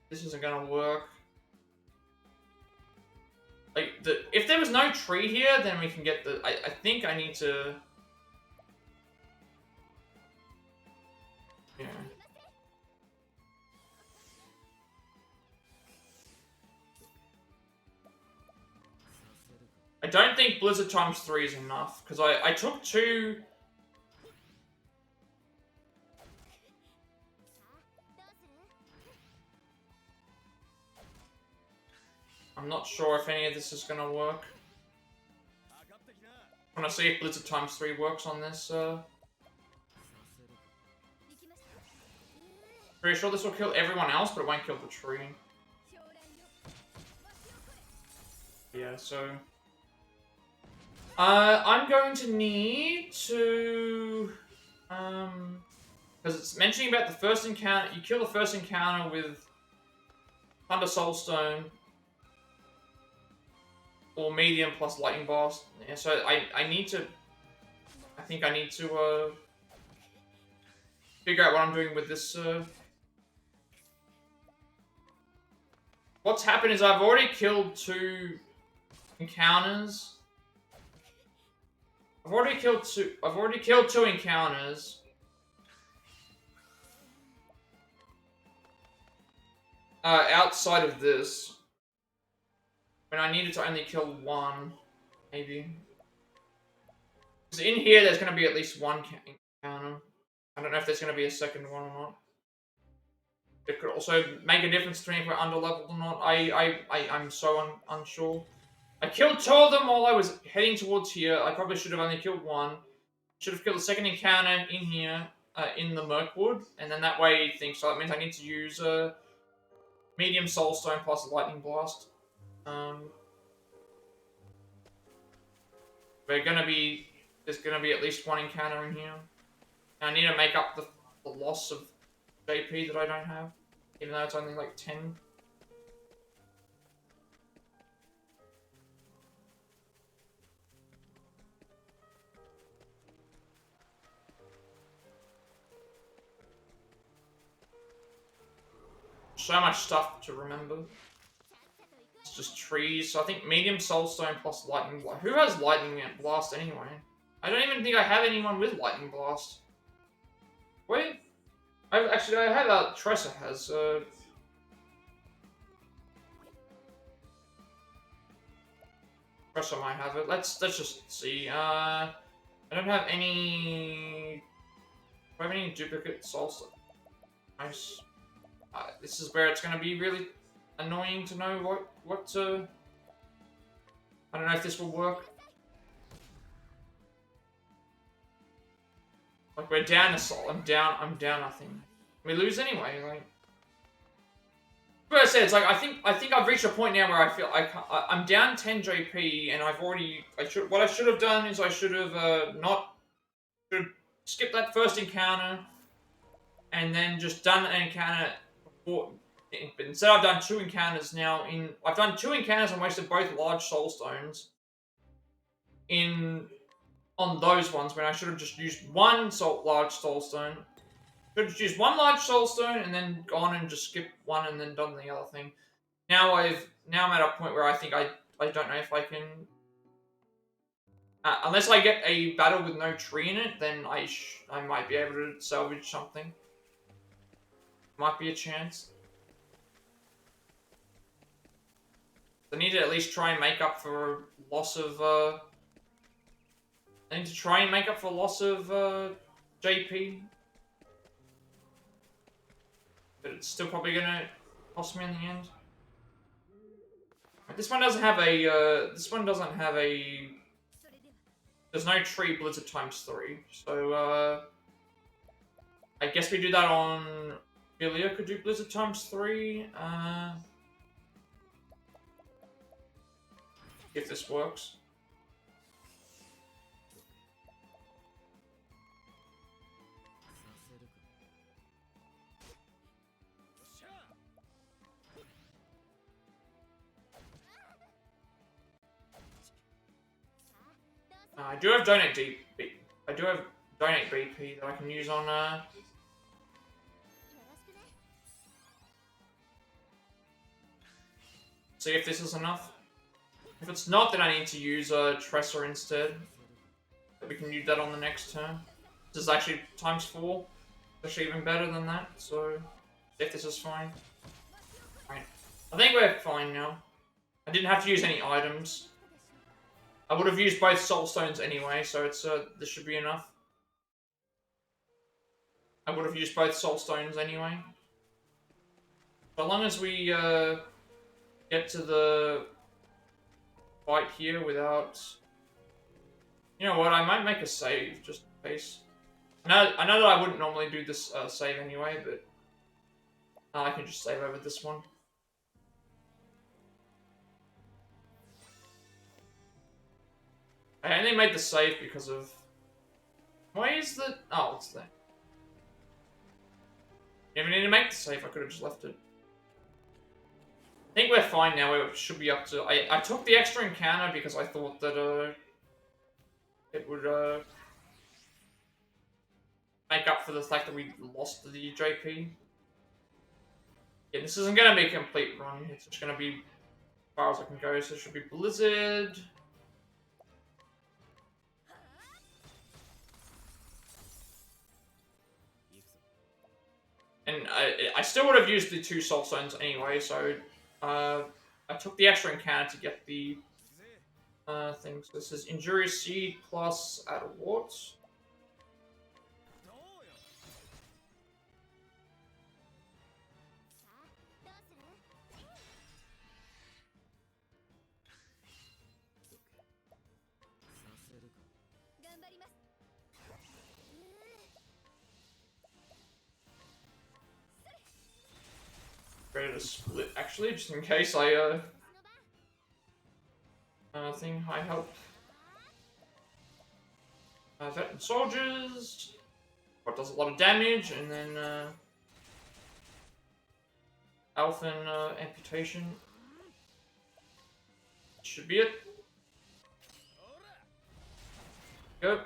This isn't gonna work. Like, if there was no tree here, then we can get the... I think I need to... Yeah. I don't think Blizzard times 3 is enough, because I took 2... I'm not sure if any of this is gonna work. I want to see if Blizzard times 3 works on this. Pretty sure this will kill everyone else, but it won't kill the tree. Yeah, so... I'm going to need to... Because it's mentioning about the first encounter... You kill the first encounter with Thunder Soulstone or medium plus lightning blast. Yeah, so I need to... I think I need to figure out what I'm doing with this. What's happened is I've already killed 2 encounters. I've already killed two encounters. Outside of this. When I needed to only kill 1, maybe. Because in here, there's going to be at least 1 encounter. I don't know if there's going to be a second one or not. It could also make a difference between if we're underleveled or not. I'm so unsure. I killed 2 of them while I was heading towards here. I probably should have only killed 1. Should have killed the second encounter in here, in the Mirkwood. And then that way, so that means I need to use medium Soulstone plus Lightning Blast. There's gonna be at least 1 encounter in here. And I need to make up the loss of JP that I don't have, even though it's only like 10. So much stuff to remember. It's just trees. So I think medium Soulstone plus Lightning Blast. Who has Lightning Blast anyway? I don't even think I have anyone with Lightning Blast. Wait. I have Tressa has. Tressa might have it. Let's just see. I don't have any... Do I have any duplicate salsa? Nice. This is where it's going to be really annoying to know what to... I don't know if this will work. Like, we're down a soul. I'm down nothing. We lose anyway, like... But I said, it's like, I think I've reached a point now where I feel I'm down 10 JP, and I've already... What I should have done is I should have, should skip that first encounter, and then just done an encounter before... But instead I've done 2 encounters now I've done 2 encounters and wasted both large soul stones on those ones when I should have just used one large soul stone. Should have used one large soul stone and then gone and just skipped one and then done the other thing. Now I'm at a point where I think I don't know if I can unless I get a battle with no tree in it, then I might be able to salvage something. Might be a chance. I need to at least try and make up for loss of, I need to try and make up for loss of, JP. But it's still probably gonna cost me in the end. This one doesn't have a, there's no tree blizzard times 3. So, I guess we do that on, Philia could do blizzard times 3, if this works. I do have donate BP. I do have donate BP that I can use on see if this is enough. If it's not, then I need to use Tresor instead. We can use that on the next turn. This is actually times 4. It's actually even better than that, so if this is fine. Right. I think we're fine now. I didn't have to use any items. I would have used both soul stones anyway, so it's this should be enough. I would have used both soul stones anyway. So long as we get to the fight here without... You know what, I might make a save, just in case. I know that I wouldn't normally do this save anyway, but I can just save over this one. I only made the save because of... Why is the... Oh, it's there. Didn't even need to make the save, I could have just left it. I think we're fine now, we should be up to... I took the extra encounter because I thought that, it would, make up for the fact that we lost the JP. Yeah, this isn't gonna be a complete run, it's just gonna be as far as I can go, so it should be Blizzard. And I still would have used the 2 soul stones anyway, so I took the extra encounter to get the things. So this is Injurious Seed plus Add a Wart. Ready to split, actually, just in case I, thing, high help. Veteran Soldiers, what does a lot of damage, and then, Elfin, Amputation. Should be it. Go.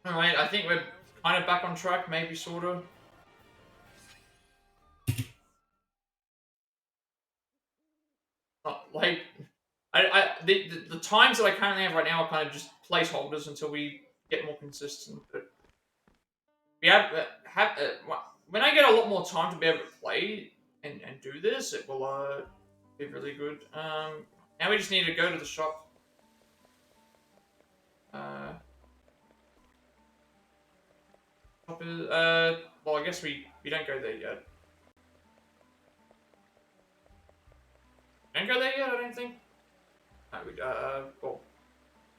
Alright, I think we're kind of back on track, maybe, sort of. Like, the times that I currently have right now are kind of just placeholders until we get more consistent. But we have when I get a lot more time to be able to play and do this, it will be really good. Now we just need to go to the shop. Well, I guess we don't go there yet. Don't go there yet, I don't think. No, well,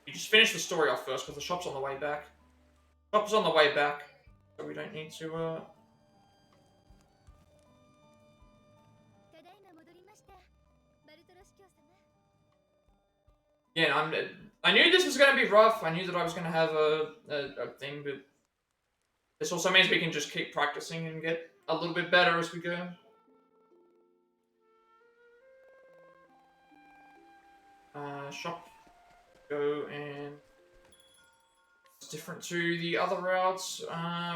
we just finish the story off first, because the shop's on the way back. Shop's on the way back, so we don't need to, Yeah, I knew this was going to be rough. I knew that I was going to have a thing, but this also means we can just keep practicing and get a little bit better as we go. Shop. Go and... It's different to the other routes.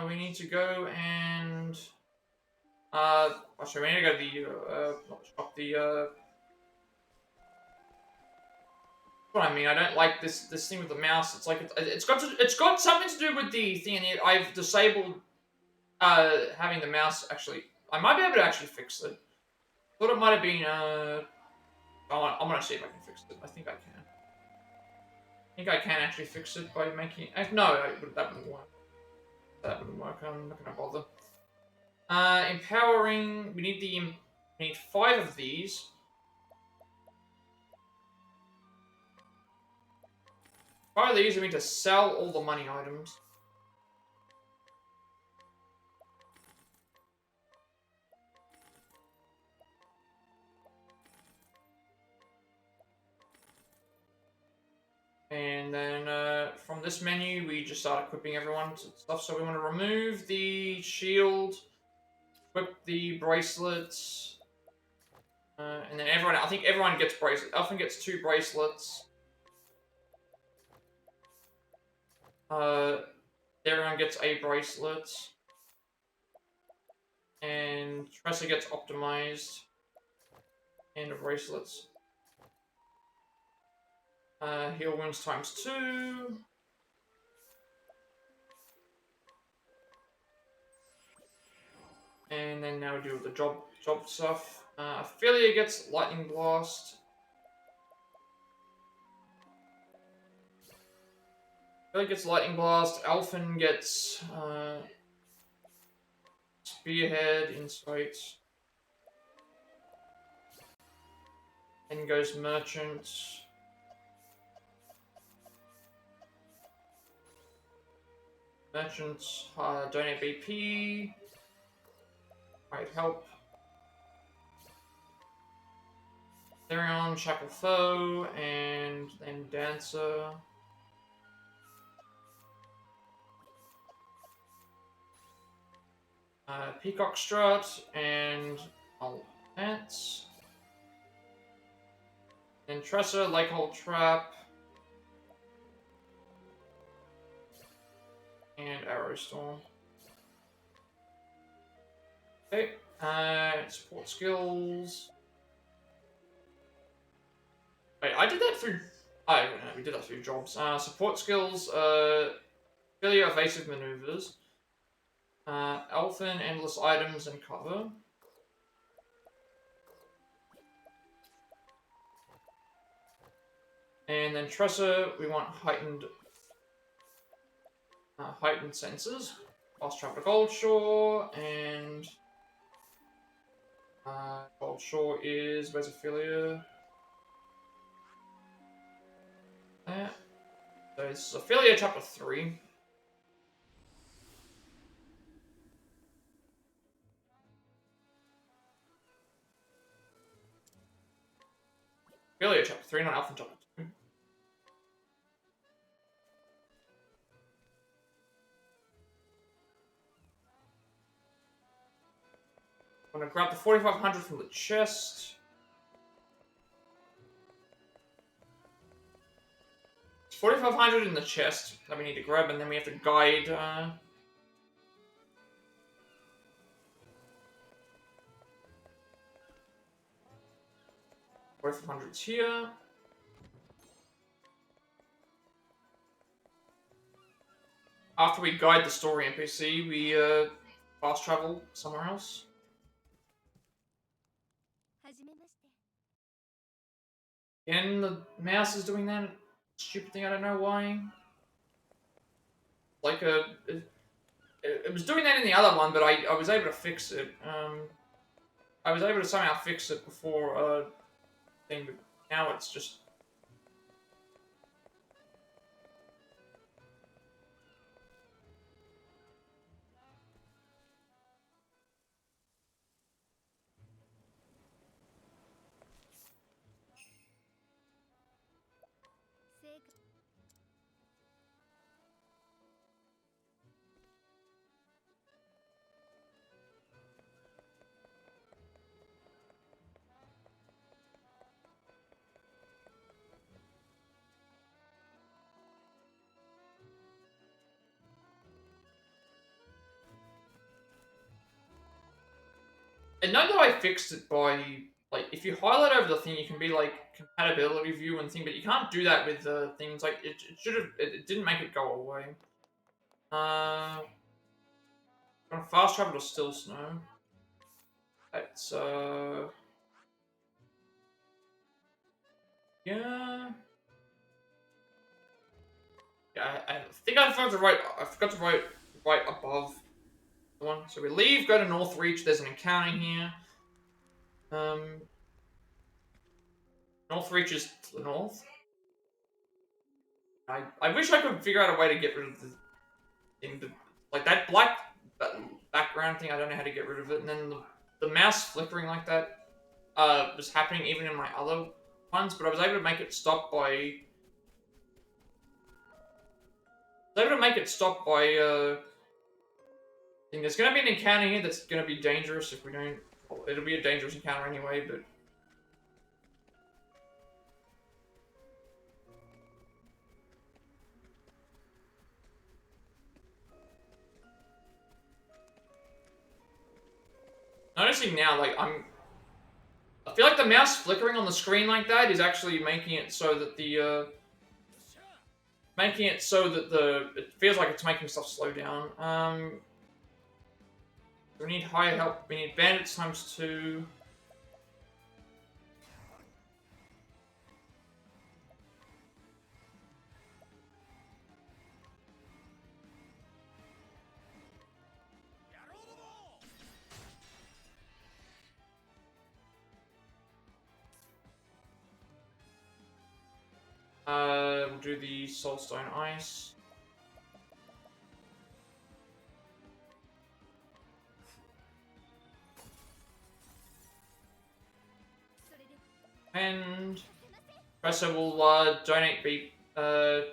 We need to go and... Actually, we need to go to the, not the shop, the, what I mean, I don't like this thing with the mouse. It's like it's got something to do with the thing, and I've disabled having the mouse. Actually, I might be able to actually fix it. Thought it might have been I'm gonna see if I can fix it. I think I can. I think I can actually fix it by making. No, that wouldn't work. That wouldn't work. I'm not gonna bother. Empowering. We need 5 of these. Part of these, we need to sell all the money items. And then from this menu, we just start equipping everyone's stuff. So we want to remove the shield, equip the bracelets, and then everyone. I think everyone gets bracelets. Elfin gets 2 bracelets. Everyone gets a bracelet. And Tressa gets optimized. And a bracelet. Heal wounds ×2. And then now we do the job stuff. Ophelia gets lightning blast. Ophelia gets lightning blast. Elfin gets spearhead, insight. Then goes merchant. Merchants donate BP. Might help. Therion, Shackle Foe, and then Dancer. Peacock Strut, and Pants. Then Tressa, Lakehold Trap. And Arrow Storm. Okay, support skills. Wait, I did that through... Oh, no, we did that through jobs. Support skills, fairly evasive maneuvers. Elfin, endless items and cover. And then Tressa, we want heightened senses. Fast travel to Goldshore, and Goldshore is where's Ophelia? There. So it's Ophelia chapter 3. Ophelia chapter 3, not Elfin chapter 2. I'm gonna grab the 4500 from the chest. It's 4500 in the chest that we need to grab, and then we have to guide. 4500's here. After we guide the story NPC, we fast travel somewhere else. Again, the mouse is doing that stupid thing, I don't know why. like it was doing that in the other one, but I was able to fix it. I was able to somehow fix it before thing, but now it's just. I know that I fixed it by, like, if you highlight over the thing, you can be, like, compatibility view and thing, but you can't do that with things, like, it should have, it didn't make it go away. Fast travel to still snow. That's, yeah. Yeah, I think I forgot to write right above the one. So we leave, go to North Reach, there's an encounter here. North Reach is to the north. I wish I could figure out a way to get rid of the thing, but, like, that black background thing, I don't know how to get rid of it. And then the mouse flickering like that was happening even in my other ones, but I was able to make it stop by... I was able to make it stop by, I think there's going to be an encounter here that's going to be dangerous if we don't... Well, it'll be a dangerous encounter anyway, but... Noticing now, like, I feel like the mouse flickering on the screen like that is actually making it so that the, it feels like it's making stuff slow down. We need higher help. We need bandits ×2. We'll do the Soulstone Ice. And Professor will donate beep. Well,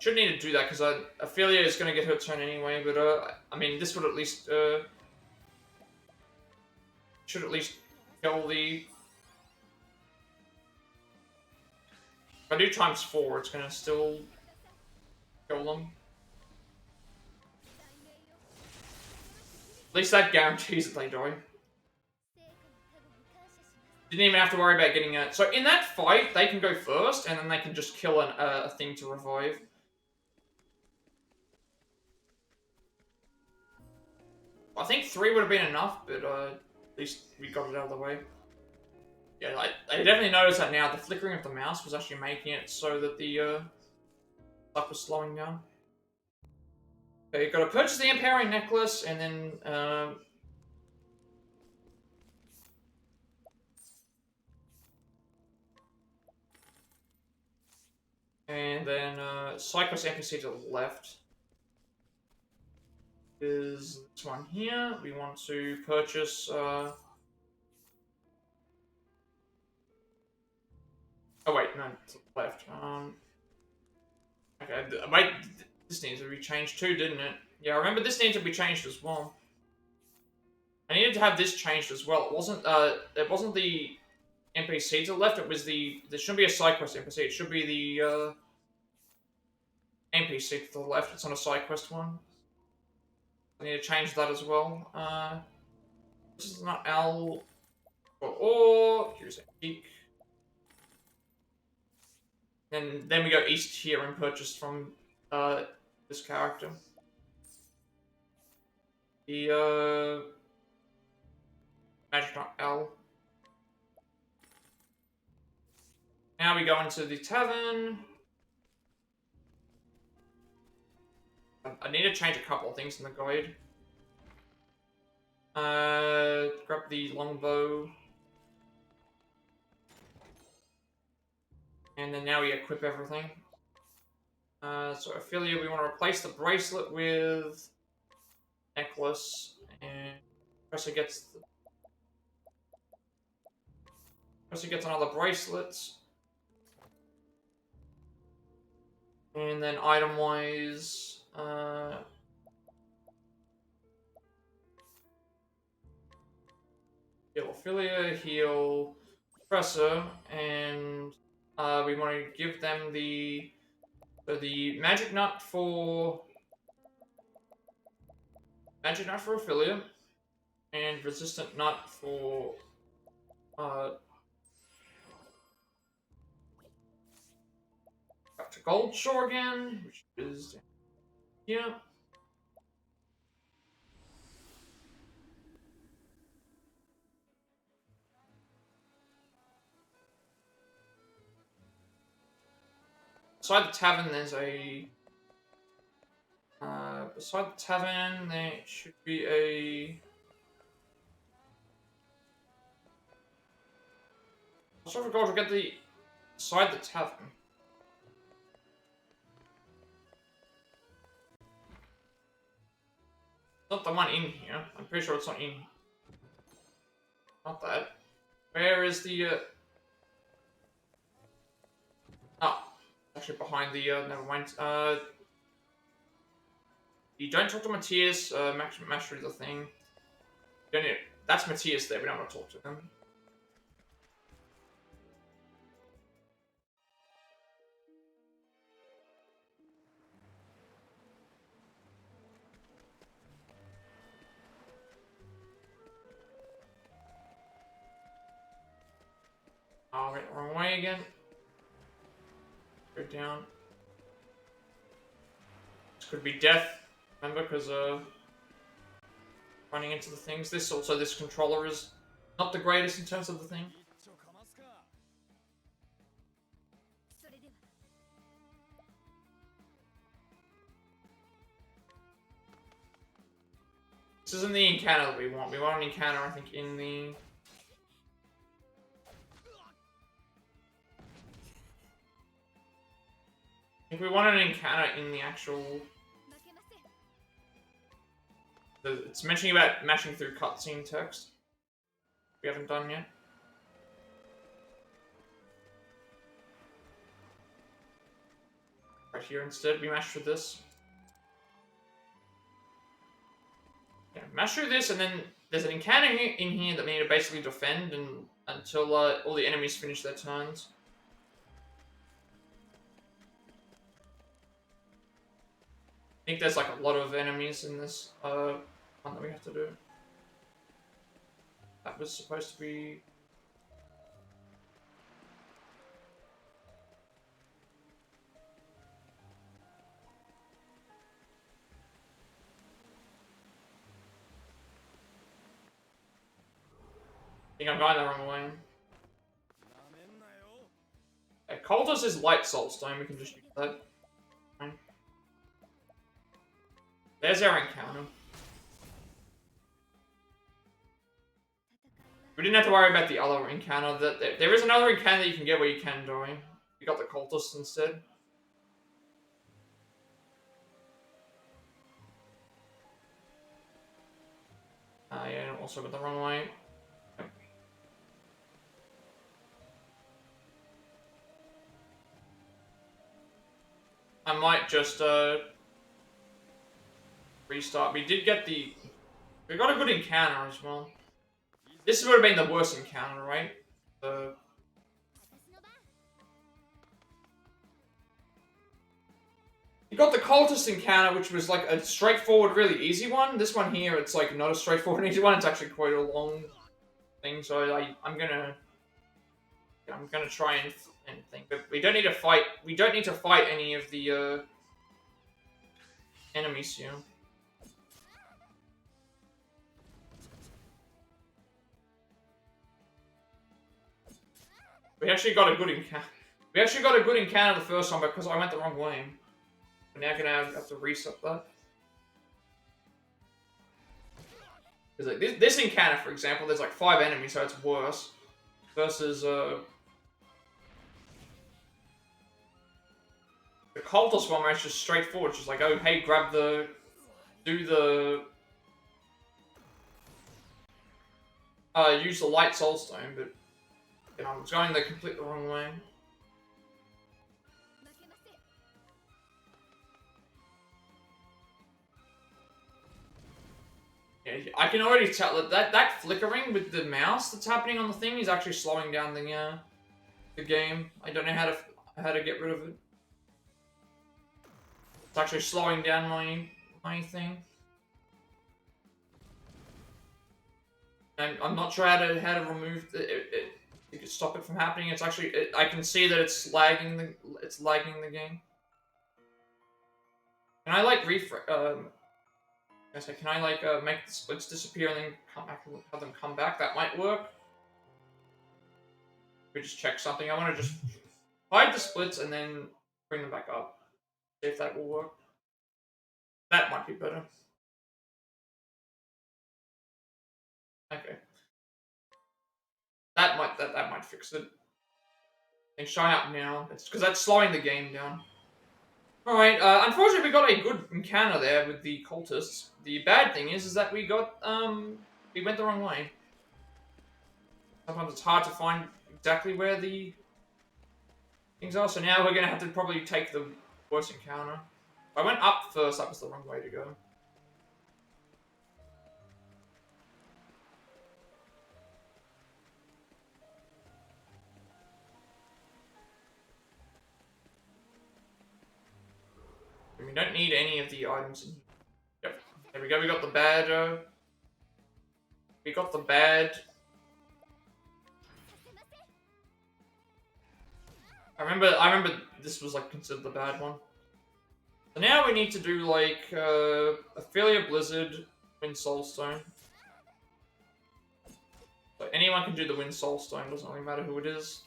shouldn't need to do that because Ophelia is going to get her turn anyway. But I mean, this would at least should at least kill the. If I do ×4, it's going to still kill them. At least that guarantees that they die. Didn't even have to worry about getting it. So in that fight, they can go first, and then they can just kill a thing to revive. I think 3 would have been enough, but at least we got it out of the way. Yeah, I definitely noticed that now. The flickering of the mouse was actually making it so that the stuff was slowing down. Okay, got to purchase the Empowering Necklace, and then Cyclops NPC to the left is this one here. We want to purchase. Oh wait, no, to the left. Okay, wait. This needs to be changed too, didn't it? Yeah, I remember this needs to be changed as well. I needed to have this changed as well. It wasn't the NPC to the left. It was the. There shouldn't be a side quest NPC. It should be the NPC to the left. It's not a side quest one. I need to change that as well. This is not L or here's a peak. And then we go east here and purchase from this character. The magic not L. Now we go into the tavern. I need to change a couple of things in the guide. Grab the longbow. And then now we equip everything. So Ophelia, we want to replace the bracelet with necklace, and Professor gets another bracelet. And then item-wise, heal Ophelia, heal Professor, and we want to give them the magic nut for Ophelia, and resistant nut for back to Gold Shore again, which is here. Beside the tavern, there's a. Beside the tavern, there should be a. I'm sure if we go to get the. Beside the tavern. Not the one in here. I'm pretty sure it's not in. Not that. Where is the. Oh. Actually behind the. Never mind. You don't talk to Matthias. Mastery the thing. You don't need. That's Matthias there. We don't want to talk to him. Oh, went the wrong way again. Go down. This could be death. Remember, because running into the things. This controller is not the greatest in terms of the thing. This isn't the encounter that we want. We want an encounter, I think, in the. I think we want an encounter in the actual. It's mentioning about mashing through cutscene text. We haven't done yet. Right here instead, we mash through this. Yeah, mash through this, and then there's an encounter in here that we need to basically defend until all the enemies finish their turns. I think there's like a lot of enemies in this one that we have to do. That was supposed to be. I think I'm going the wrong way. Okay, Cultus is light soulstone, we can just use that. Fine. There's our encounter. We didn't have to worry about the other encounter. There is another encounter that you can get where you can do it. You got the Cultist instead. Yeah, also went the wrong way. Yep. I might just restart. We did get the. We got a good encounter as well. This would have been the worst encounter, right? You got the Cultist encounter, which was like a straightforward, really easy one. This one here, it's like not a straightforward, easy one. It's actually quite a long thing. So I'm gonna try and think. But we don't need to fight. We don't need to fight any of the enemies here. We actually got a good encounter. We actually got a good encounter the first time because I went the wrong way. But now I'm gonna have to reset that. Because like this encounter, for example, there's like 5 enemies, so it's worse. Versus the cultist one where it's just straightforward. It's just like, oh hey, grab the, do the, use the light soul stone, but you know, I was going the completely wrong way. Yeah, I can already tell that flickering with the mouse that's happening on the thing is actually slowing down the game. I don't know how to get rid of it. It's actually slowing down my thing. I'm not sure how to remove it. You can stop it from happening. It's actually I can see that it's lagging the game. Can I like can I like make the splits disappear and then come back and have them come back? That might work. We just check something. I want to just hide the splits and then bring them back up. See if that will work. That might be better. Okay. That might fix it. And shine up now. It's because that's slowing the game down. Alright, unfortunately we got a good encounter there with the cultists. The bad thing is that we got, we went the wrong way. Sometimes it's hard to find exactly where the things are, so now we're gonna have to probably take the worst encounter. If I went up first, that was the wrong way to go. We don't need any of the items in. Yep. There we go, we got the bad, I remember this was like considered the bad one. So now we need to do like Affiliate Blizzard, Wind Soulstone. So anyone can do the Wind Soulstone, doesn't really matter who it is.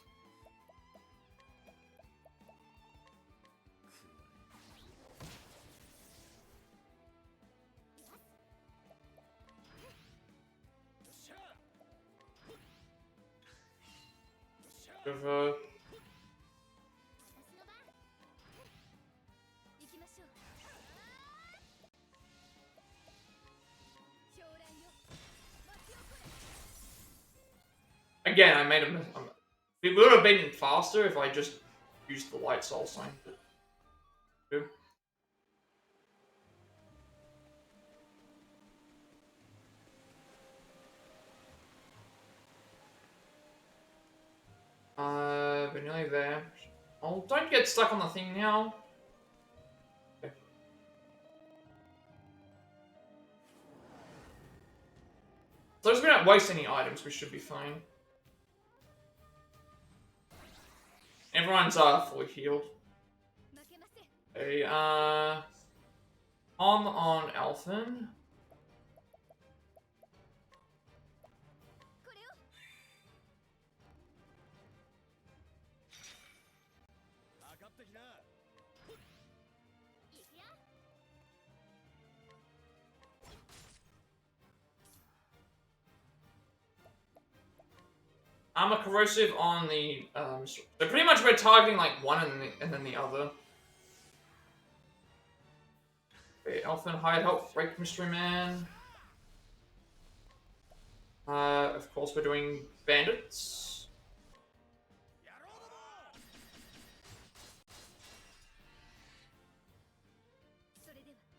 Again, I made a mistake. It would have been faster if I just used the light soul sign. We're nearly there. Oh, don't get stuck on the thing now. Okay. So as we don't waste any items, we should be fine. Everyone's fully healed. Okay, on Elfin. Armor Corrosive on the, so pretty much we're targeting like one and then the other. Okay, Elfin, Hide Help, Break Mystery Man. Of course we're doing Bandits.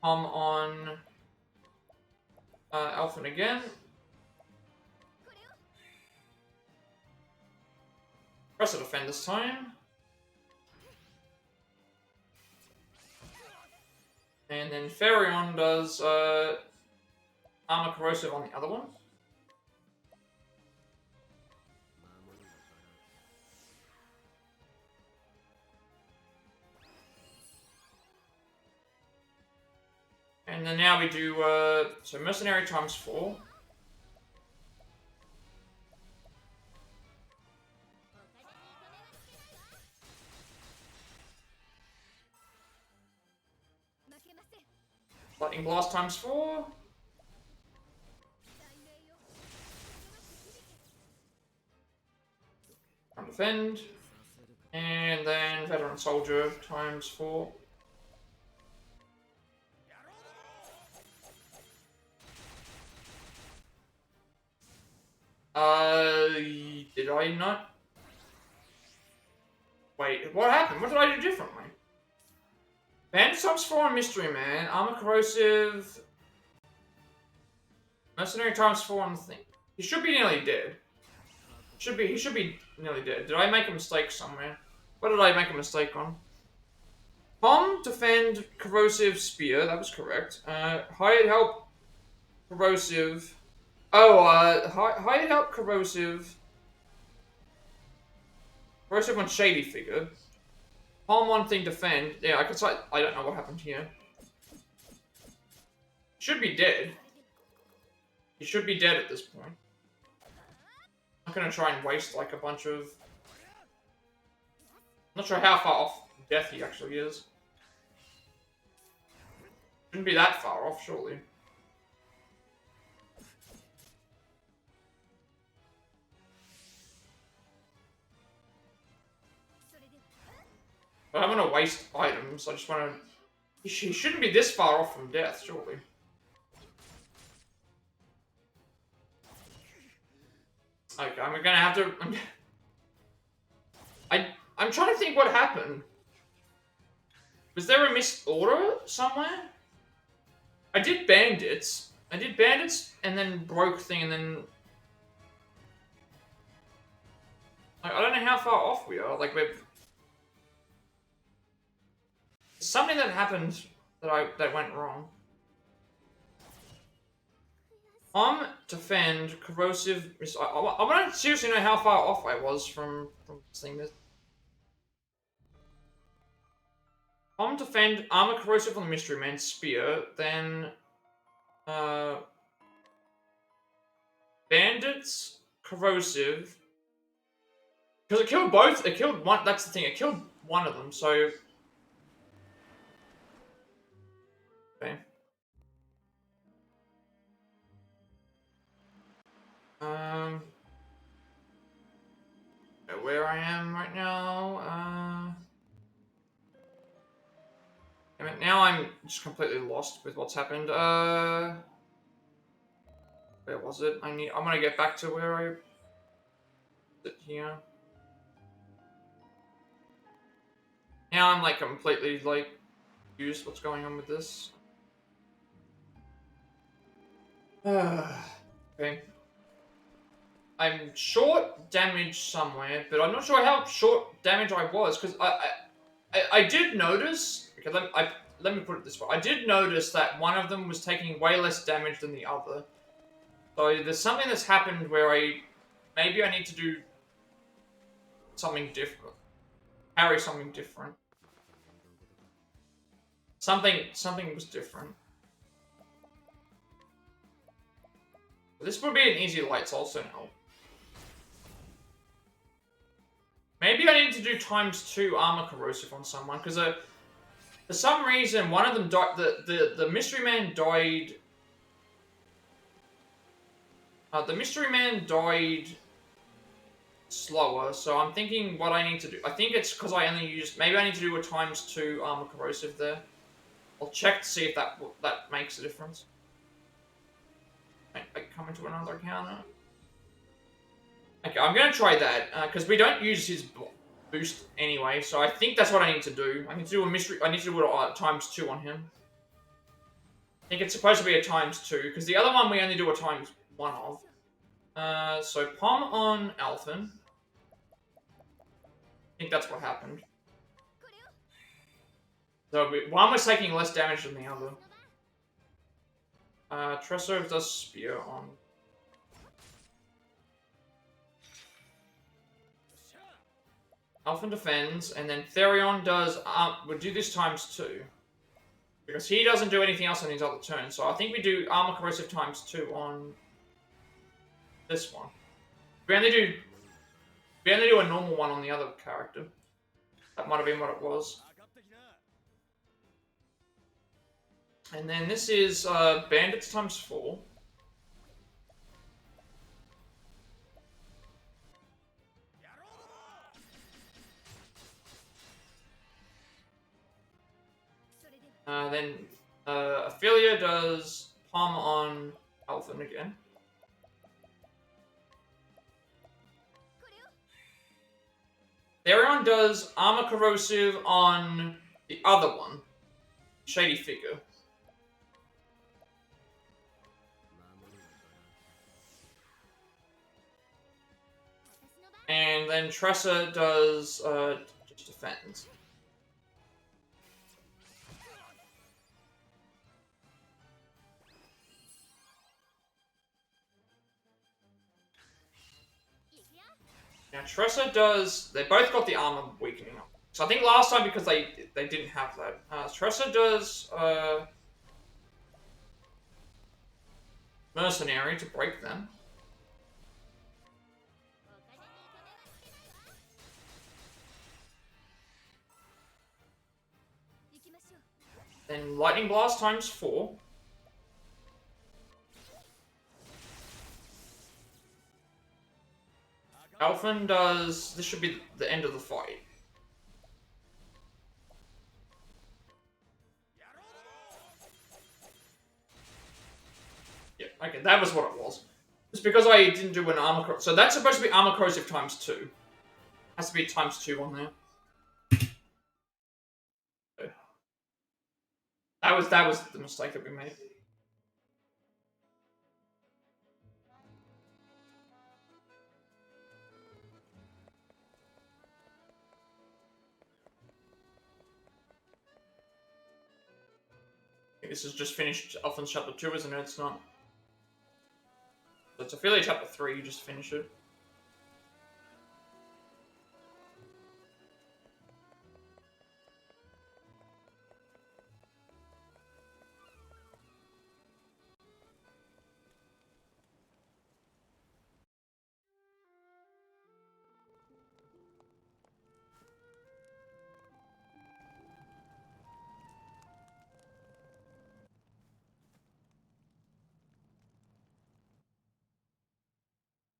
On Elfin again. Press to defend this time. And then Farion does Armor Corrosive on the other one. And then now we do, so Mercenary times 4. Lightning Blast times 4. Defend. And then Veteran Soldier times 4. Did I not? Wait, what happened? What did I do differently? Bandit times 4 on Mystery Man, Armor Corrosive, Mercenary times 4 on the thing. He should be nearly dead. He should be nearly dead. Did I make a mistake somewhere? What did I make a mistake on? Palm, Defend, Corrosive, Spear, that was correct. Hired Help, Corrosive. Oh, Hired Help, Corrosive. Corrosive on Shady Figure. Palm one thing, Defend. Yeah, I don't know what happened here. Should be dead. He should be dead at this point. I'm gonna try and waste like a bunch of... I'm not sure how far off death he actually is. Shouldn't be that far off, surely. But I don't want to waste items, I just want to... He shouldn't be this far off from death, surely. Okay, I'm gonna have to... I'm trying to think what happened. Was there a misorder somewhere? I did bandits. And then broke thing and then... I don't know how far off we are, like we're... Something that happened that went wrong. Defend, Corrosive... I want to seriously know how far off I was from seeing this. Defend, Armor Corrosive on the Mystery Man, Spear, then... Bandits, Corrosive... Because it killed both, it killed one, that's the thing, it killed one of them, so... Okay. Where I am right now, I mean, now I'm just completely lost with what's happened, where was it? I'm gonna get back to where I... Sit here. Now I'm, like, completely, like, confused what's going on with this. Okay. I'm short damage somewhere, but I'm not sure how short damage I was, because I did notice, okay, let me put it this way, I did notice that one of them was taking way less damage than the other. So there's something that's happened where maybe I need to do something different. Carry something different. Something was different. This would be an easy lights also now. Maybe I need to do ×2 armor corrosive on someone, because for some reason one of them died. The Mystery Man died. The Mystery Man died slower, so I'm thinking what I need to do. I think it's because I only used. Maybe I need to do a ×2 armor corrosive there. I'll check to see if that makes a difference. I come into another counter. Okay, I'm gonna try that because we don't use his boost anyway, so I think that's what I need to do. I need to do a mystery. I need to do a ×2 on him. I think it's supposed to be a ×2 because the other one we only do a ×1 of. So Palm on Alphen. I think that's what happened. So one was taking less damage than the other. Tresso does Spear on. Alphen defends, and then Therion does, would do this ×2. Because he doesn't do anything else on his other turn, so I think we do Armor Corrosive ×2 on this one. We only do a normal one on the other character. That might have been what it was. And then this is bandits times 4. Then Ophelia does palm on Alvin again. Therion does armor corrosive on the other one, Shady Figure. And then Tressa does just defend. Now Tressa does. They both got the armor weakening up. So I think last time because they didn't have that. Tressa does mercenary to break them. Then lightning blast times 4. Alphen does. This should be the end of the fight. Yeah, okay, that was what it was. It's because I didn't do an armor. So that's supposed to be armor corrosive times 2. Has to be times 2 on there. That was the mistake that we made. This is just finished Alphen's chapter 2, isn't it? It's not. So it's Ophelia chapter 3, you just finish it.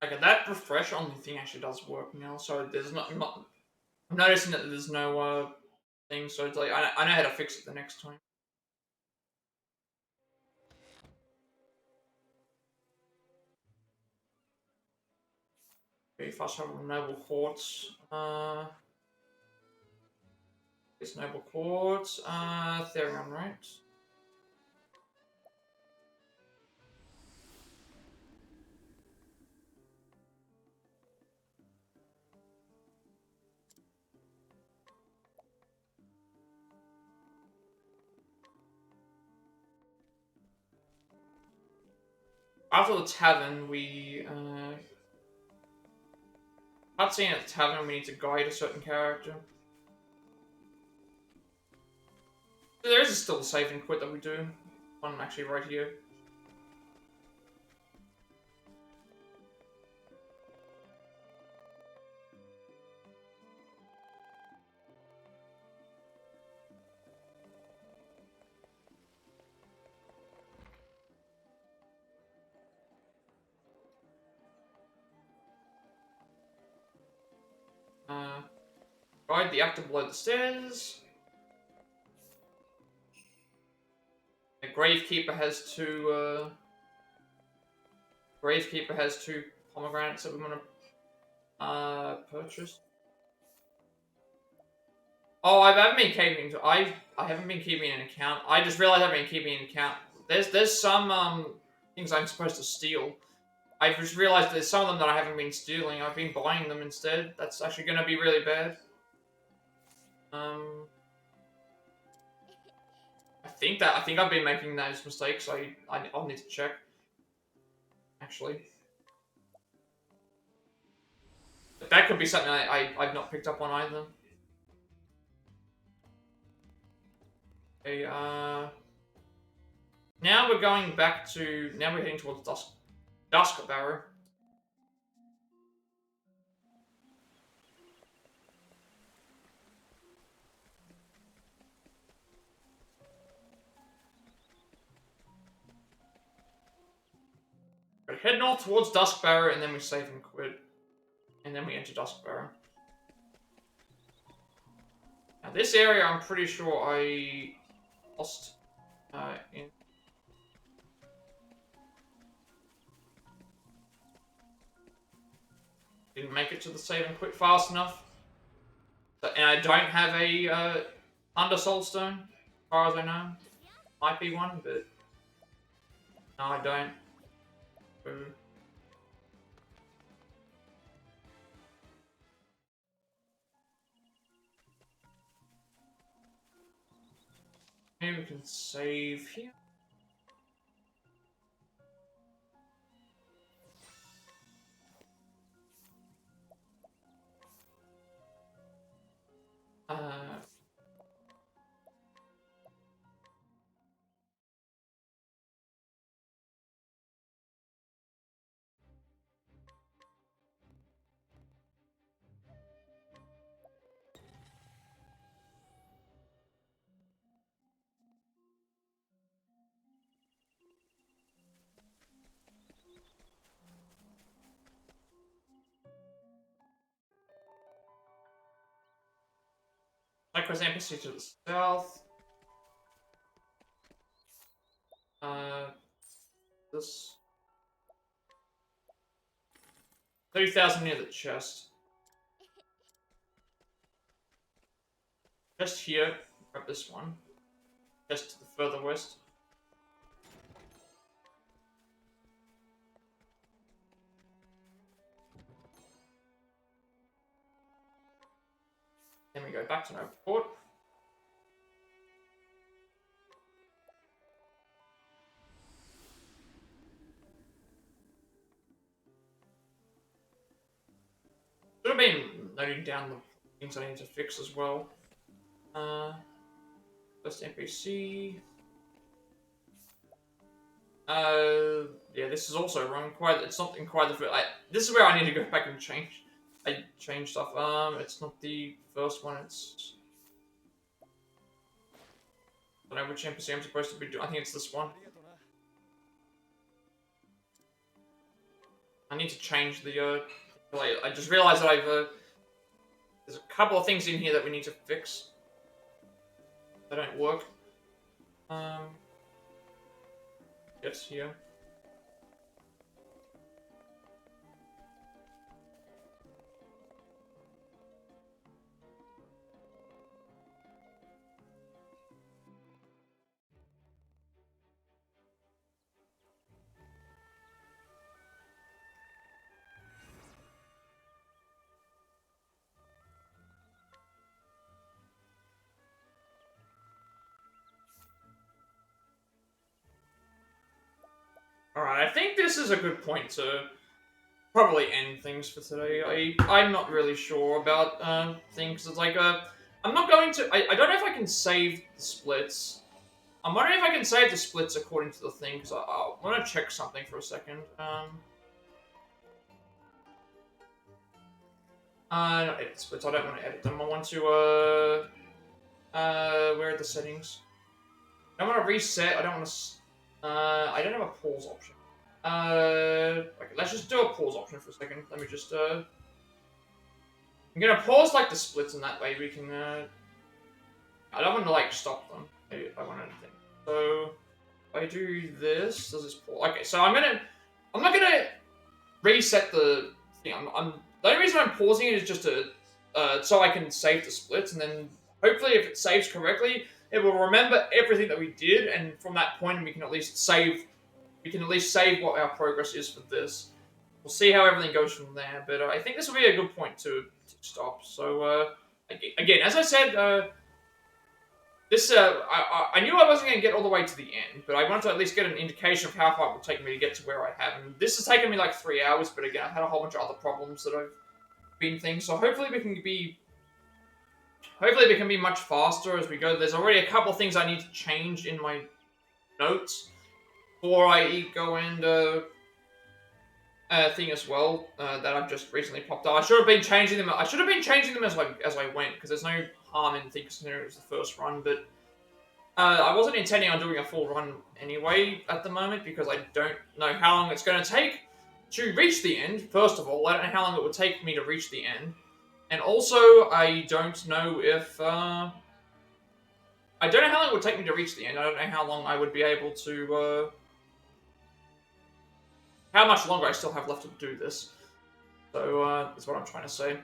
Okay, that refresh on the thing actually does work now, so there's not. I'm noticing that there's no thing, so it's like I know how to fix it the next time. Okay, fast travel noble quartz. It's noble quartz. Therion, right? After the tavern, we cutscene at the tavern. We need to guide a certain character. There is still a save and quit that we do. One actually right here. Guide the actor below the stairs. The Gravekeeper has two. Gravekeeper has 2 pomegranates that we want to purchase. Oh, I haven't been keeping. I haven't been keeping an account. I just realized I've been keeping an account. There's some things I'm supposed to steal. I just realized there's some of them that I haven't been stealing. I've been buying them instead. That's actually going to be really bad. I think I've been making those mistakes. I'll need to check. Actually, but that could be something I've not picked up on either. Okay. Now we're going back to. Now we're heading towards Duskbarrow. We head north towards Duskbarrow, and then we save and quit. And then we enter Duskbarrow. Now this area, I'm pretty sure I lost in. Didn't make it to the save and quit fast enough. And I don't have a Thunder Soul Stone, as far as I know. Might be one, but no, I don't. Maybe we can save here. Micro's NPC to the south. This 30,000 near the chest. Just here, grab this one. Just to the further west. Then we go back to Nova Port. Should have been noting down the things I need to fix as well. First NPC. Yeah, this is also wrong. It's not in quite the first. This is where I need to go back and change. I changed stuff. It's not the first one. It's I don't know which NPC I'm supposed to be doing. I think it's this one. I need to change the. I just realized that there's a couple of things in here that we need to fix. They don't work. Yes, here. Alright, I think this is a good point to probably end things for today. I'm not really sure about things. It's like, I'm not going to... I don't know if I can save the splits. I'm wondering if I can save the splits according to the thing, because I want to check something for a second. Not edit splits, I don't want to edit them. I want to, where are the settings? I don't want to reset, I don't want to... I don't have a pause option. Okay, let's just do a pause option for a second. Let me just, I'm gonna pause, like, the splits, and that way we can, I don't want to, like, stop them. I want anything. So, if I do this, does this pause? Okay, so I'm not gonna reset the thing. The only reason I'm pausing it is just to, so I can save the splits, and then, hopefully, if it saves correctly, it will remember everything that we did, and from that point, we can at least save. We can at least save what our progress is for this. We'll see how everything goes from there, but I think this will be a good point to stop. So again, as I said, this I knew I wasn't going to get all the way to the end, but I wanted to at least get an indication of how far it would take me to get to where I have. And this has taken me like 3 hours, but again, I've had a whole bunch of other problems that I've been things. So hopefully we can be. Hopefully we can be much faster as we go. There's already a couple of things I need to change in my notes before I go and thing as well that I've just recently popped up. I should have been changing them. I should have been changing them as I went, because there's no harm in things considering it was the first run. But I wasn't intending on doing a full run anyway at the moment because I don't know how long it's going to take to reach the end. First of all, I don't know how long it would take me to reach the end. And also, I don't know if... I don't know how long it would take me to reach the end. I don't know how long I would be able to... how much longer I still have left to do this. So, that's what I'm trying to say.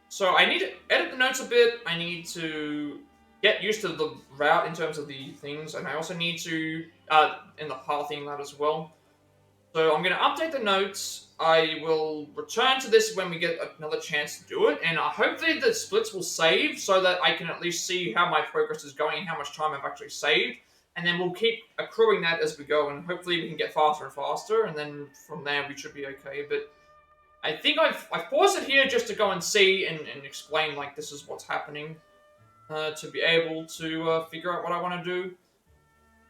So I need to edit the notes a bit. I need to get used to the route in terms of the things, and I also need to, in the pathing that as well. So I'm going to update the notes. I will return to this when we get another chance to do it, and hopefully the splits will save so that I can at least see how my progress is going and how much time I've actually saved. And then we'll keep accruing that as we go, and hopefully we can get faster and faster, and then from there we should be okay. But I think I've paused it here just to go and see and explain, like, this is what's happening, to be able to figure out what I want to do.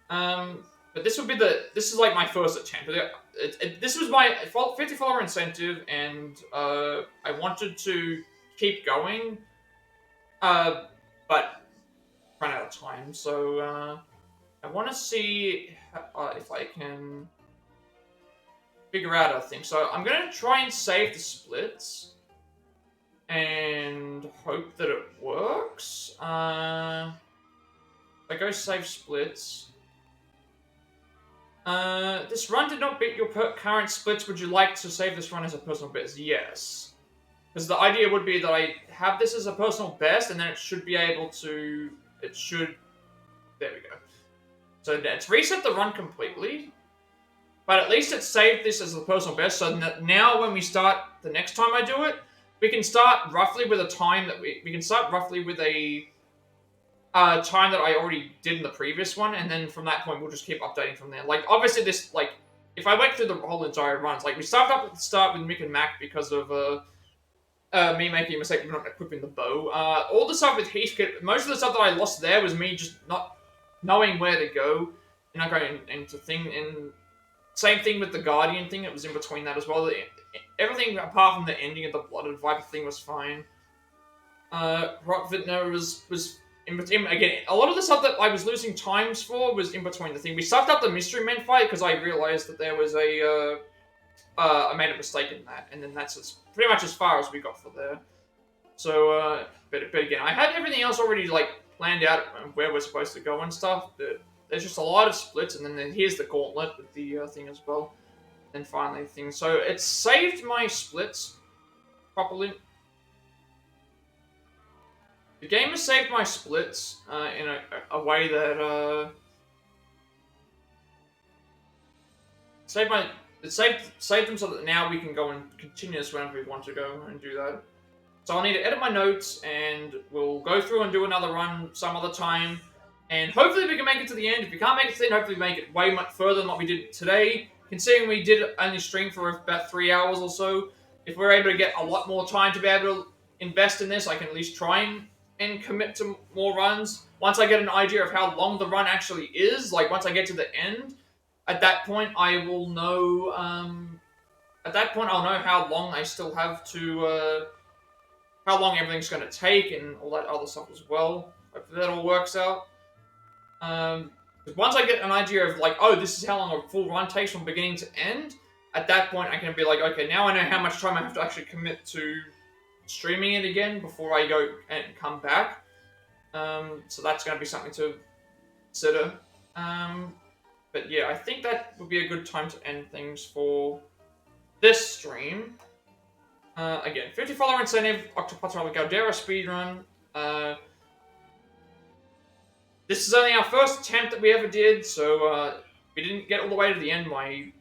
But this is like my first attempt. This was my 50 follower incentive, and I wanted to keep going, but ran out of time. So I want to see if I can figure out a thing. So I'm going to try and save the splits and hope that it works. If I go save splits. This run did not beat your current splits. Would you like to save this run as a personal best? Yes. Because the idea would be that I have this as a personal best, and then it should be able to... There we go. So it's reset the run completely. But at least it saved this as the personal best, so that now when we start the next time I do it, we can start roughly with a time that we can start roughly with a time that I already did in the previous one, and then from that point we'll just keep updating from there. Like, obviously this, like, if I went through the whole entire runs, like, we started up at the start with Mick and Mac because of me making a mistake of not equipping the bow. All the stuff with Heathkit, most of the stuff that I lost there was me just not knowing where to go, and not going into thing, and same thing with the Guardian thing, it was in between that as well. Everything apart from the ending of the Blooded Viper thing was fine. Rock Vintner was in between. Again, a lot of the stuff that I was losing times for was in between the thing. We sucked up the Mystery Men fight because I realized that there was I made a mistake in that, and then that's pretty much as far as we got for there. So, but again, I had everything else already, like, planned out where we're supposed to go and stuff, but there's just a lot of splits, and then here's the gauntlet with the thing as well. And finally, thing. So it saved my splits properly. The game has saved my splits in a way that saved them so that now we can go and continue this whenever we want to go and do that. So I'll need to edit my notes, and we'll go through and do another run some other time. And hopefully we can make it to the end. If we can't make it to the end, hopefully we make it way much further than what we did today. Considering we did only stream for about 3 hours or so, if we're able to get a lot more time to be able to invest in this, I can at least try and commit to more runs. Once I get an idea of how long the run actually is, like once I get to the end, at that point I will know, I'll know how long I still have to, how long everything's going to take and all that other stuff as well. Hopefully that all works out. Because once I get an idea of, like, oh, this is how long a full run takes from beginning to end, at that point I can be like, okay, now I know how much time I have to actually commit to streaming it again before I go and come back. So that's going to be something to consider. But yeah, I think that would be a good time to end things for this stream. Again, 50 follower incentive, Octopath Traveler, Galdera Speedrun. This is only our first attempt that we ever did, so we didn't get all the way to the end. My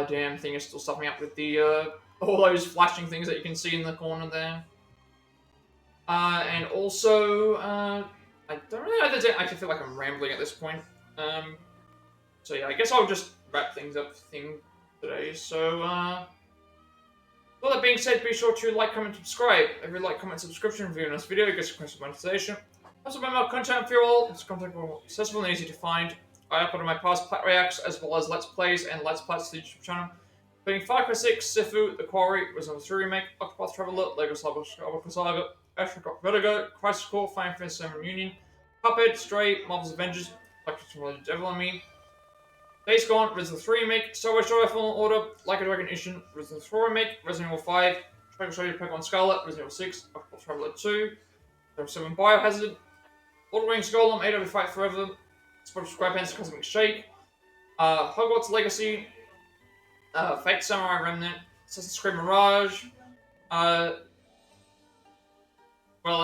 damn thing is still stopping up with the all those flashing things that you can see in the corner there. And also, I don't really know I actually feel like I'm rambling at this point. So yeah, I guess I'll just wrap things up today. So, with that being said, be sure to like, comment, subscribe. Every like, comment, subscription review on this video gets requested monetization. Also, my more content for you all. It's content more accessible and easy to find. I upload my past Plat reacts as well as Let's Plays and Let's Plats to the YouTube channel, including Far Cry 6, Sifu, The Quarry, Resident Evil 3 Remake, Octopath Traveler, Lego Star Wars Saga, Astronaut Vertigo, Crisis Core, Final Fantasy VII Reunion, Cuphead, Stray, Marvel's Avengers, Devil on Me, Days Gone, Resident Evil 3 Remake, Star Wars Jedi Fallen Order, Like a Dragon Edition, Resident Evil 4 Remake, Resident Evil 5, Dragon Strategy Pokemon Scarlet, Resident Evil 6, Octopath Traveler 2, Resident 7 Biohazard, Lord of the Rings Golem, AW Fight Forever, Spot Squarepants Cosmic Shake, Hogwarts Legacy, Fate Samurai Remnant, Assassin's Creed Mirage, well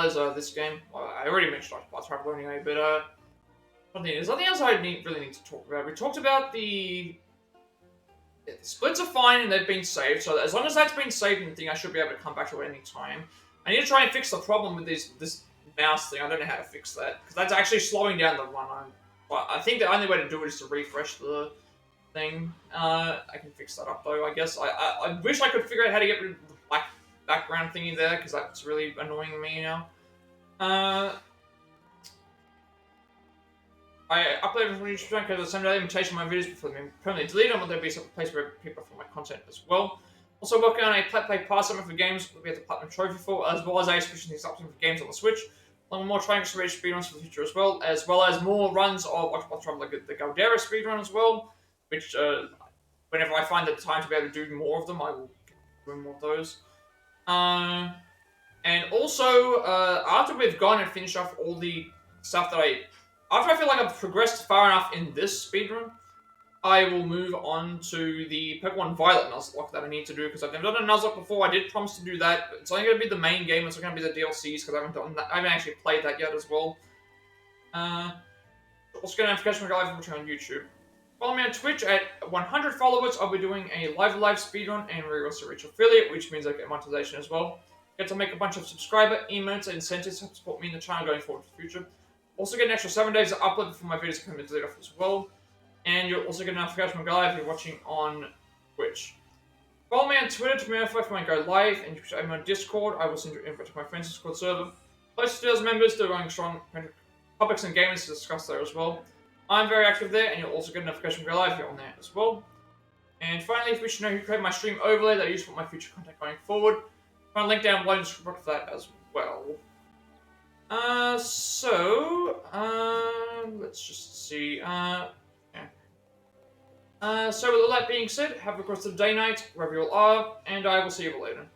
as this game. Well, I already mentioned Octopath Traveler anyway, but there's nothing else I really need to talk about. We talked about the splits are fine and they've been saved, so as long as that's been saved and thing, I should be able to come back to it any time. I need to try and fix the problem with this mouse thing. I don't know how to fix that, because that's actually slowing down the run. But I think the only way to do it is to refresh the thing. I can fix that up though, I guess. I wish I could figure out how to get rid of the black background thingy there, because that's really annoying me now. I uploaded from YouTube channel because the same day invitation of my videos before them permanently deleted them, and there'll be some place where people for my content as well. Also working on a Plat Play Pass summit for games that we have the Platinum Trophy for, as well as a switching things up for games on the Switch, along with more trying to reach speedruns for the future as well as more runs of Octopath Traveler, like the Galdera Speedrun as well, which whenever I find the time to be able to do more of them, I will do more of those. And also, after we've gone and finished off all the stuff that after I feel like I've progressed far enough in this speedrun, I will move on to the Pokemon Violet Nuzlocke that I need to do, because I've never done a Nuzlocke before. I did promise to do that, but it's only going to be the main game, it's not going to be the DLCs, because I haven't actually played that yet as well. Also get a notification when I live watching on YouTube. Follow me on Twitch at 100 followers. I'll be doing a live speedrun, and we also reach affiliate, which means I get monetization as well. Get to make a bunch of subscriber emotes and incentives to support me in the channel going forward in the future. Also get an extra 7 days of upload before my videos come deleted off as well. And you'll also get a notification when I go live if you're watching on Twitch. Follow me on Twitter to be notified when I go live, and I'm on Discord. I will send you invite to my friends' Discord server. Close to 2,000 members, still going strong topics and gamers to discuss there as well. I'm very active there, and you'll also get a notification when I go live if you're on there as well. And finally, if you wish to know who created my stream overlay that I use for my future content going forward, I'll link down below in the description for that as well. Let's just see. So with all that being said, have a good rest of the day, night, wherever you all are, and I will see you all later.